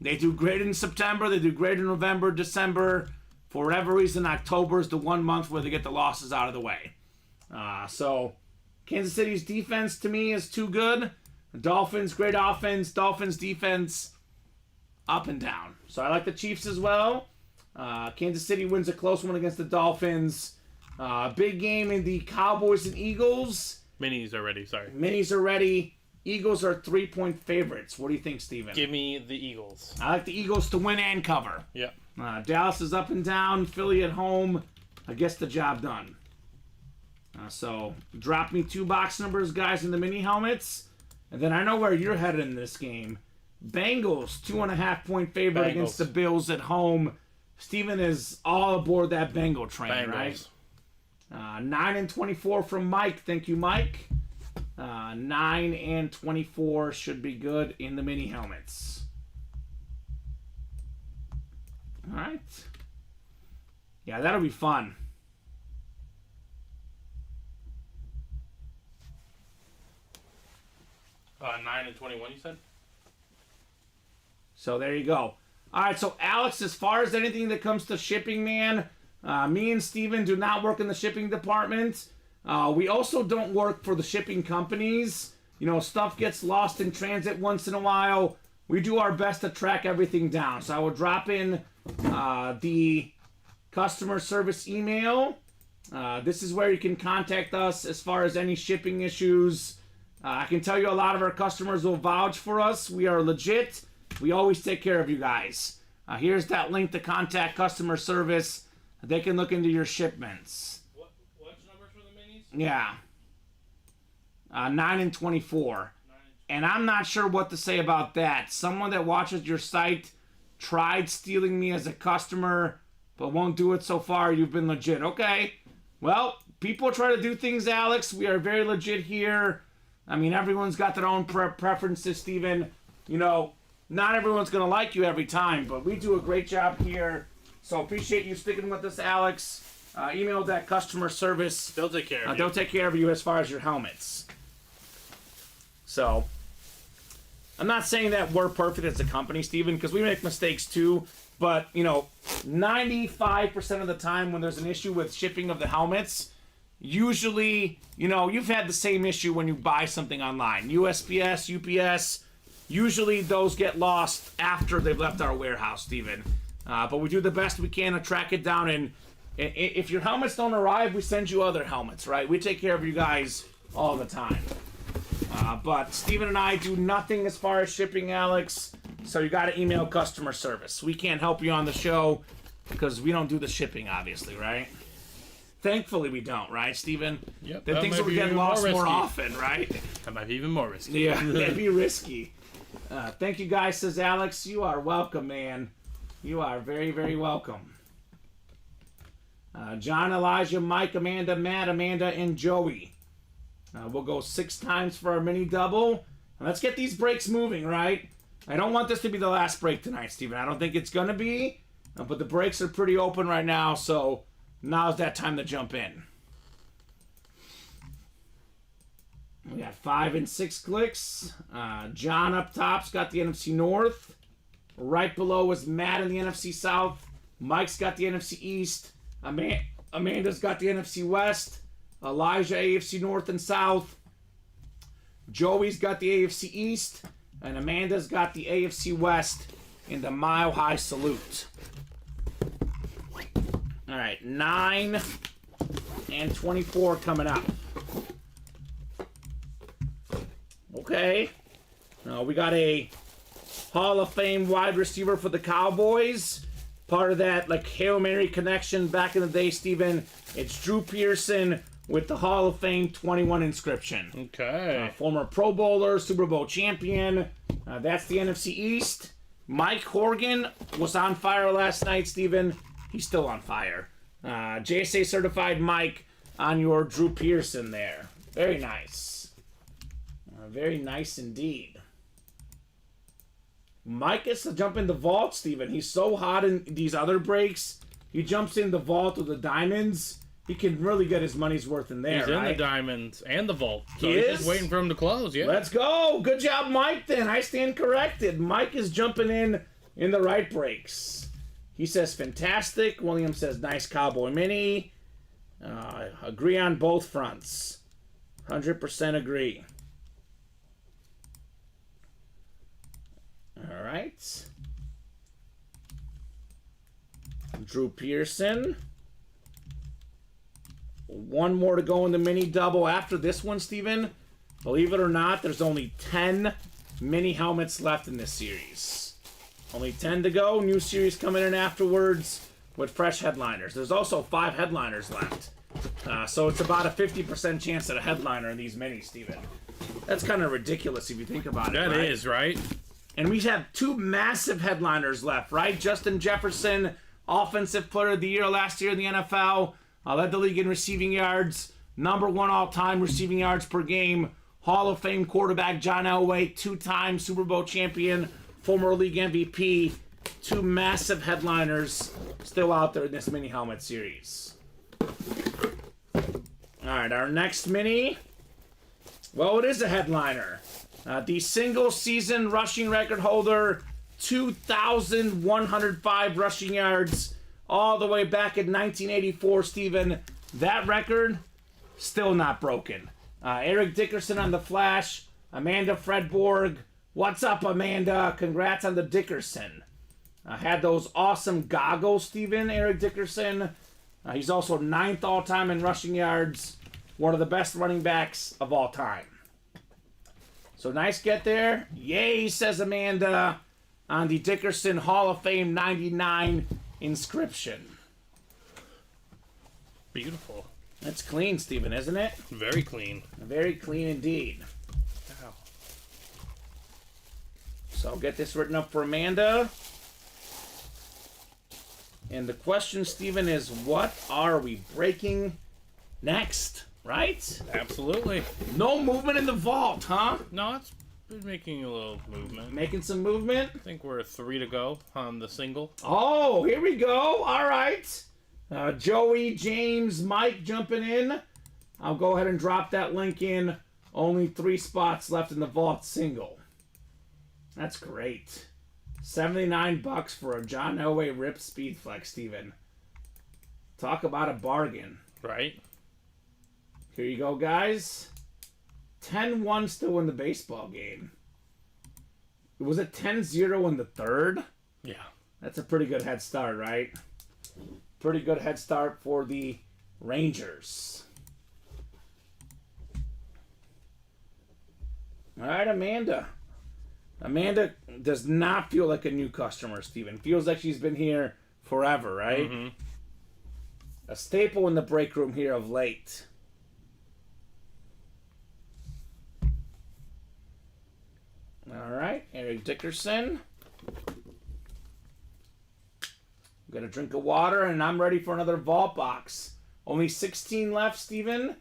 They do great in September, they do great in November, December. For whatever reason, October is the one month where they get the losses out of the way. So, Kansas City's defense, to me, is too good. Dolphins, great offense. Dolphins' defense, up and down. So I like the Chiefs as well. Kansas City wins a close one against the Dolphins. Big game in the Cowboys and Eagles. Minis are ready, sorry. Minis are ready. Eagles are 3-point favorites. What do you think, Steven? Give me the Eagles. I like the Eagles to win and cover. Yep. Dallas is up and down. Philly at home. I guess the job done. So drop me 2 box numbers, guys, in the mini helmets. And then I know where you're headed in this game. Bengals, 2.5-point favorite against the Bills at home. Steven is all aboard that Bengal train, right? 9-24 from Mike. Thank you, Mike. 9-24 should be good in the mini helmets. All right. Yeah, that'll be fun. 9-21, you said? So there you go. All right, so Alex, as far as anything that comes to shipping, man, me and Steven do not work in the shipping department. We also don't work for the shipping companies. You know, stuff gets lost in transit once in a while. We do our best to track everything down. So I will drop in the customer service email. This is where you can contact us as far as any shipping issues. I can tell you a lot of our customers will vouch for us. We are legit. We always take care of you guys. Here's that link to contact customer service. They can look into your shipments. What's numbers for the minis? Yeah. 9-24. And I'm not sure what to say about that. Someone that watches your site tried stealing me as a customer, but won't do it so far. You've been legit. Okay. Well, people try to do things, Alex. We are very legit here. I mean, everyone's got their own preferences, Steven. You know, not everyone's going to like you every time, but we do a great job here. So appreciate you sticking with us, Alex. Email that customer service. They'll take care of you. They'll take care of you as far as your helmets. So, I'm not saying that we're perfect as a company, Steven, because we make mistakes too. But, you know, 95% of the time when there's an issue with shipping of the helmets, usually, you know, you've had the same issue when you buy something online. USPS, UPS, usually those get lost after they've left our warehouse, Steven. But we do the best we can to track it down. And if your helmets don't arrive, we send you other helmets, right? We take care of you guys all the time. But Steven and I do nothing as far as shipping, Alex. So you got to email customer service. We can't help you on the show because we don't do the shipping, obviously, right? Thankfully, we don't, right, Steven? Yep. Then things will get lost more often, right? That might be even more risky. Yeah, that'd be risky. Thank you, guys, says Alex. You are welcome, man. You are very, very welcome. John, Elijah, Mike, Amanda, Matt, Amanda, and Joey. We'll go 6 times for our mini double. Let's get these breaks moving, right? I don't want this to be the last break tonight, Steven. I don't think it's going to be. But the breaks are pretty open right now, so now's that time to jump in. We got 5 and 6 clicks. John up top's got the NFC North. Right below is Matt in the NFC South. Mike's got the NFC East. Amanda's got the NFC West. Elijah, AFC North and South. Joey's got the AFC East. And Amanda's got the AFC West in the Mile High Salute. All right, 9 and 24 coming up. Okay. Now we got a Hall of Fame wide receiver for the Cowboys. Part of that, like, Hail Mary connection back in the day, Steven. It's Drew Pearson with the Hall of Fame 21 inscription. Okay. Former Pro Bowler, Super Bowl champion. That's the NFC East. Mike Horgan was on fire last night, Steven. He's still on fire. JSA certified Mike on your Drew Pearson there. Very nice. Very nice indeed. Mike gets to jump in the vault, Steven. He's so hot in these other breaks. He jumps in the vault with the diamonds. He can really get his money's worth in there, He's in the diamonds and the vault. So He he's just is? waiting for him to close, yeah. Let's go. Good job, Mike, then. I stand corrected. Mike is jumping in the right breaks. He says fantastic. William says nice Cowboy Mini. Agree on both fronts. 100% agree. All right. Drew Pearson. One more to go in the mini double after this one, Steven. Believe it or not, there's only 10 mini helmets left in this series. Only 10 to go. New series coming in afterwards with fresh headliners. There's also 5 headliners left. So it's about a 50% chance at a headliner in these minis, Steven. That's kind of ridiculous if you think about it. That right? is, right? And we have 2 massive headliners left, right? Justin Jefferson, Offensive Player of the Year last year in the NFL. Led the league in receiving yards. Number 1 all-time receiving yards per game. Hall of Fame quarterback John Elway. 2-time Super Bowl champion. Former league MVP. 2 massive headliners still out there in this mini helmet series. Alright, our next mini. Well, it is a headliner. The single season rushing record holder. 2,105 rushing yards. All the way back in 1984, Steven. That record, still not broken. Eric Dickerson on the Flash. Amanda Fredborg. What's up, Amanda? Congrats on the Dickerson. Had those awesome goggles, Steven, Eric Dickerson. He's also 9th all-time in rushing yards. One of the best running backs of all time. So nice get there. Yay, says Amanda, on the Dickerson Hall of Fame 99 inscription. Beautiful. That's clean, Steven, isn't it? Very clean. Very clean indeed. Wow. So I'll get this written up for Amanda. And the question, Steven, is what are we breaking next? Right? Absolutely. No movement in the vault, huh? No, it's been making a little movement. Making some movement. I think we're 3 to go on the single. Oh, here we go. All right. Joey, James, Mike jumping in. I'll go ahead and drop that link in. Only 3 spots left in the vault single. That's great. $79 for a John Elway Rip Speed Flex, Steven. Talk about a bargain. Right? Here you go, guys. 10-1 still in the baseball game. Was it 10-0 in the third? Yeah. That's a pretty good head start, right? Pretty good head start for the Rangers. All right, Amanda. Amanda does not feel like a new customer, Steven. Feels like she's been here forever, right? Mm-hmm. A staple in the break room here of late. All right, Eric Dickerson. Got a drink of water, and I'm ready for another vault box. Only 16 left, Steven.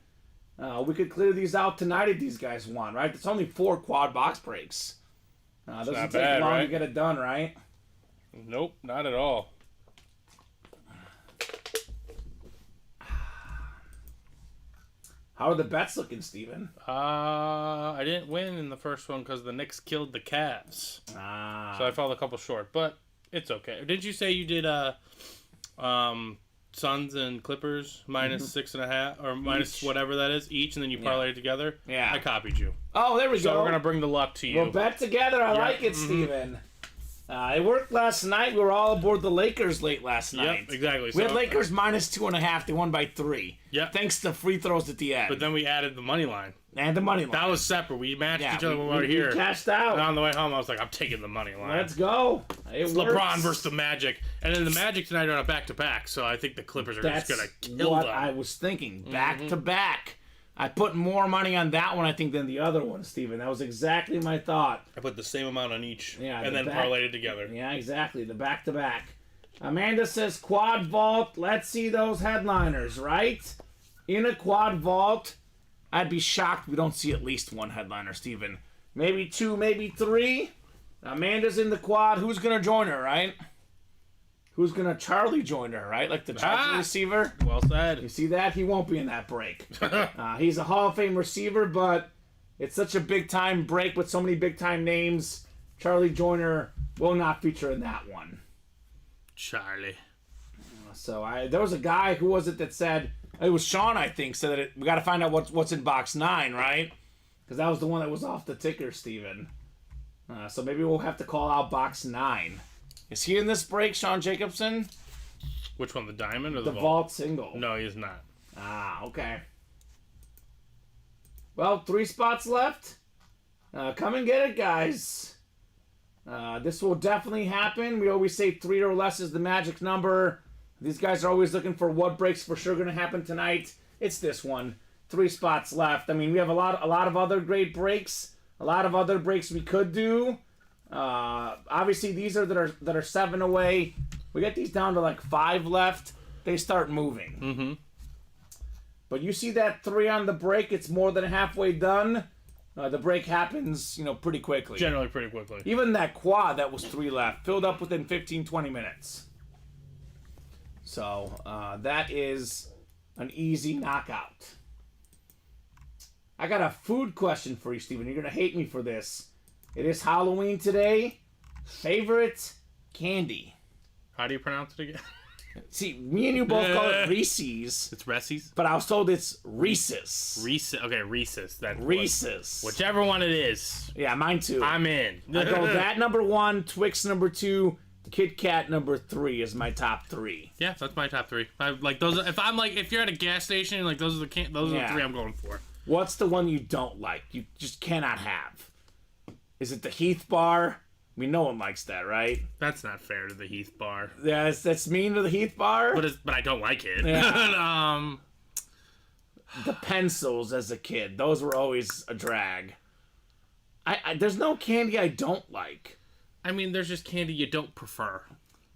We could clear these out tonight if these guys want, right? It's only 4 quad box breaks. Doesn't not take bad, long right? to get it done, right? Nope, not at all. How are the bets looking, Steven? I didn't win in the first one because the Knicks killed the Cavs. So I fell a couple short, but it's okay. Didn't you say you did Suns and Clippers minus 6.5 or minus whatever that is each, and then you parlayed it together? Yeah. I copied you. Oh, there we go. So we're going to bring the luck to you. We'll bet together. I like it, Steven. It worked last night. We were all aboard the Lakers late last night. Yep, exactly. We had Lakers minus 2.5. They won by 3. Yep. Thanks to free throws at the end. But then we added the money line. And the money line. That was separate. We matched each other when we were here. We cashed out. And on the way home, I was like, I'm taking the money line. Let's go. It's LeBron versus the Magic. And then the Magic tonight are on a back-to-back, so I think the Clippers are just going to kill what them. I was thinking. Back-to-back. I put more money on that one, I think, than the other one, Steven. That was exactly my thought. I put the same amount on each, Yeah, and then parlayed it together. Yeah, exactly. The back-to-back. Amanda says quad vault. Let's see those headliners, right? In a quad vault, I'd be shocked we don't see at least one headliner, Steven. Maybe 2, maybe 3. Amanda's in the quad. Who's going to join her, right? Who's going to Charlie join her, right? Like the Charlie receiver? Well said. You see that? He won't be in that break. He's a Hall of Fame receiver, but it's such a big-time break with so many big-time names. Charlie Joyner will not feature in that one. Charlie. So there was a guy, who was it that said, it was Sean, I think, said that we got to find out what's in box 9, right? Because that was the one that was off the ticker, Steven. So maybe we'll have to call out box 9. Is he in this break, Sean Jacobson? Which one, the diamond or the the vault single? No, he is not. Okay. Well, 3 spots left. Come and get it, guys. This will definitely happen. We always say 3 or less is the magic number. These guys are always looking for what breaks for sure going to happen tonight. It's this one. 3 spots left. I mean, we have a lot of other great breaks. A lot of other breaks we could do. Obviously, these are that are 7 away. We get these down to like 5 left. They start moving. Mm-hmm. But you see that 3 on the break. It's more than halfway done. The break happens, pretty quickly. Generally pretty quickly. Even that quad that was 3 left filled up within 15-20 minutes. So that is an easy knockout. I got a food question for you, Steven. You're going to hate me for this. It is Halloween today. Favorite candy? How do you pronounce it again? See, me and you both call it Reese's. It's Reese's? But I was told it's Reese's. Reese's. Okay, Reese's. Reese's. Whichever one it is. Yeah, mine too. I'm in. I go that number 1, Twix number 2, Kit Kat number 3 is my top 3. Yeah, that's my top 3. I like those. If you're at a gas station, like those are the 3 I'm going for. What's the one you don't like? You just cannot have. Is it the Heath bar? I mean, no one likes that, right? That's not fair to the Heath bar. Yeah, that's mean to the Heath bar. But I don't like it. Yeah. The pencils as a kid, those were always a drag. There's no candy I don't like. I mean, there's just candy you don't prefer,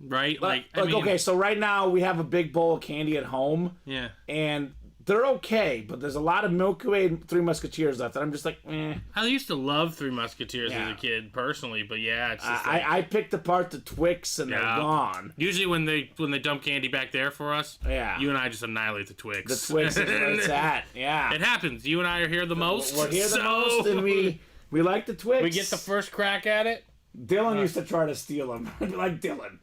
right? Okay, so right now we have a big bowl of candy at home. Yeah. And they're okay, but there's a lot of Milky Way and Three Musketeers left, and I'm just like, eh. I used to love Three Musketeers as a kid, personally, but yeah, it's just I picked apart the Twix, and they're gone. Usually when they dump candy back there for us, you and I just annihilate the Twix. The Twix is where it's at, yeah. It happens. You and I are here the most. We're here the most, and we like the Twix. We get the first crack at it. Dylan used to try to steal them. I'd be like, Dylan,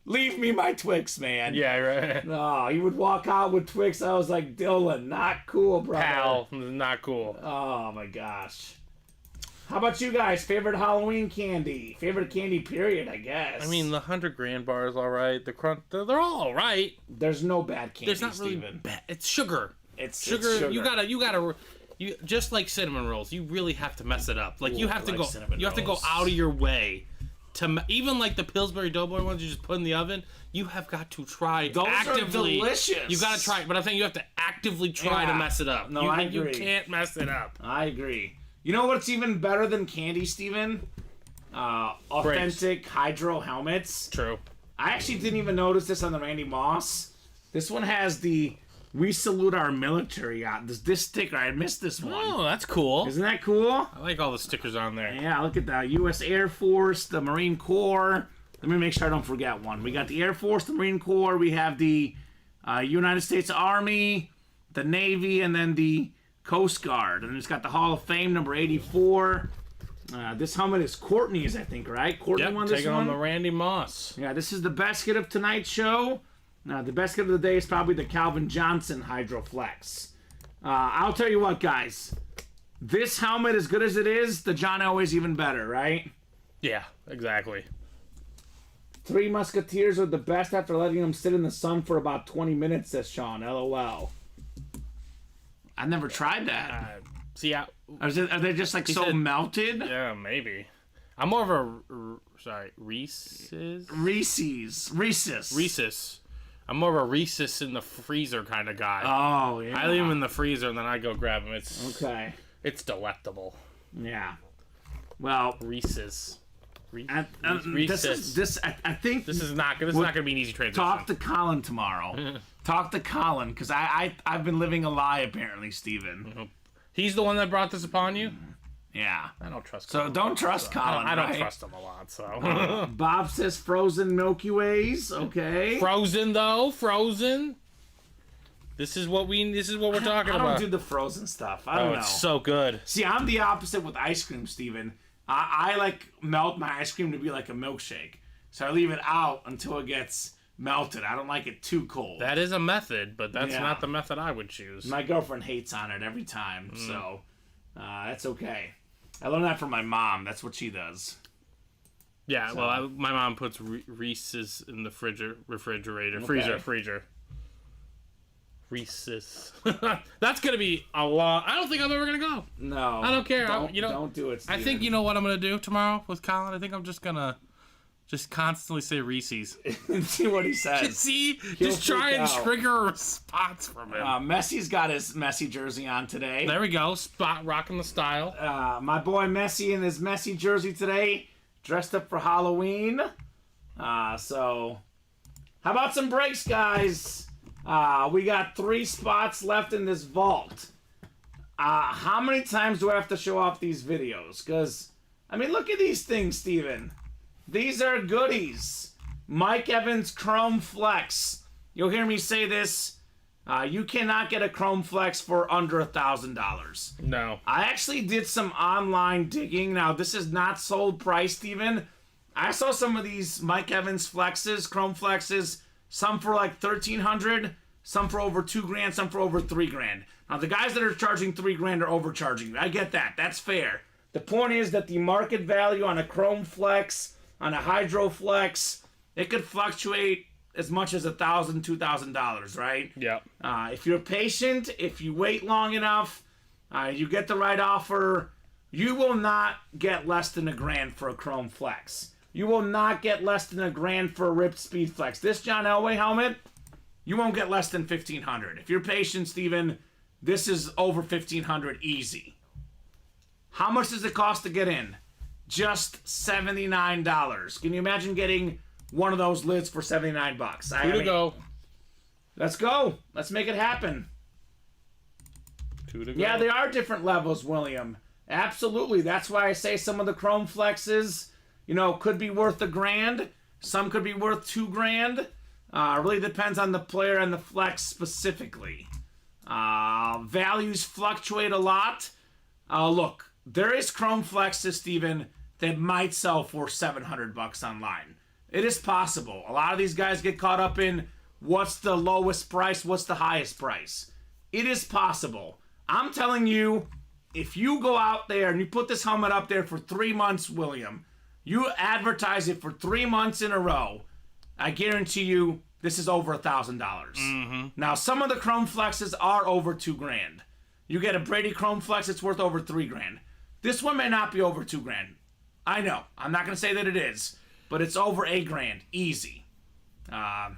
leave me my Twix, man. Yeah, right. No, he would walk out with Twix. I was like, Dylan, not cool, brother. Pal, not cool. Oh, my gosh. How about you guys? Favorite Halloween candy? Favorite candy period, I guess. I mean, the 100 grand bar is all right. The crunch, they're all right. There's no bad candy, There's not really bad. It's sugar. It's sugar. You gotta. You just like cinnamon rolls. You really have to mess it up. Like you have to go. You have to go out of your way to even like the Pillsbury Doughboy ones you just put in the oven. You have got to try those actively. Are delicious. You gotta try it, but I'm saying you have to actively try to mess it up. No, I agree. You can't mess it up. I agree. You know what's even better than candy, Steven? Authentic hydro helmets. True. I actually didn't even notice this on the Randy Moss. This one has the "We Salute Our Military" on this sticker. I missed this one. Oh, that's cool. Isn't that cool? I like all the stickers on there. Yeah, look at that. U.S. Air Force, the Marine Corps. Let me make sure I don't forget one. We got the Air Force, the Marine Corps. We have the United States Army, the Navy, and then the Coast Guard. And it's got the Hall of Fame, number 84. This helmet is Courtney's, I think, right? Courtney won this taking one? on the Randy Moss. Yeah, this is the best hit of tonight's show. The best hit of the day is probably the Calvin Johnson Hydroflex. I'll tell you what, guys. This helmet, as good as it is, the John Elway's even better, right? Yeah, exactly. Three Musketeers are the best after letting them sit in the sun for about 20 minutes, says Sean. LOL. I've never tried that. Are they just like melted? Yeah, maybe. I'm more of a Reese's. I'm more of a Reese's in the freezer kind of guy. Oh yeah. I leave them in the freezer and then I go grab them. It's okay. It's delectable. Yeah. Well, Reese's. I think this is not going to be an easy transition. Talk to Colin tomorrow. Talk to Colin, because I've been living a lie apparently, Steven. He's the one that brought this upon you? Yeah. I don't trust Colin. So don't trust Colin. I don't trust him a lot, so. Bob says frozen Milky Ways. Okay. Frozen though, frozen. This is what we're talking about. I don't do the frozen stuff. I don't know. It's so good. See, I'm the opposite with ice cream, Steven. I like melt my ice cream to be like a milkshake. So I leave it out until it gets melted. I don't like it too cold. That is a method, but that's not the method I would choose. My girlfriend hates on it every time, so that's okay. I learned that from my mom. That's what she does. Yeah, so. Well, my mom puts Reese's in the refrigerator. Okay. Freezer. Reese's. That's going to be a lot. I don't think I'm ever going to go. No. I don't care. Don't do it, Steven. I think you know what I'm going to do tomorrow with Colin? I think I'm just going to constantly say Reese's. And see what he says. Just try and trigger a response from him. Messi's got his Messi jersey on today. There we go. Spot rocking the style. My boy Messi in his Messi jersey today, dressed up for Halloween. So, how about some breaks, guys? We got 3 spots left in this vault. How many times do I have to show off these videos? Because, I mean, look at these things, Steven. These are goodies. Mike Evans Chrome Flex. You'll hear me say this. You cannot get a Chrome Flex for under $1,000. No. I actually did some online digging. Now, this is not sold price, Steven. I saw some of these Mike Evans Flexes, Chrome Flexes, some for like $1,300, some for over $2,000, some for over $3,000. Now, the guys that are charging $3,000 are overcharging. I get that. That's fair. The point is that the market value on a Chrome Flex, on a Hydro Flex, it could fluctuate as much as $1,000, $2,000, right? Yeah. If you're patient, if you wait long enough, you get the right offer, you will not get less than $1,000 for a Chrome Flex. You will not get less than $1,000 for a ripped Speed Flex. This John Elway helmet, you won't get less than $1,500. If you're patient, Steven, this is over $1,500 easy. How much does it cost to get in? Just $79. Can you imagine getting one of those lids for $79? Two to go. Let's go. Let's make it happen. 2 to go. Yeah, there are different levels, William. Absolutely. That's why I say some of the Chrome Flexes, could be worth $1,000. Some could be worth $2,000. Really depends on the player and the flex specifically. Values fluctuate a lot. Look, there is Chrome Flexes, Steven, that might sell for $700 online. It is possible. A lot of these guys get caught up in what's the lowest price, what's the highest price. It is possible. I'm telling you, if you go out there and you put this helmet up there for 3 months, William, you advertise it for 3 months in a row, I guarantee you this is over $1,000. Mm-hmm. Now, some of the Chrome Flexes are over $2,000. You get a Brady Chrome Flex, it's worth over $3,000. This one may not be over $2,000. I know. I'm not going to say that it is, but it's over $8,000. Easy. You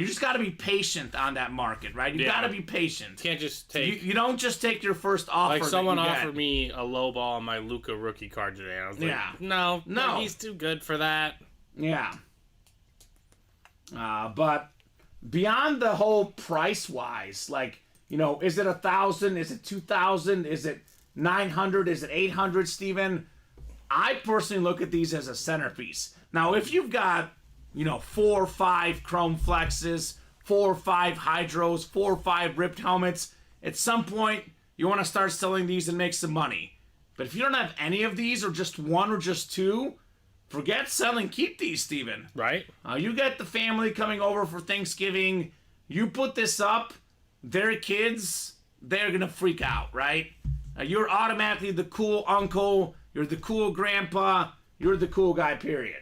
just got to be patient on that market, right? You got to be patient. Can't just take. You don't just take your first offer. Like someone offered me a low ball on my Luka rookie card today. I was like, no, he's too good for that. Yeah. But beyond the whole price wise, like, is it $1,000? Is it $2,000? Is it $900? Is it $800, Steven? I personally look at these as a centerpiece. Now, if you've got 4 or 5 Chrome Flexes, 4 or 5 Hydros, 4 or 5 ripped helmets, at some point, you want to start selling these and make some money. But if you don't have any of these, or just one or just two, forget selling. Keep these, Steven. Right? You get the family coming over for Thanksgiving. You put this up, their kids, they're going to freak out, right? You're automatically the cool uncle. You're the cool grandpa. You're the cool guy, period.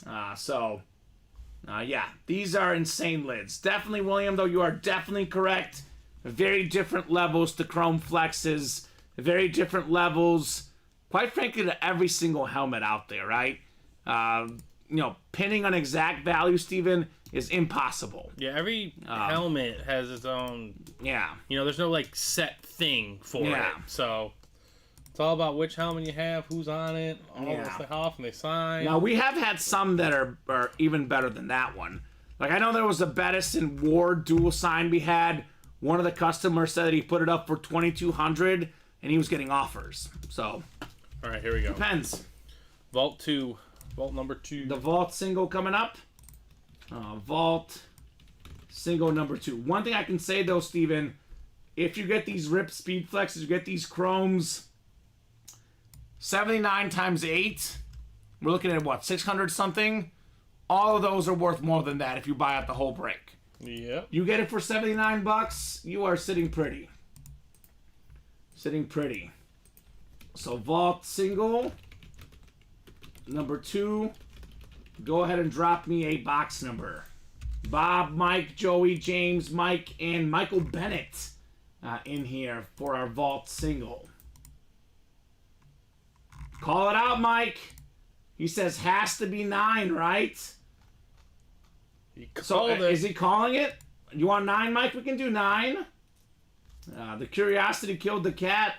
Yeah, these are insane lids. Definitely, William, though, you are definitely correct. Very different levels to Chrome Flexes. Very different levels, quite frankly, to every single helmet out there, right? Pinning an exact value, Steven, is impossible. Yeah, every helmet has its own... Yeah. There's no, set thing for it. So, it's all about which helmet you have, who's on it, all this stuff, and they sign. Now, we have had some that are even better than that one. I know there was a Bettis and Ward dual sign we had. One of the customers said that he put it up for $2,200, and he was getting offers. So, all right, here we go. Depends. Vault number 2. The Vault single coming up. Vault single number 2. One thing I can say, though, Steven, if you get these Rip Speed Flexes, you get these Chromes, 79 times 8, we're looking at, what, 600 something? All of those are worth more than that if you buy out the whole break. Yep. You get it for $79, you are sitting pretty. Sitting pretty. So Vault single number 2. Go ahead and drop me a box number. Bob, Mike, Joey, James, Mike, and Michael Bennett in here for our Vault single. Call it out, Mike. He says has to be 9, right? So is he calling it? You want 9, Mike? We can do 9. The curiosity killed the cat.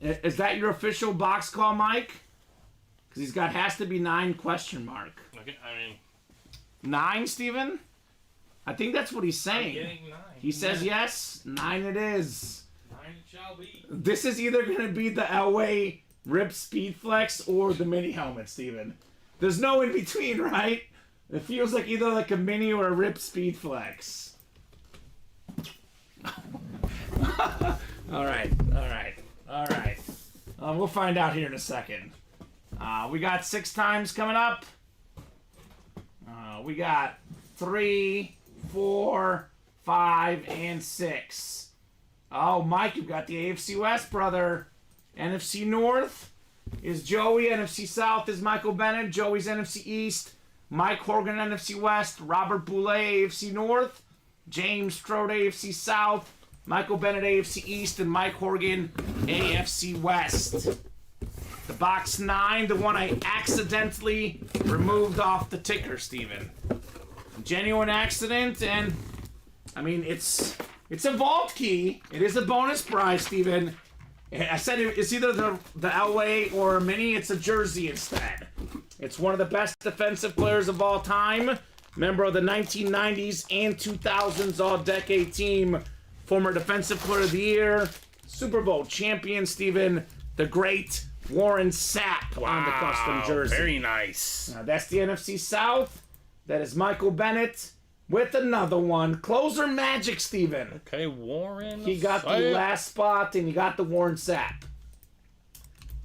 Is that your official box call, Mike? Because he's got has to be 9 question mark. Okay, 9, Steven? I think that's what he's saying. I'm getting 9. He says yes. 9 it is. 9 it shall be. This is either going to be the Elway Rip Speed Flex or the mini helmet, Steven. There's no in between, right? It feels like either like a mini or a Rip Speed Flex. All right. We'll find out here in a second. We got 6 times coming up. We got 3, 4, 5, and 6. Oh, Mike, you've got the AFC West, brother. NFC North is Joey. NFC South is Michael Bennett. Joey's NFC East. Mike Horgan, NFC West. Robert Boulay, AFC North. James Strode, AFC South. Michael Bennett, AFC East. And Mike Horgan, AFC West. The box 9, the one I accidentally removed off the ticker, Steven. Genuine accident, and I mean, it's a vault key. It is a bonus prize, Steven. I said it's either the Elway or a mini. It's a jersey instead. It's one of the best defensive players of all time. Member of the 1990s and 2000s All-Decade team. Former Defensive Player of the Year. Super Bowl champion, Steven. The great Warren Sapp on the custom jersey. Very nice. Now, that's the NFC South. That is Michael Bennett with another one. Closer magic, Steven. Okay, Warren. He got the last spot, and he got the Warren Sapp.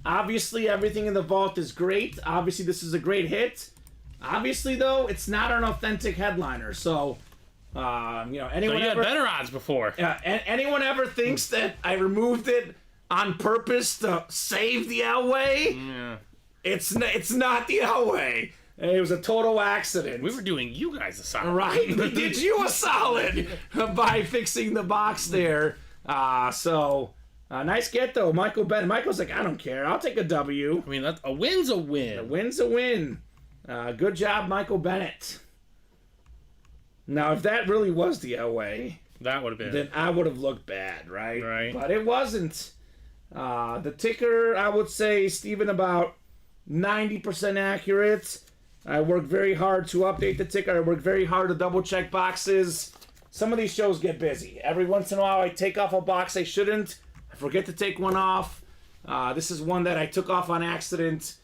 Obviously, everything in the vault is great. Obviously, this is a great hit. Obviously, though, it's not an authentic headliner. So, anyone So you had ever better odds before. anyone ever thinks that I removed it on purpose to save the Elway? Yeah. It's not the Elway. It was a total accident. We were doing you guys a solid. Right, we did you a solid by fixing the box there. Nice get, though. Michael Bennett. Michael's like, I don't care. I'll take a W. I mean, a win's a win. A win's a win. Good job, Michael Bennett. Now, if that really was the Elway, that would have been. then I would have looked bad, right? Right. But it wasn't. The ticker, I would say, Steven, about 90% accurate. I work very hard to update the ticker. I work very hard to double-check boxes. Some of these shows get busy. Every once in a while, I take off a box I shouldn't. I forget to take one off. This is one that I took off on accident.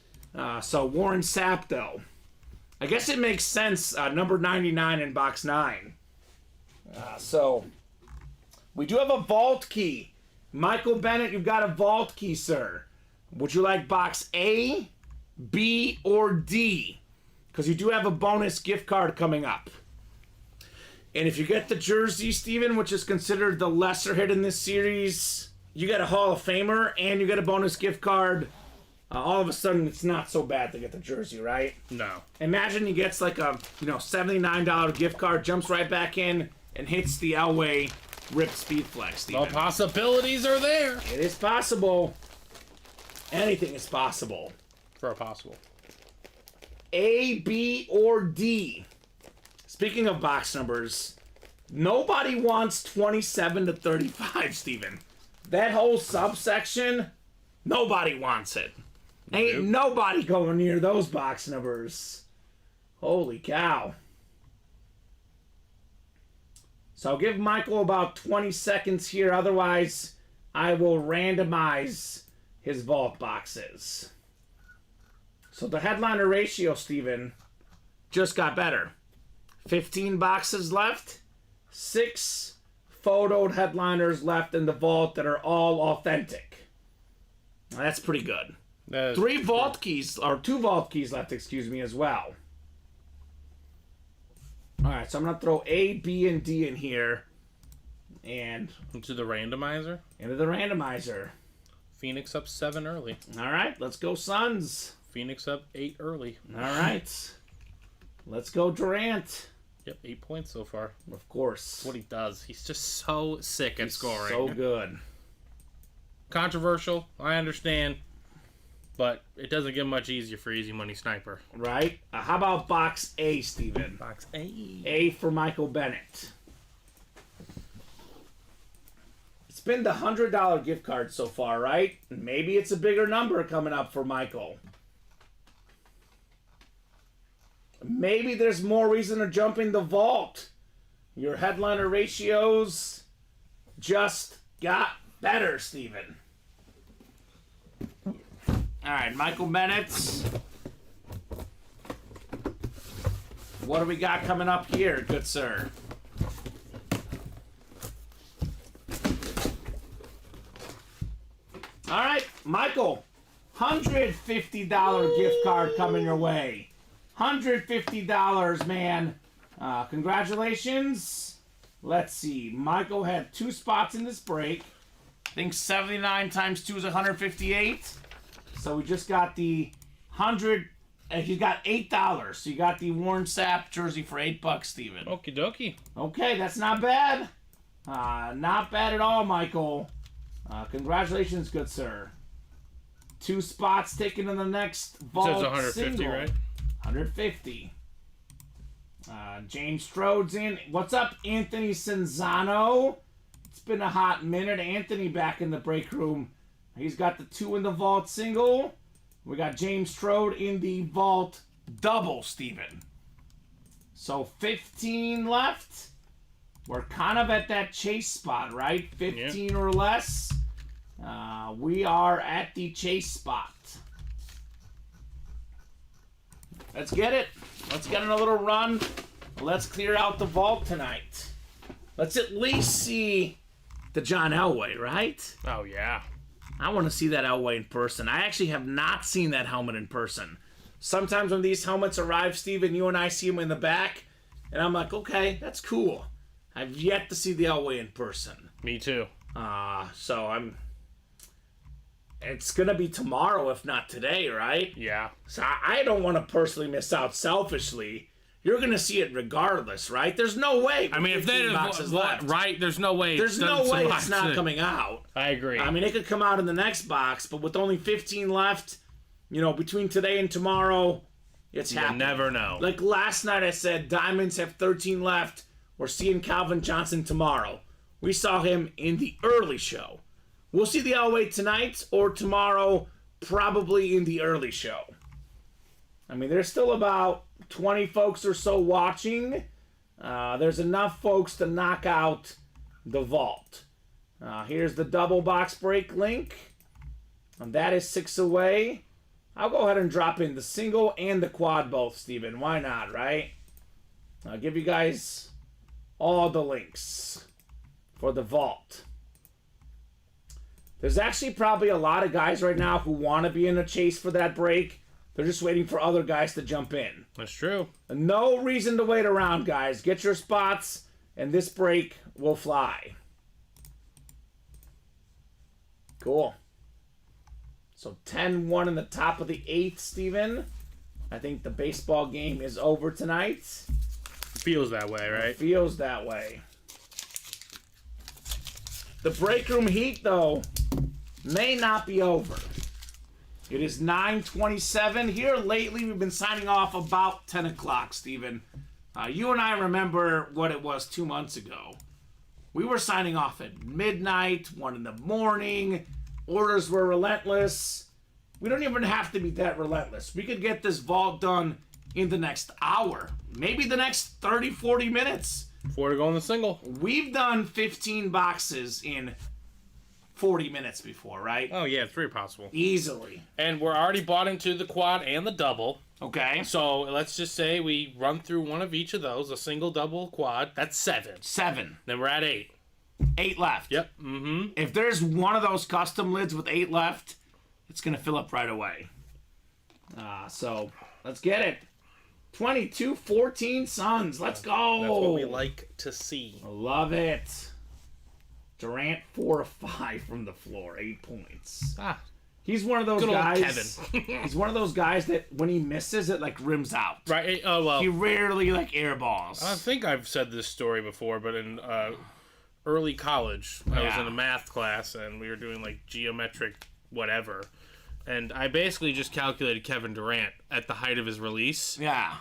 So Warren Sapp, though. I guess it makes sense. Number 99 in box 9. So We do have a vault key. Michael Bennett, you've got a vault key, sir. Would you like box A, B, or D? Because you do have a bonus gift card coming up. And if you get the jersey, Steven, which is considered the lesser hit in this series, you get a Hall of Famer and you get a bonus gift card. All of a sudden, it's not so bad to get the jersey, right? No. Imagine he gets like a $79 gift card, jumps right back in, and hits the Elway Rip Speed Flex, Steven. The possibilities are there. It is possible. Anything is possible. For a possible. A, B, or D. Speaking of box numbers, nobody wants 27 to 35, Steven. That whole subsection, nobody wants it. Ain't nobody going near those box numbers. Holy cow. So I'll give Michael about 20 seconds here. Otherwise, I will randomize his vault boxes. So the headliner ratio, Steven, just got better. 15 boxes left. 6 photoed headliners left in the vault that are all authentic. Now, that's pretty good. 3 vault keys, or 2 vault keys left, excuse me, as well. Alright, so I'm going to throw A, B, and D in here. And into the randomizer. Phoenix up 7 early. Alright, let's go Suns. Phoenix up 8 early. Alright. Let's go Durant. Yep, 8 points so far. Of course. That's what he does. He's just so sick at scoring. So good. Controversial, I understand. But it doesn't get much easier for Easy Money Sniper. Right? How about box A, Steven? Box A. A for Michael Bennett. It's been the $100 gift card so far, right? Maybe it's a bigger number coming up for Michael. Maybe there's more reason to jump in the vault. Your headliner ratios just got better, Steven. All right, Michael Bennett. What do we got coming up here, good sir? All right, Michael. $150 gift card coming your way. $150, man. Congratulations. Let's see. Michael had 2 spots in this break. I think 79 times 2 is 158. So we just got the 100. He got $8. So you got the Warren Sapp jersey for $8, Steven. Okie dokie. Okay, that's not bad. Not bad at all, Michael. Congratulations, good sir. 2 spots taken in the next vault. Says 150, single. right? 150. James Strode's in. What's up, Anthony Cinzano? It's been a hot minute. Anthony back in the break room. He's got the 2 in the vault single. We got James Strode in the vault double, Steven. So 15 left. We're kind of at that chase spot, right? 15 or less. We are at the chase spot. Let's get it. Let's get in a little run. Let's clear out the vault tonight. Let's at least see the John Elway, right? Oh, yeah. I want to see that Elway in person. I actually have not seen that helmet in person. Sometimes when these helmets arrive, Steven, you and I see them in the back, and I'm like, okay, that's cool. I've yet to see the Elway in person. Me too. It's going to be tomorrow, if not today, right? Yeah. So I don't want to personally miss out selfishly. You're going to see it regardless, right? There's no way. I mean, if they boxes left, right, there's no way. There's no way it's not coming out. I agree. I mean, it could come out in the next box, but with only 15 left, between today and tomorrow, it's happening. You never know. Like last night I said, Diamonds have 13 left. We're seeing Calvin Johnson tomorrow. We saw him in the early show. We'll see the Elway tonight or tomorrow, probably in the early show. I mean, there's still about 20 folks or so watching. There's enough folks to knock out the vault. Here's the double box break link. And that is 6 away. I'll go ahead and drop in the single and the quad both, Steven. Why not, right? I'll give you guys all the links. for the vault. There's actually probably a lot of guys right now who want to be in a chase for that break. They're just waiting for other guys to jump in. That's true. No reason to wait around, guys. Get your spots, and this break will fly. Cool. So 10-1 in the top of the 8th, Steven. I think the baseball game is over tonight. Feels that way, right? It feels that way. The break room heat, though, may not be over. It is 9:27. Here lately, we've been signing off about 10 o'clock, Steven. You and I remember what it was 2 months ago. We were signing off at midnight, 1 in the morning. Orders were relentless. We don't even have to be that relentless. We could get this vault done in the next hour. Maybe the next 30, 40 minutes. Before to go in the single. We've done 15 boxes in 40 minutes before, right? Oh, yeah, it's very possible. Easily. And we're already bought into the quad and the double. Okay. So let's just say we run through one of each of those, a single, double, quad. That's 7. 7. Then we're at 8. 8 left. Yep. Mm-hmm. If there's one of those custom lids with 8 left, it's going to fill up right away. So let's get it. 22-14 Suns. Let's go. That's what we like to see. Love it. Durant 4 of 5 from the floor, 8 points. He's one of those Good old guys. Kevin. He's one of those guys that when he misses, it like rims out. Right. Oh well. He rarely like airballs. I think I've said this story before, but in early college, I was in a math class and we were doing like geometric whatever, and I basically just calculated Kevin Durant at the height of his release. Yeah.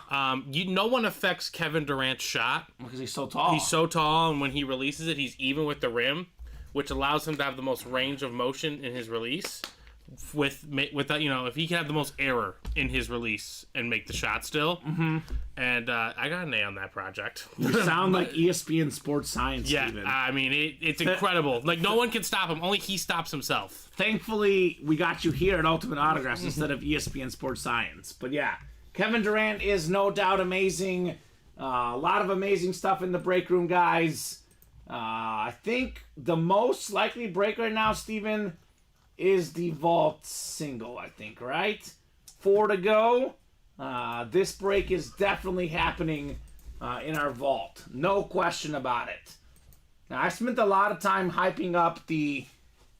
No one affects Kevin Durant's shot Because he's so tall. He's so tall, and when he releases it, he's even with the rim, which allows him to have the most range of motion in his release. Without, if he can have the most error in his release and make the shot still. Mm-hmm. And I got an A on that project. You sound like ESPN Sports Science, yeah, Steven. I mean, it's incredible. Like, no one can stop him. Only he stops himself. Thankfully, we got you here at Ultimate Autographs instead of ESPN Sports Science. But yeah, Kevin Durant is no doubt amazing. A lot of amazing stuff in the break room, guys. I think the most likely break right now, Steven, is the vault single, I think, right? 4 to go. This break is definitely happening in our vault. No question about it. Now, I spent a lot of time hyping up the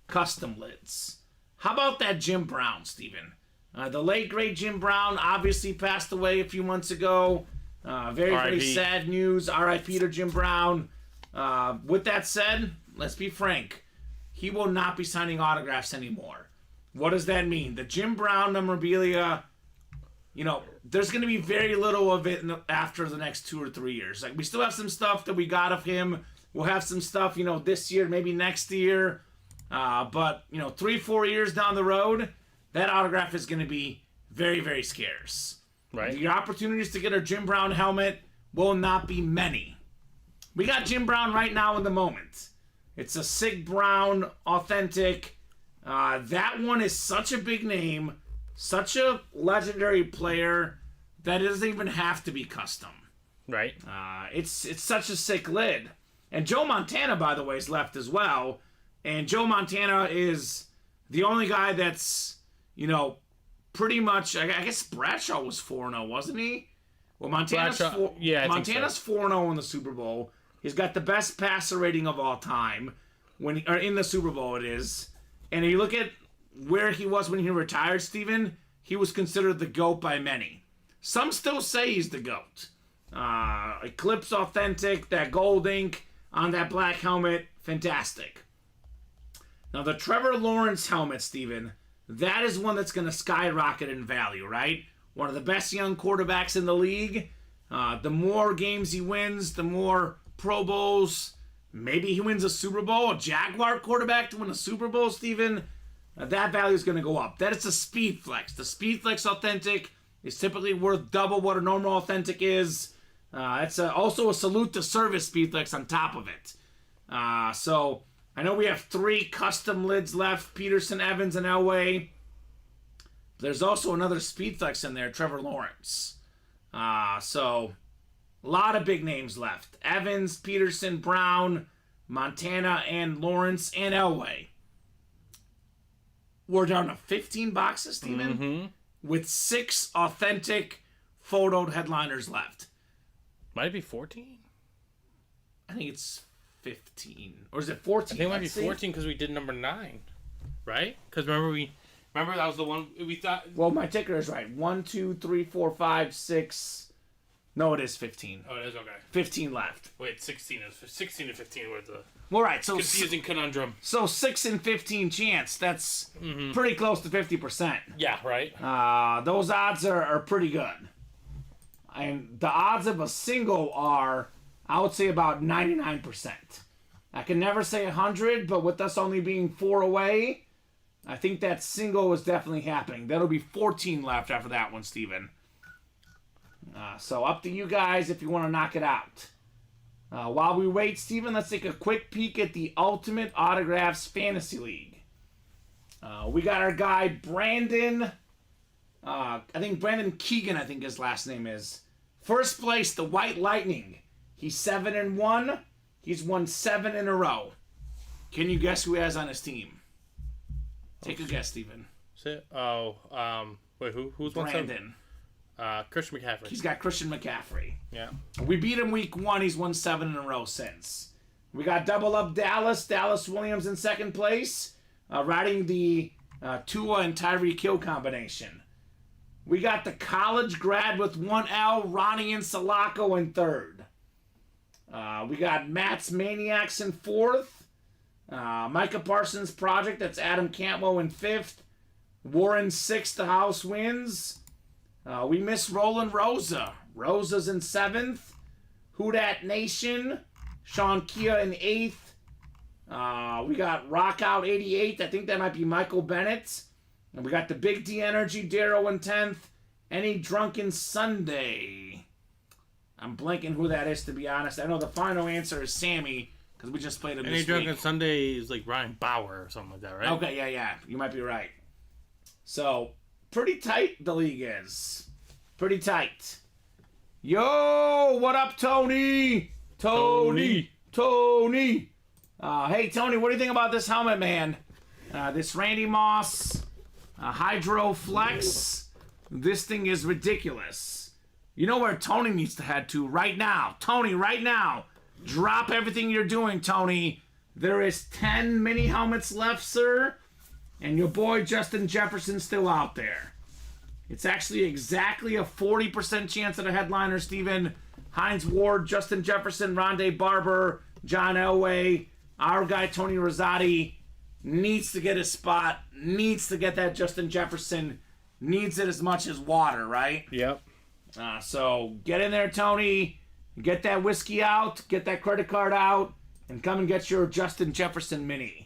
custom lids. How about that Jim Brown, Steven? The late, great Jim Brown obviously passed away a few months ago. Very, very sad news. R.I.P. to Jim Brown. With that said, let's be frank. He will not be signing autographs anymore. What does that mean? The Jim Brown memorabilia, there's going to be very little of it after the next 2 or 3 years. Like, we still have some stuff that we got of him. We'll have some stuff, this year, maybe next year. But 3-4 years down the road, that autograph is going to be very, very scarce. Right. The opportunities to get a Jim Brown helmet will not be many. We got Jim Brown right now in the moment. It's a Sig Brown authentic. That one is such a big name, such a legendary player that it doesn't even have to be custom. Right. It's such a sick lid. And Joe Montana, by the way, is left as well. And Joe Montana is the only guy that's, pretty much, I guess Bradshaw was 4-0, wasn't he? Well, Montana's 4-0 in the Super Bowl. He's got the best passer rating of all time in the Super Bowl. It is, and if you look at where he was when he retired, Steven, he was considered the GOAT by many. Some still say he's the GOAT. Eclipse authentic, that gold ink on that black helmet, fantastic. Now the Trevor Lawrence helmet, Steven, that is one that's going to skyrocket in value, right? One of the best young quarterbacks in the league. The more games he wins, the more Pro Bowls. Maybe he wins a Super Bowl. A Jaguar quarterback to win a Super Bowl, Steven. That value is going to go up. That is a Speed Flex. The Speed Flex authentic is typically worth double what a normal authentic is. It's also a salute to service Speed Flex on top of it. So I know we have 3 custom lids left. Peterson, Evans, and Elway. There's also another Speed Flex in there, Trevor Lawrence. So a lot of big names left. Evans, Peterson, Brown, Montana and Lawrence and Elway. We're down to 15 boxes, Steven, with 6 authentic photoed headliners left. Might it be 14? I think it's 15. Or is it 14? I think it might be 14 because we did number 9. Right? Because remember that was the one we thought... Well, my ticker is right. 1, 2, 3, 4, 5, 6... No, it is 15. Oh, it is? Okay. 15 left. Wait, 16 to 15 was the Well, right. So confusing conundrum. So 6 in 15 chance. That's pretty close to 50%. Yeah, right? Those odds are pretty good. And the odds of a single are, I would say, about 99%. I can never say 100, but with us only being 4 away, I think that single is definitely happening. That'll be 14 left after that one, Steven. So up to you guys if you want to knock it out. While we wait, Steven, let's take a quick peek at the Ultimate Autographs Fantasy League. We got our guy Brandon, I think Brandon Keegan, I think his last name is. First place, the White Lightning. He's 7-1. He's won 7 in a row. Can you guess who he has on his team? Take a guess, Steven. Wait, who's won 7? Brandon. Christian McCaffrey. He's got Christian McCaffrey. Yeah. We beat him week 1. He's won 7 in a row since. We got double up Dallas. Dallas Williams in second place, riding the Tua and Tyreek Hill combination. We got the college grad with 1L, Ronnie and Salako in third. We got Matt's Maniacs in fourth. Micah Parsons Project, that's Adam Cantwell in fifth. Warren sixth, the house wins. We miss Roland Rosa. Rosa's in 7th. Who Dat Nation. Sean Kia in 8th. We got Rockout 88. I think that might be Michael Bennett. And we got the Big D Energy, Darrow in 10th. Any Drunken Sunday. I'm blanking who that is, to be honest. I know the final answer is Sammy, because we just played him this week. Any Drunken Sunday is like Ryan Bauer or something like that, right? Okay, yeah. You might be right. So, pretty tight the league is. Pretty tight. Yo, what up, Tony? Tony. Hey, Tony, what do you think about this helmet, man? This Randy Moss Hydro Flex. This thing is ridiculous. You know where Tony needs to head to right now. Tony, right now. Drop everything you're doing, Tony. There is 10 mini helmets left, sir. And your boy Justin Jefferson's still out there. It's actually exactly a 40% chance at a headliner, Steven. Hines Ward, Justin Jefferson, Rondé Barber, John Elway. Our guy Tony Rosati needs to get his spot, needs to get that Justin Jefferson, needs it as much as water, right? Yep. So get in there, Tony. Get that whiskey out, get that credit card out, and come and get your Justin Jefferson mini.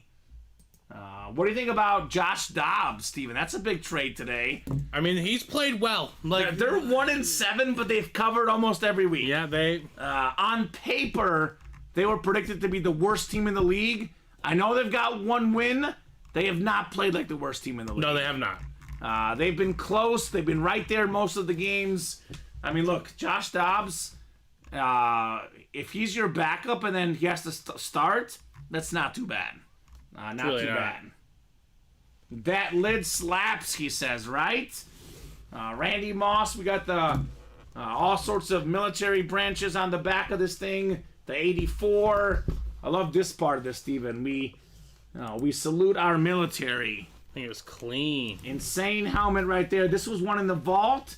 What do you think about Josh Dobbs, Steven? That's a big trade today. I mean, he's played well. Like they're 1-7, but they've covered almost every week. Yeah, they. On paper, they were predicted to be the worst team in the league. I know they've got 1 win. They have not played like the worst team in the league. No, they have not. They've been close. They've been right there most of the games. I mean, look, Josh Dobbs, if he's your backup and then he has to start, that's not too bad. Not really too bad. That lid slaps, he says, right? Randy Moss, we got the all sorts of military branches on the back of this thing. The 84. I love this part of this, Steven. We salute our military. I think it was clean. Insane helmet right there. This was one in the vault.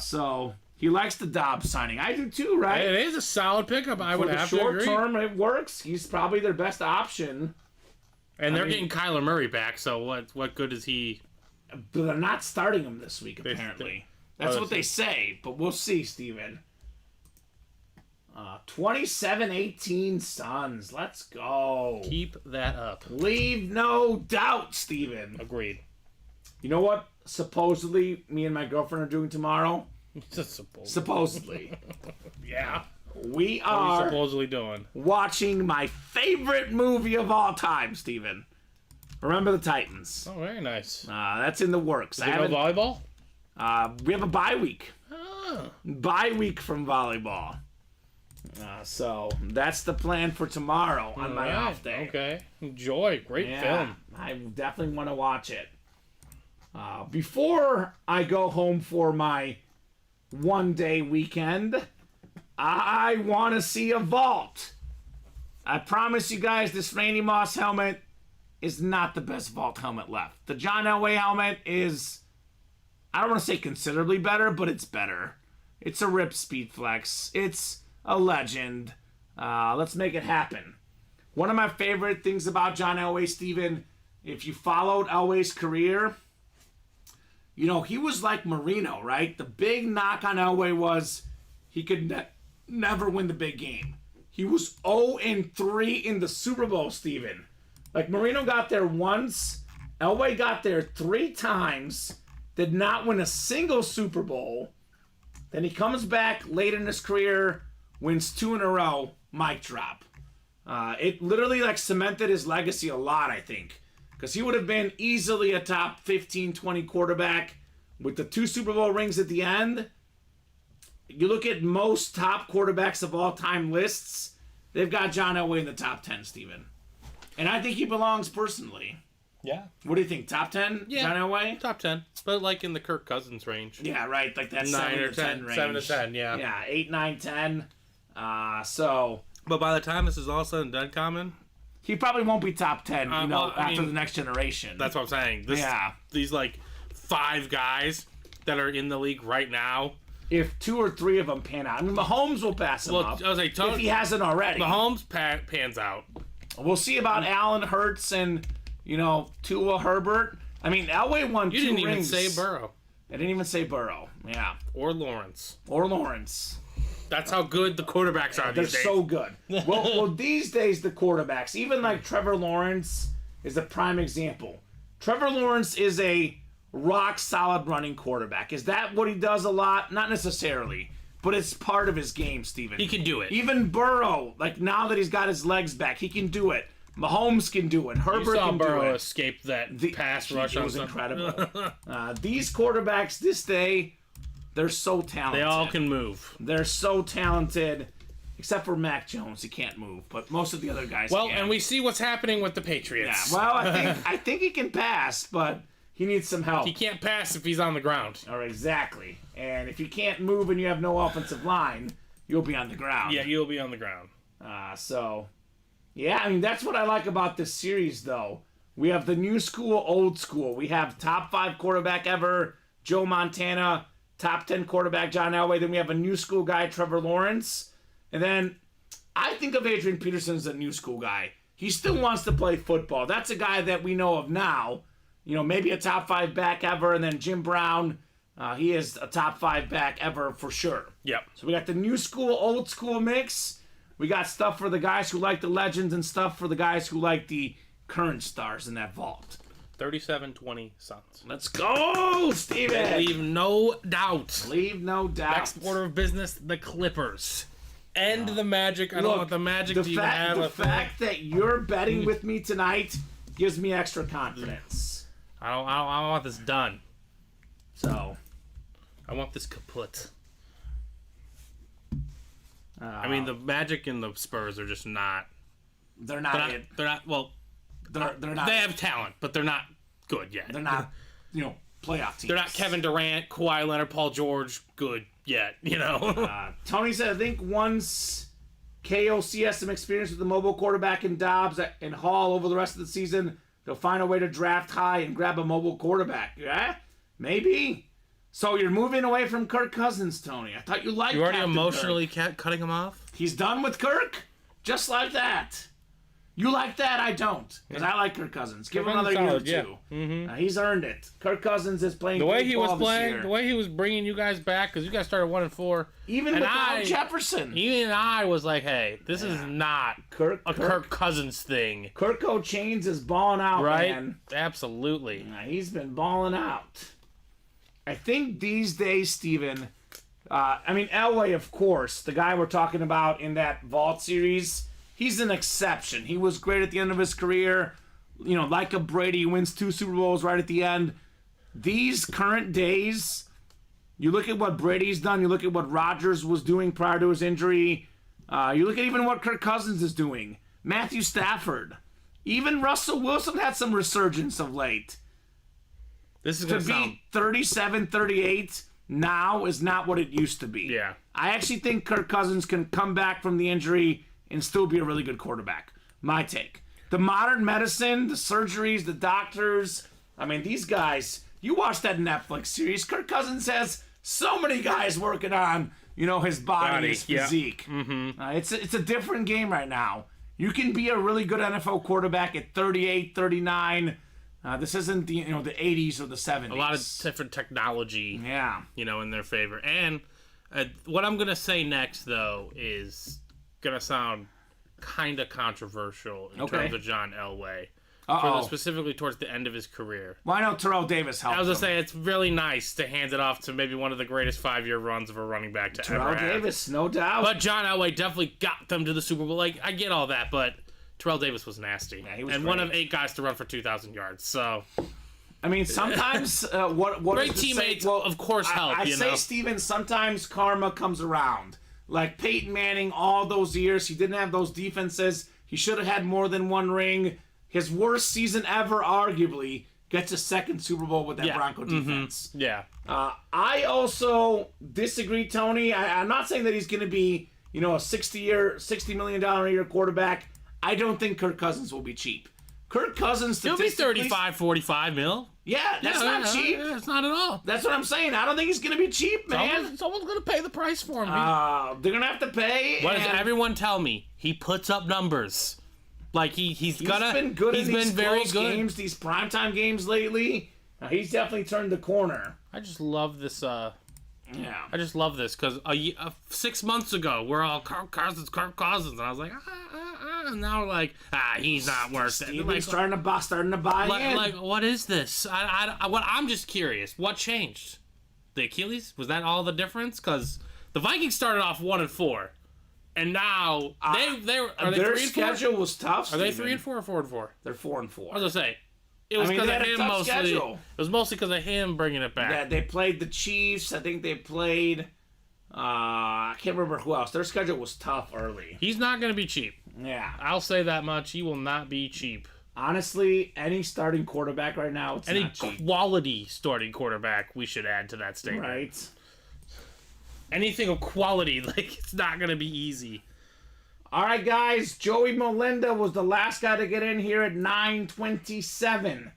So he likes the Dobbs signing. I do too, right? It is a solid pickup. I would have to agree. For the short term, it works. He's probably their best option. And they're getting Kyler Murray back, so what good is he? But they're not starting him this week, apparently. That's what they say, but we'll see, Steven. 27-18 Suns. Let's go. Keep that up. Leave no doubt, Steven. Agreed. You know what supposedly me and my girlfriend are doing tomorrow? Supposedly. Yeah. We What are are you supposedly doing? watching my favorite movie of all time, Steven. Remember the Titans. Oh, very nice. That's in the works. Did you go volleyball? We have a bye week. Oh. Bye week from volleyball. So that's the plan for tomorrow on my off day. Okay. Enjoy. Great film. I definitely want to watch it. Before I go home for my one-day weekend, I want to see a vault. I promise you guys this Randy Moss helmet is not the best vault helmet left. The John Elway helmet is, I don't want to say considerably better, but it's better. It's a Rip Speed Flex. It's a legend. Let's make it happen. One of my favorite things about John Elway, Steven, if you followed Elway's career, you know, he was like Marino, right? The big knock on Elway was he could never win the big game. He was 0-3 in the Super Bowl, Steven. Like, Marino got there once. Elway got there 3 times. Did not win a single Super Bowl. Then he comes back late in his career, wins 2 in a row, mic drop. It literally, like, cemented his legacy a lot, I think. Because he would have been easily a top 15, 20 quarterback with the 2 Super Bowl rings at the end. You look at most top quarterbacks of all time lists, they've got John Elway in the top 10, Steven. And I think he belongs personally. Yeah. What do you think? Top 10? Yeah. John Elway? Top 10. But like in the Kirk Cousins range. Yeah, right. Like that 9 7 or to 10 range. 7 to 10, yeah. Yeah, 8, 9, 10. So But by the time this is all said and done, Kamen, he probably won't be top 10, well, after the next generation. that's what I'm saying. These, like, 5 guys that are in the league right now. If 2 or 3 of them pan out. I mean, Mahomes will pass him up. I was like, if he hasn't already. Mahomes pans out. We'll see about Allen Hurts and, Tua Herbert. I mean, Elway won 2 rings. You didn't even say Burrow. I didn't even say Burrow. Yeah. Or Lawrence. That's how good the quarterbacks are these days. They're so good. Well, these days, the quarterbacks, even like Trevor Lawrence is a prime example. Trevor Lawrence is a rock-solid running quarterback. Is that what he does a lot? Not necessarily. But it's part of his game, Steven. He can do it. Even Burrow, like now that he's got his legs back, he can do it. Mahomes can do it. Herbert can do it. Burrow escape that pass rush. It was incredible. These quarterbacks this day, they're so talented. They all can move. They're so talented, except for Mac Jones. He can't move, but most of the other guys can. And we see what's happening with the Patriots. Yeah, well, I think he can pass, but he needs some help. He can't pass if he's on the ground. All right, exactly. And if you can't move and you have no offensive line, you'll be on the ground. Yeah, you'll be on the ground. Yeah, I mean, that's what I like about this series, though. We have the new school, old school. We have top 5 quarterback ever, Joe Montana, top 10 quarterback, John Elway. Then we have a new school guy, Trevor Lawrence. And then I think of Adrian Peterson as a new school guy. He still wants to play football. That's a guy that we know of now. Maybe a top 5 back ever. And then Jim Brown, he is a top 5 back ever for sure. Yep. So we got the new school, old school mix. We got stuff for the guys who like the legends and stuff for the guys who like the current stars in that vault. 37-20 Suns. Let's go, Steven! Leave no doubt. Next order of business, the Clippers. End the Magic. I don't want the Magic to even have the fact that you're betting with me tonight gives me extra confidence. I don't want this done. So, I want this kaput. I mean, the Magic and the Spurs are just not. They're not it. They're not. Well, they're not. They have talent, but they're not good yet. They're not, playoff teams. They're not Kevin Durant, Kawhi Leonard, Paul George good yet. Tony said, I think once KOC has some experience with the mobile quarterback and Dobbs and Hall over the rest of the season, they'll find a way to draft high and grab a mobile quarterback. Yeah, maybe. So you're moving away from Kirk Cousins, Tony. I thought you liked You already Captain emotionally Kirk. cutting him off? He's done with Kirk? Just like that. You like that? I don't. Because I like Kirk Cousins. Give him another year or two. Yeah. Mm-hmm. He's earned it. Kirk Cousins is playing the way he was playing, year. the way he was bringing you guys back, because you guys started 1-4. Even without Jefferson. Even I was like, hey, this is not Kirk Cousins thing. Kirko Chains is balling out, right? Man. Absolutely. He's been balling out. I think these days, Steven, Elway, of course, the guy we're talking about in that Vault series, he's an exception. He was great at the end of his career. Like a Brady, wins 2 Super Bowls right at the end. These current days, you look at what Brady's done, you look at what Rodgers was doing prior to his injury, You look at even what Kirk Cousins is doing. Matthew Stafford. Even Russell Wilson had some resurgence of late. This is To going to sound... be 37, 38 now is not what it used to be. Yeah. I actually think Kirk Cousins can come back from the injury and still be a really good quarterback. My take. The modern medicine, the surgeries, the doctors. I mean, these guys, you watch that Netflix series. Kirk Cousins has so many guys working on, his body, his physique. Yeah. Mm-hmm. It's a different game right now. You can be a really good NFL quarterback at 38, 39. This isn't the 80s or the 70s. A lot of different technology, yeah, in their favor. And what I'm gonna say next, though, is gonna sound kind of controversial in terms of John Elway, specifically towards the end of his career. Well, I know Terrell Davis helped. I was gonna say it's really nice to hand it off to maybe one of the greatest 5-year runs of a running back to Terrell ever have. Davis, no doubt. But John Elway definitely got them to the Super Bowl. Like, I get all that, but Terrell Davis was nasty. Yeah, he was and great. one of 8 guys to run for 2,000 yards. So, I mean, sometimes what great does it teammates, say? Well, of course, help. I say, Steven, sometimes karma comes around. Like Peyton Manning, all those years, he didn't have those defenses. He should have had more than one ring. His worst season ever, arguably, gets a second Super Bowl with that Bronco defense. Mm-hmm. Yeah. I also disagree, Tony. I'm not saying that he's going to be, a $60 million a year quarterback. I don't think Kirk Cousins will be cheap. Kirk Cousins He'll be statistically... 35, 45 mil. Yeah, that's not cheap. Yeah, it's not at all. That's what I'm saying. I don't think he's going to be cheap, man. Someone's going to pay the price for him. They're going to have to pay. What does everyone tell me? He puts up numbers. Like, he's been good in these very close good. games, these primetime games lately. He's definitely turned the corner. I just love this. Yeah. I just love this because 6 months ago we're all Kirk Cousins, and I was like, and now we're like, he's not worth it. Like, starting to buy in. Like, what is this? I'm just curious. What changed? The Achilles? Was that all the difference? Because the Vikings started off 1-4, and now their schedule was tough. Are they 3-4 or 4-4? They're 4-4. I was gonna say. It was because of him mostly. Schedule. It was mostly because of him bringing it back. Yeah, they played the Chiefs. I think they played. I can't remember who else. Their schedule was tough early. He's not going to be cheap. Yeah, I'll say that much. He will not be cheap. Honestly, any starting quarterback right now, it's any not cheap. Quality starting quarterback, we should add to that statement. Right. Anything of quality, it's not going to be easy. All right, guys. Joey Melinda was the last guy to get in here at 9:27.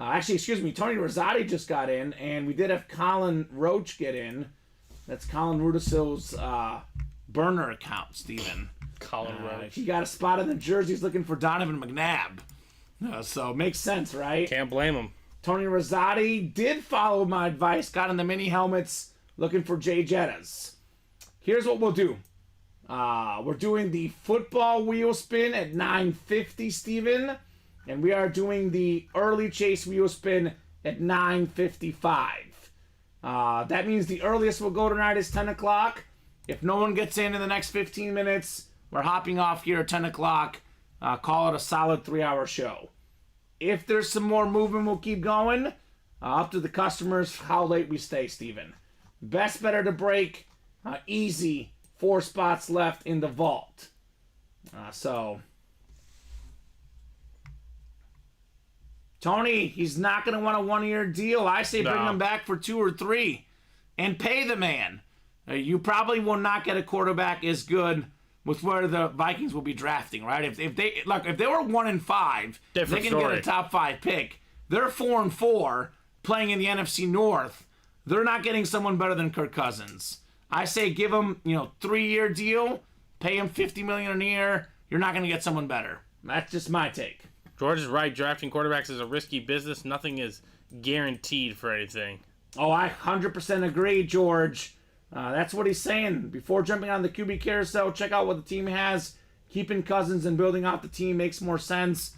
Actually, excuse me. Tony Rosati just got in, and we did have Colin Roach get in. That's Colin Rudisil's burner account, Steven. Colin Roach. He got a spot in the jerseys looking for Donovan McNabb. So, makes sense, right? Can't blame him. Tony Rosati did follow my advice, got in the mini helmets looking for Jay Jettas. Here's what we'll do. We're doing the football wheel spin at 9:50, Steven. And we are doing the early chase wheel spin at 9:55. That means the earliest we'll go tonight is 10 o'clock. If no one gets in the next 15 minutes, we're hopping off here at 10 o'clock. Call it a solid 3-hour show. If there's some more movement, we'll keep going. Up to the customers how late we stay, Steven. Best better to break. Easy. 4 spots left in the vault. Tony, he's not going to want a 1-year deal. I say bring him back for 2 or 3 and pay the man. You probably will not get a quarterback as good with where the Vikings will be drafting, right? If they were 1-5, they can get a top 5 pick. They're 4-4 playing in the NFC North. They're not getting someone better than Kirk Cousins. I say give him, 3-year deal, pay him $50 million a year. You're not going to get someone better. That's just my take. George is right. Drafting quarterbacks is a risky business. Nothing is guaranteed for anything. Oh, I 100% agree, George. That's what he's saying. Before jumping on the QB carousel, check out what the team has. Keeping Cousins and building out the team makes more sense.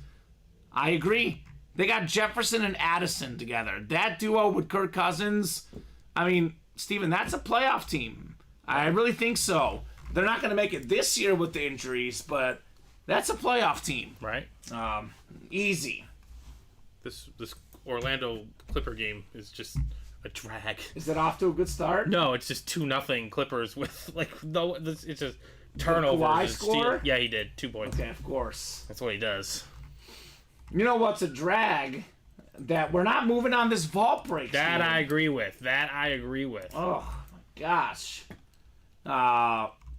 I agree. They got Jefferson and Addison together. That duo with Kirk Cousins, I mean, Steven, that's a playoff team. I really think so. They're not going to make it this year with the injuries, but that's a playoff team. Right. Easy. This Orlando Clipper game is just a drag. Is it off to a good start? No, it's just 2-0 Clippers with no. It's just turnovers. Kawhi and score? Yeah, he did. 2 points. Okay, of course. That's what he does. You know what's a drag? That we're not moving on this vault break. That Steven. I agree with. Oh my gosh.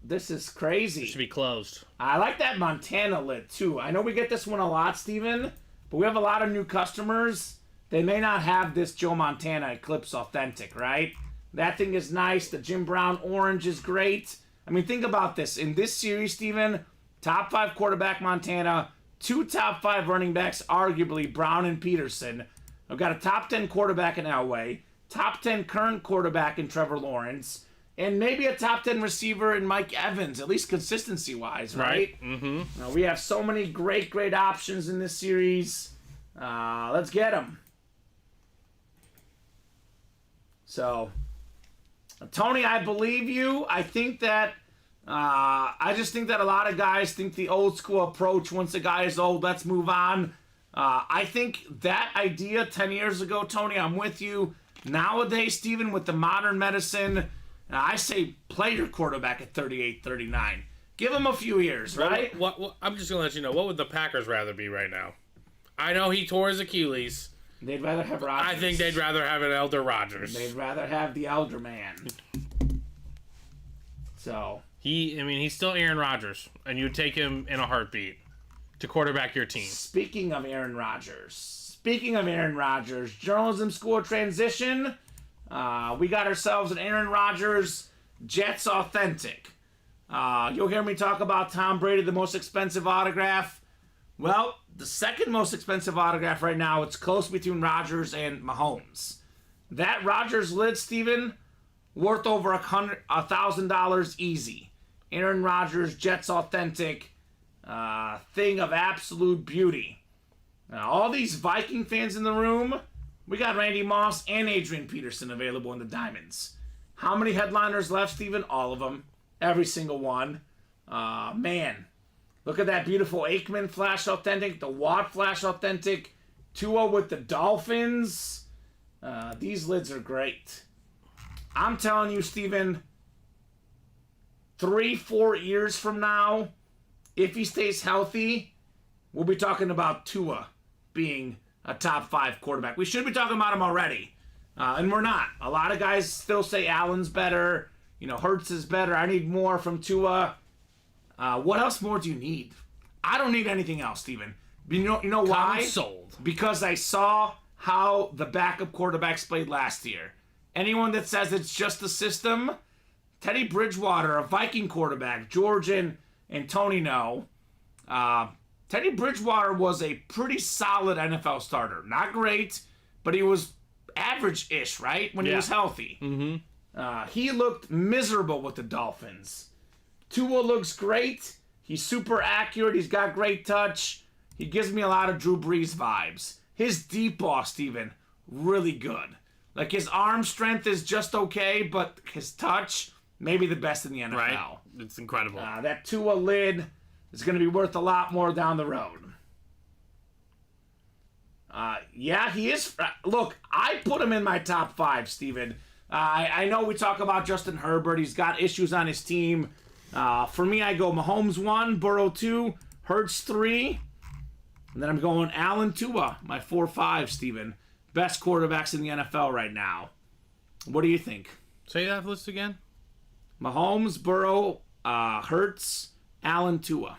This is crazy. It should be closed. I like that Montana lid too. I know we get this one a lot, Steven, but we have a lot of new customers. They may not have this Joe Montana Eclipse Authentic, right? That thing is nice. The Jim Brown orange is great. I mean, think about this. In this series, Steven, top 5 quarterback Montana, 2 top 5 running backs, arguably Brown and Peterson. I've got a top 10 quarterback in Elway, top 10 current quarterback in Trevor Lawrence, and maybe a top 10 receiver in Mike Evans, at least consistency-wise, right? Mm-hmm. We have so many great options in this series. Let's get them. So, Tony, I believe you. I think that, I just think that a lot of guys think the old school approach, once a guy is old, let's move on. I think that idea 10 years ago, Tony, I'm with you. Nowadays, Steven, with the modern medicine, I say play your quarterback at 38, 39. Give him a few years, right? What I'm just going to let you know, what would the Packers rather be right now? I know he tore his Achilles. They'd rather have Rodgers. I think they'd rather have an elder Rodgers. They'd rather have the elder man. So. He's still Aaron Rodgers, and you'd take him in a heartbeat to quarterback your team. Speaking of Aaron Rodgers, journalism school transition, we got ourselves an Aaron Rodgers Jets Authentic. You'll hear me talk about Tom Brady, the most expensive autograph. Well, the second most expensive autograph right now, it's close between Rodgers and Mahomes. That Rodgers lid, Steven, worth over $1,000 easy. Aaron Rodgers Jets Authentic, thing of absolute beauty. All these Viking fans in the room, we got Randy Moss and Adrian Peterson available in the Diamonds. How many headliners left, Steven? All of them. Every single one. Man. Look at that beautiful Aikman Flash Authentic, the Watt Flash Authentic, Tua with the Dolphins. These lids are great. I'm telling you, Steven, 3-4 years from now, if he stays healthy, we'll be talking about Tua being a top 5 quarterback. We should be talking about him already, and we're not. A lot of guys still say Allen's better, Hurts is better. I need more from Tua. What else more do you need? I don't need anything else, Steven. You know why? Sold. Because I saw how the backup quarterbacks played last year. Anyone that says it's just the system, Teddy Bridgewater, a Viking quarterback, George and Tony know. Teddy Bridgewater was a pretty solid NFL starter. Not great, but he was average-ish, right? When he was healthy. Mm-hmm. He looked miserable with the Dolphins. Tua looks great. He's super accurate. He's got great touch. He gives me a lot of Drew Brees vibes. His deep ball, Steven, really good. Like, his arm strength is just okay, but his touch, maybe the best in the NFL. Right. It's incredible. That Tua lid is going to be worth a lot more down the road. He is. Look, I put him in my top 5, Steven. I know we talk about Justin Herbert. He's got issues on his team. For me, I go Mahomes 1, Burrow 2, Hurts 3, and then I'm going Allen, Tua, my 4-5, Steven. Best quarterbacks in the NFL right now. What do you think? Say that list again. Mahomes, Burrow, Hurts, Allen, Tua.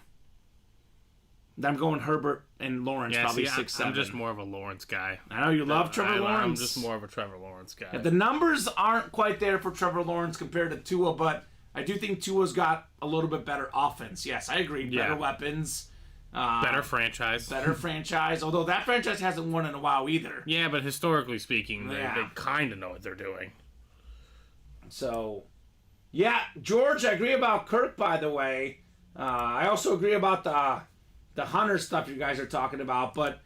Then I'm going Herbert and Lawrence, probably 6, 7. I'm just more of a Lawrence guy. I know you love Trevor Lawrence. I'm just more of a Trevor Lawrence guy. Yeah, the numbers aren't quite there for Trevor Lawrence compared to Tua, but I do think Tua's got a little bit better offense. Yes, I agree. Better weapons. Better franchise. Better franchise. Although that franchise hasn't won in a while either. Yeah, but historically speaking, they kind of know what they're doing. So, George, I agree about Kirk, by the way. I also agree about the Hunter stuff you guys are talking about. But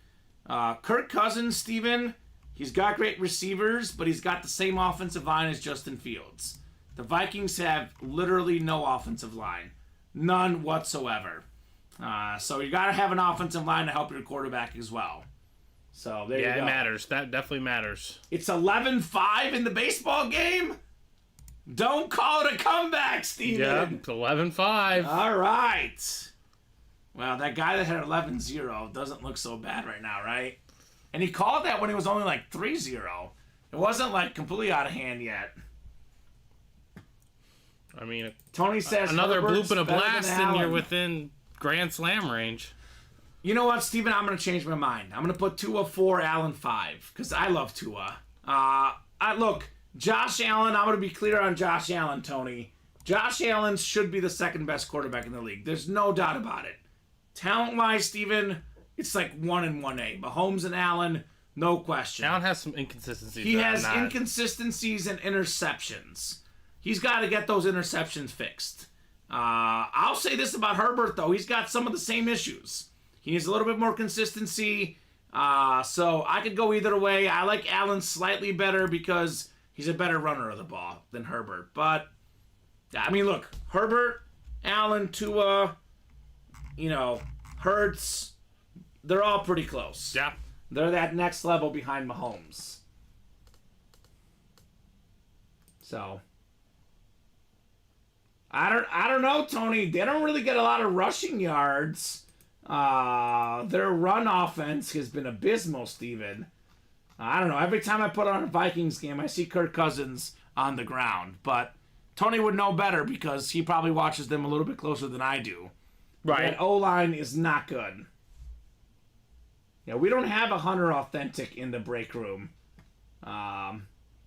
Kirk Cousins, Steven, he's got great receivers, but he's got the same offensive line as Justin Fields. The Vikings have literally no offensive line. None whatsoever. So you got to have an offensive line to help your quarterback as well. So there you go. Yeah, it matters. That definitely matters. It's 11-5 in the baseball game. Don't call it a comeback, Steven. Yeah, 11-5. All right. Well, that guy that had 11-0 doesn't look so bad right now, right? And he called that when he was only like 3-0. It wasn't like completely out of hand yet. I mean, Tony says another Herbert's bloop and a better than blast, and Allen. you're within Grand Slam range. You know what, Steven? I'm going to change my mind. I'm going to put Tua 4, Allen 5, because I love Tua. Look, Josh Allen, I'm going to be clear on Josh Allen, Tony. Josh Allen should be the second best quarterback in the league. There's no doubt about it. Talent-wise, Steven, it's like 1 and 1A. Mahomes and Allen, no question. Allen has some inconsistencies. He has inconsistencies and interceptions. He's got to get those interceptions fixed. I'll say this about Herbert, though. He's got some of the same issues. He needs a little bit more consistency. So I could go either way. I like Allen slightly better because he's a better runner of the ball than Herbert. But, I mean, look, Herbert, Allen, Tua, Hurts, they're all pretty close. Yeah. They're that next level behind Mahomes. So, I don't know, Tony. They don't really get a lot of rushing yards. Their run offense has been abysmal, Steven. I don't know. Every time I put on a Vikings game, I see Kirk Cousins on the ground. But Tony would know better because he probably watches them a little bit closer than I do. Right. That O-line is not good. Yeah, we don't have a Hunter Authentic in the break room.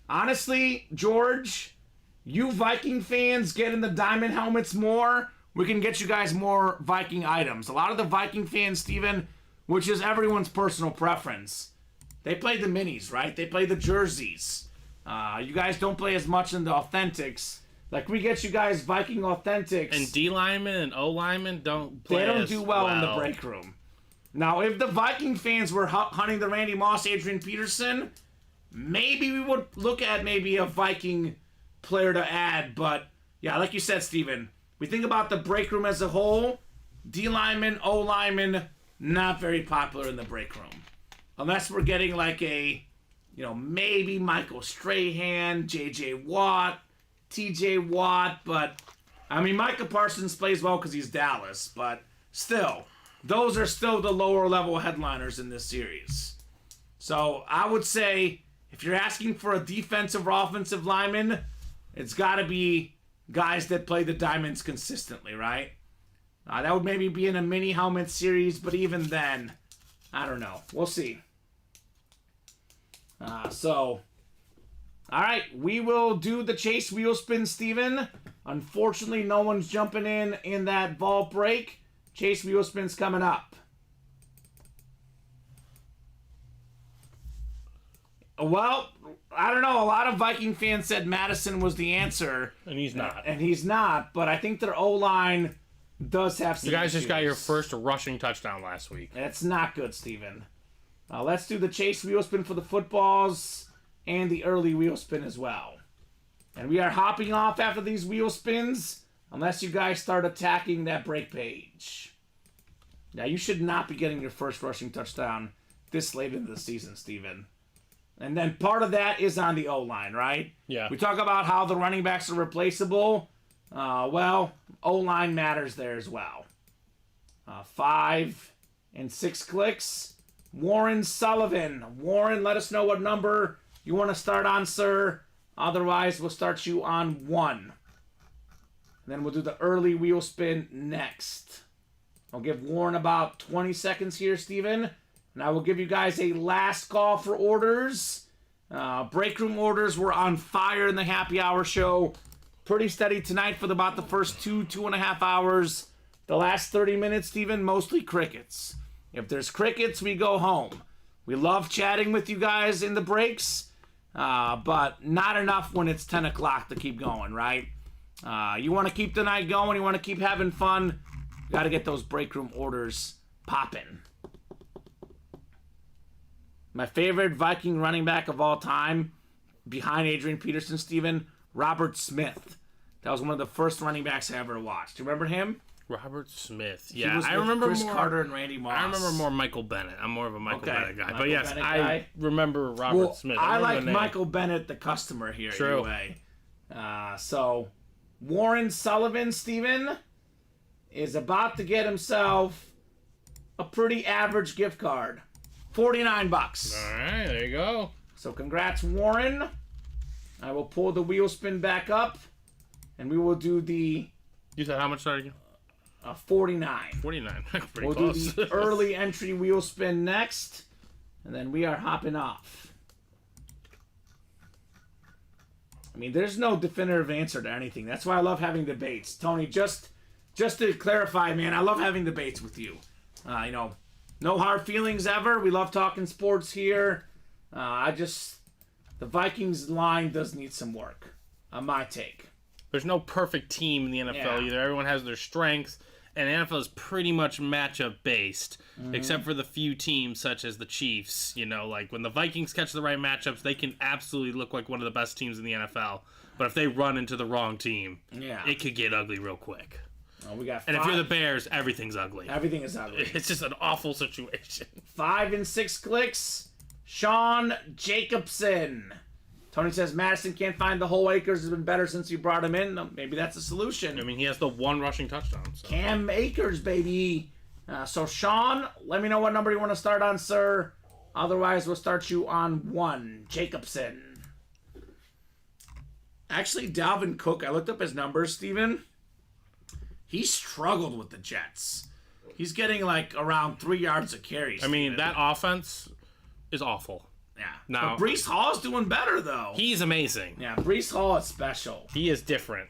Honestly, George, you Viking fans get in the diamond helmets more. We can get you guys more Viking items. A lot of the Viking fans, Steven, which is everyone's personal preference, they play the minis, right? They play the jerseys. You guys don't play as much in the authentics. Like, we get you guys Viking authentics. And D linemen and O linemen don't play. They don't do well in the break room. Now, if the Viking fans were hunting the Randy Moss, Adrian Peterson, maybe we would look at maybe a Viking player to add. But, yeah, like you said, Steven, we think about the break room as a whole. D lineman, O lineman, not very popular in the break room. Unless we're getting like a, maybe Michael Strahan, J.J. Watt, T.J. Watt. But, I mean, Micah Parsons plays well because he's Dallas. But still, those are still the lower level headliners in this series. So I would say if you're asking for a defensive or offensive lineman, it's got to be guys that play the diamonds consistently, right? That would maybe be in a mini helmet series, but even then, I don't know. We'll see. All right, we will do the chase wheel spin, Steven. Unfortunately, no one's jumping in that vault break. Chase wheel spin's coming up. Well, I don't know. A lot of Viking fans said Madison was the answer. And he's not. And he's not, but I think their O-line does have some You guys issues. just got your first rushing touchdown last week. That's not good, Steven. Let's do the chase wheel spin for the footballs and the early wheel spin as well. And we are hopping off after these wheel spins unless you guys start attacking that break page. Now, you should not be getting your first rushing touchdown this late into the season, Steven. And then part of that is on the O-line, right? Yeah. We talk about how the running backs are replaceable. Well, O-line matters there as well. 5 and 6 clicks. Warren Sullivan. Warren, let us know what number you want to start on, sir. Otherwise, we'll start you on 1. And then we'll do the early wheel spin next. I'll give Warren about 20 seconds here, Steven. And I will give you guys a last call for orders. Break room orders were on fire in the happy hour show. Pretty steady tonight for about the first 2.5 hours. The last 30 minutes, Steven, mostly crickets. If there's crickets, we go home. We love chatting with you guys in the breaks, but not enough when it's 10 o'clock to keep going, right? You want to keep the night going. You want to keep having fun. You got to get those break room orders popping. My favorite Viking running back of all time, behind Adrian Peterson, Steven, Robert Smith. That was one of the first running backs I ever watched. Do you remember him? Robert Smith. He Yeah, was I with remember Chris more. Carter and Randy Moss. I remember more Michael Bennett. I'm more of a Michael Bennett guy. Michael But Bennett I guy. remember Robert Smith. I remember like the name. Michael Bennett, the customer here. True. Anyway. So Warren Sullivan, Steven, is about to get himself a pretty average gift card. $49. All right, there you go. So congrats, Warren. I will pull the wheel spin back up, and we will do the You said how much, sorry? 49. 49. Pretty We'll close. do the early entry wheel spin next, and then we are hopping off. I mean, there's no definitive answer to anything. That's why I love having debates. Tony, just to clarify, man, I love having debates with you. No hard feelings ever. We love talking sports here. The Vikings line does need some work, on my take. There's no perfect team in the NFL either. Everyone has their strengths, and the NFL is pretty much matchup based, except for the few teams such as the Chiefs. Like when the Vikings catch the right matchups, they can absolutely look like one of the best teams in the NFL. But if they run into the wrong team, it could get ugly real quick. We got 5. And if you're the Bears, everything's ugly. Everything is ugly. It's just an awful situation. 5 and 6 clicks. Sean Jacobson. Tony says Madison can't find the whole Akers. Has been better since you brought him in. Maybe that's a solution. I mean, he has the one rushing touchdown. So. Cam Akers, baby. So Sean, let me know what number you want to start on, sir. Otherwise, we'll start you on 1. Jacobson. Actually, Dalvin Cook, I looked up his numbers, Steven. He struggled with the Jets. He's getting like around 3 yards a carry. I mean, that offense is awful. Yeah. Now, but Breece Hall's doing better, though. He's amazing. Yeah, Breece Hall is special. He is different.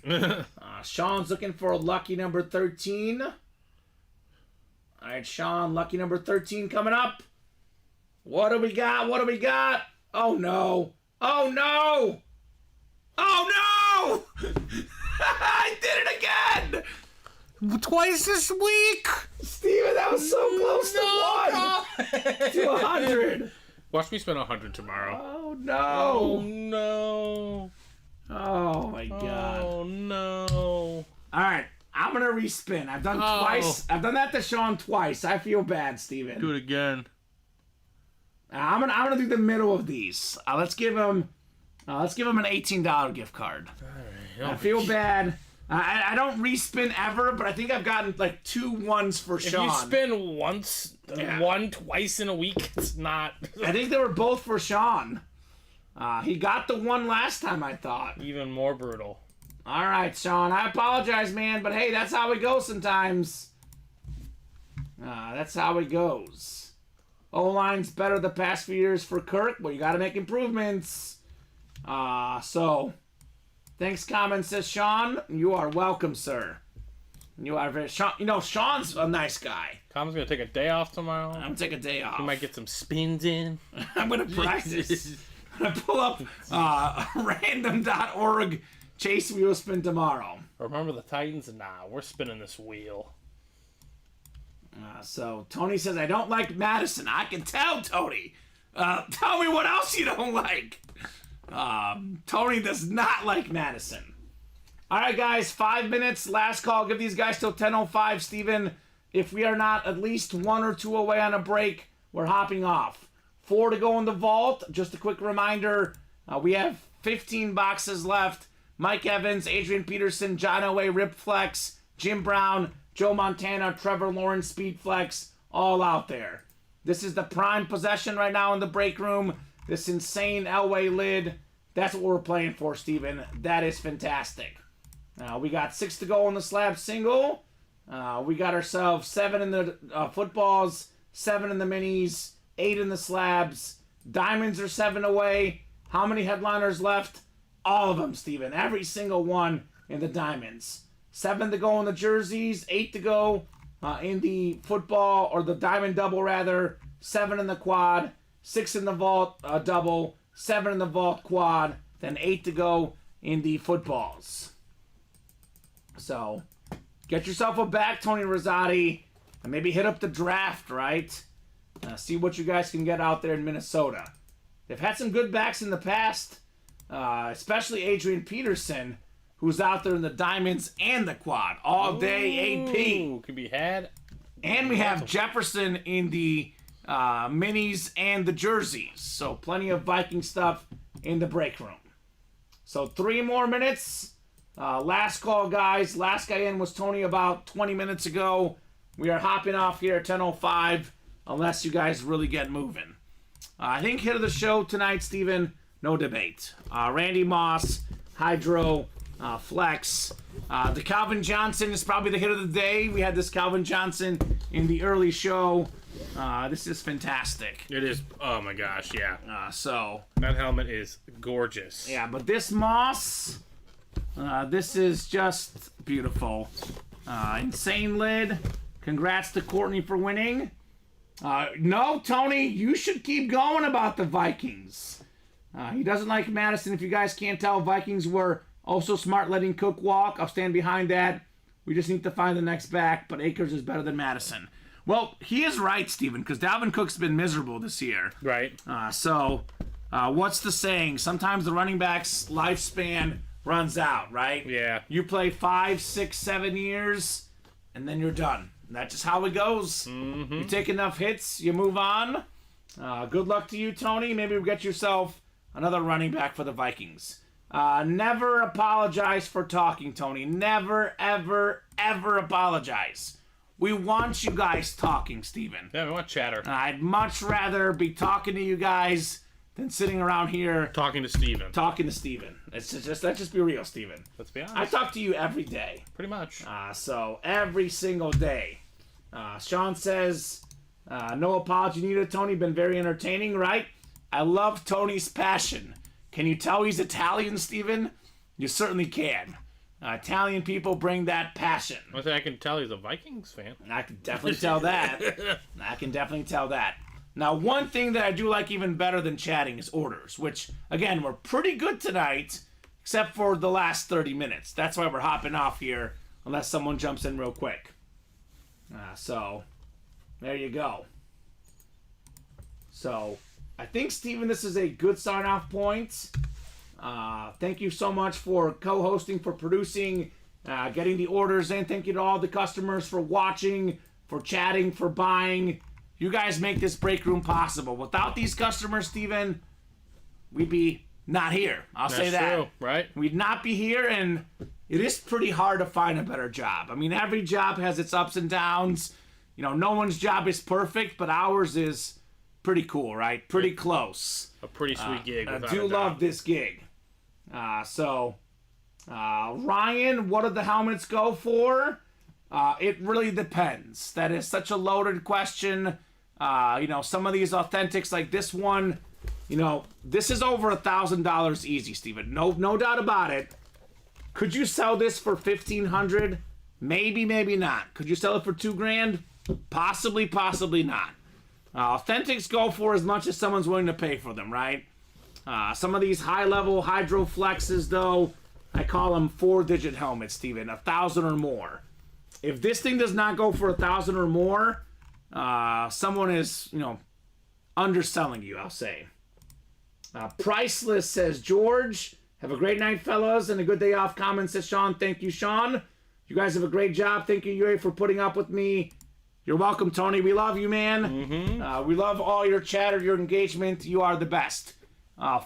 Sean's looking for a lucky number 13. All right, Sean, lucky number 13 coming up. What do we got? What do we got? Oh, no. Oh, no. Oh, no. I did it again. Twice this week. Steven, that was so close to 1. To 100. Watch me spend 100 tomorrow. Oh, no. Oh, no. Oh, my God. Oh, no. All right. I'm going to respin. I've done twice. I've done that to Sean twice. I feel bad, Steven. Do it again. I'm gonna do the middle of these. Let's give him an $18 gift card. All right. I feel bad. I don't respin ever, but I think I've gotten like 2 ones for Sean. If you spin once, one twice in a week, it's not. I think they were both for Sean. He got the 1 last time, I thought. Even more brutal. All right, Sean. I apologize, man, but hey, that's how it goes sometimes. That's how it goes. O-line's better the past few years for Kirk, but you got to make improvements. So, thanks, Kamen, says Sean. You are welcome, sir. You are very... Sean's a nice guy. Kamen's going to take a day off tomorrow. I'm going to take a day off. He might get some spins in. I'm going to practice. I'm going to pull up random.org Chase wheel spin tomorrow. Remember the Titans? Nah, we're spinning this wheel. So Tony says, I don't like Madison. I can tell, Tony. Tell me what else you don't like. Tony does not like Madison. All right, guys, 5 minutes. Last call. Give these guys till 10:05, Steven. If we are not at least 1 or 2 away on a break, we're hopping off. 4 to go in the vault. Just a quick reminder, we have 15 boxes left. Mike Evans, Adrian Peterson, John Elway, Rip Flex, Jim Brown, Joe Montana, Trevor Lawrence, Speed Flex, all out there. This is the prime possession right now in the break room. This insane Elway lid. That's what we're playing for, Steven. That is fantastic. We got 6 to go on the slab single. We got ourselves 7 in the footballs, 7 in the minis, 8 in the slabs. Diamonds are 7 away. How many headliners left? All of them, Steven. Every single one in the diamonds. 7 to go in the jerseys, 8 to go in the football, or the diamond double rather, 7 in the quad, 6 in the vault double, 7 in the vault quad, then 8 to go in the footballs. So, get yourself a bag, Tony Rosati, and maybe hit up the draft, right? See what you guys can get out there in Minnesota. They've had some good backs in the past, especially Adrian Peterson, who's out there in the diamonds and the quad. All day AP. Could be had. And we have Jefferson in the minis and the jerseys. So plenty of Viking stuff in the break room. So 3 more minutes. Last call, guys. Last guy in was Tony about 20 minutes ago. We are hopping off here at 10:05 unless you guys really get moving. I think hit of the show tonight, Steven, no debate. Randy Moss, Hydro, Flex. The Calvin Johnson is probably the hit of the day. We had this Calvin Johnson in the early show. This is fantastic. It is. Oh my gosh, yeah. That helmet is gorgeous. Yeah, but this Moss, this is just beautiful. Insane lid. Congrats to Courtney for winning. No, Tony, you should keep going about the Vikings. He doesn't like Madison. If you guys can't tell, Vikings were also smart letting Cook walk. I'll stand behind that. We just need to find the next back, but Akers is better than Madison. Well, he is right, Steven, because Dalvin Cook's been miserable this year. Right. What's the saying? Sometimes the running back's lifespan runs out, right? Yeah. You play 5, 6, 7 years, and then you're done. And that's just how it goes. Mm-hmm. You take enough hits, you move on. Good luck to you, Tony. Maybe we'll get yourself another running back for the Vikings. Never apologize for talking, Tony. Never, ever, ever apologize. We want you guys talking, Steven. Yeah, we want chatter. I'd much rather be talking to you guys than sitting around here talking to Steven. Let's just be real, Steven. Let's be honest. I talk to you every day. Pretty much. So every single day. Sean says, no apology needed, Tony. Been very entertaining, right? I love Tony's passion. Can you tell he's Italian, Steven? You certainly can. Italian people bring that passion. One thing I can tell he's a Vikings fan. I can definitely tell that. Now, one thing that I do like even better than chatting is orders, which, again, were pretty good tonight, except for the last 30 minutes. That's why we're hopping off here, unless someone jumps in real quick. So, there you go. So, I think, Steven, this is a good sign-off point. Thank you so much for co-hosting, for producing, getting the orders in. Thank you to all the customers for watching, for chatting, for buying. You guys make this break room possible. Without these customers, Steven, we'd be not here. I'll say that. That's true, right? We'd not be here, and it is pretty hard to find a better job. I mean, every job has its ups and downs. You know, no one's job is perfect, but ours is pretty cool, right? Pretty close. A pretty sweet gig. I do love this gig. Ryan, what did the helmets go for? It really depends. That is such a loaded question. Some of these authentics, like this one, this is over $1,000 easy, Steven. No doubt about it. Could you sell this for $1,500? Maybe, maybe not. Could you sell it for $2,000? Possibly not. Authentics go for as much as someone's willing to pay for them, right? Some of these high-level Hydro Flexes, though, I call them 4-digit helmets, Steven, 1,000 or more. If this thing does not go for 1,000 or more, someone is, underselling you, I'll say. Priceless, says George. Have a great night, fellas, and a good day off. Comment, says Sean. Thank you, Sean. You guys have a great job. Thank you, Yuri, for putting up with me. You're welcome, Tony. We love you, man. Mm-hmm. We love all your chatter, your engagement. You are the best.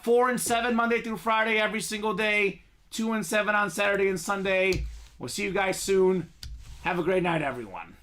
4 and 7 Monday through Friday every single day. 2 and 7 on Saturday and Sunday. We'll see you guys soon. Have a great night, everyone.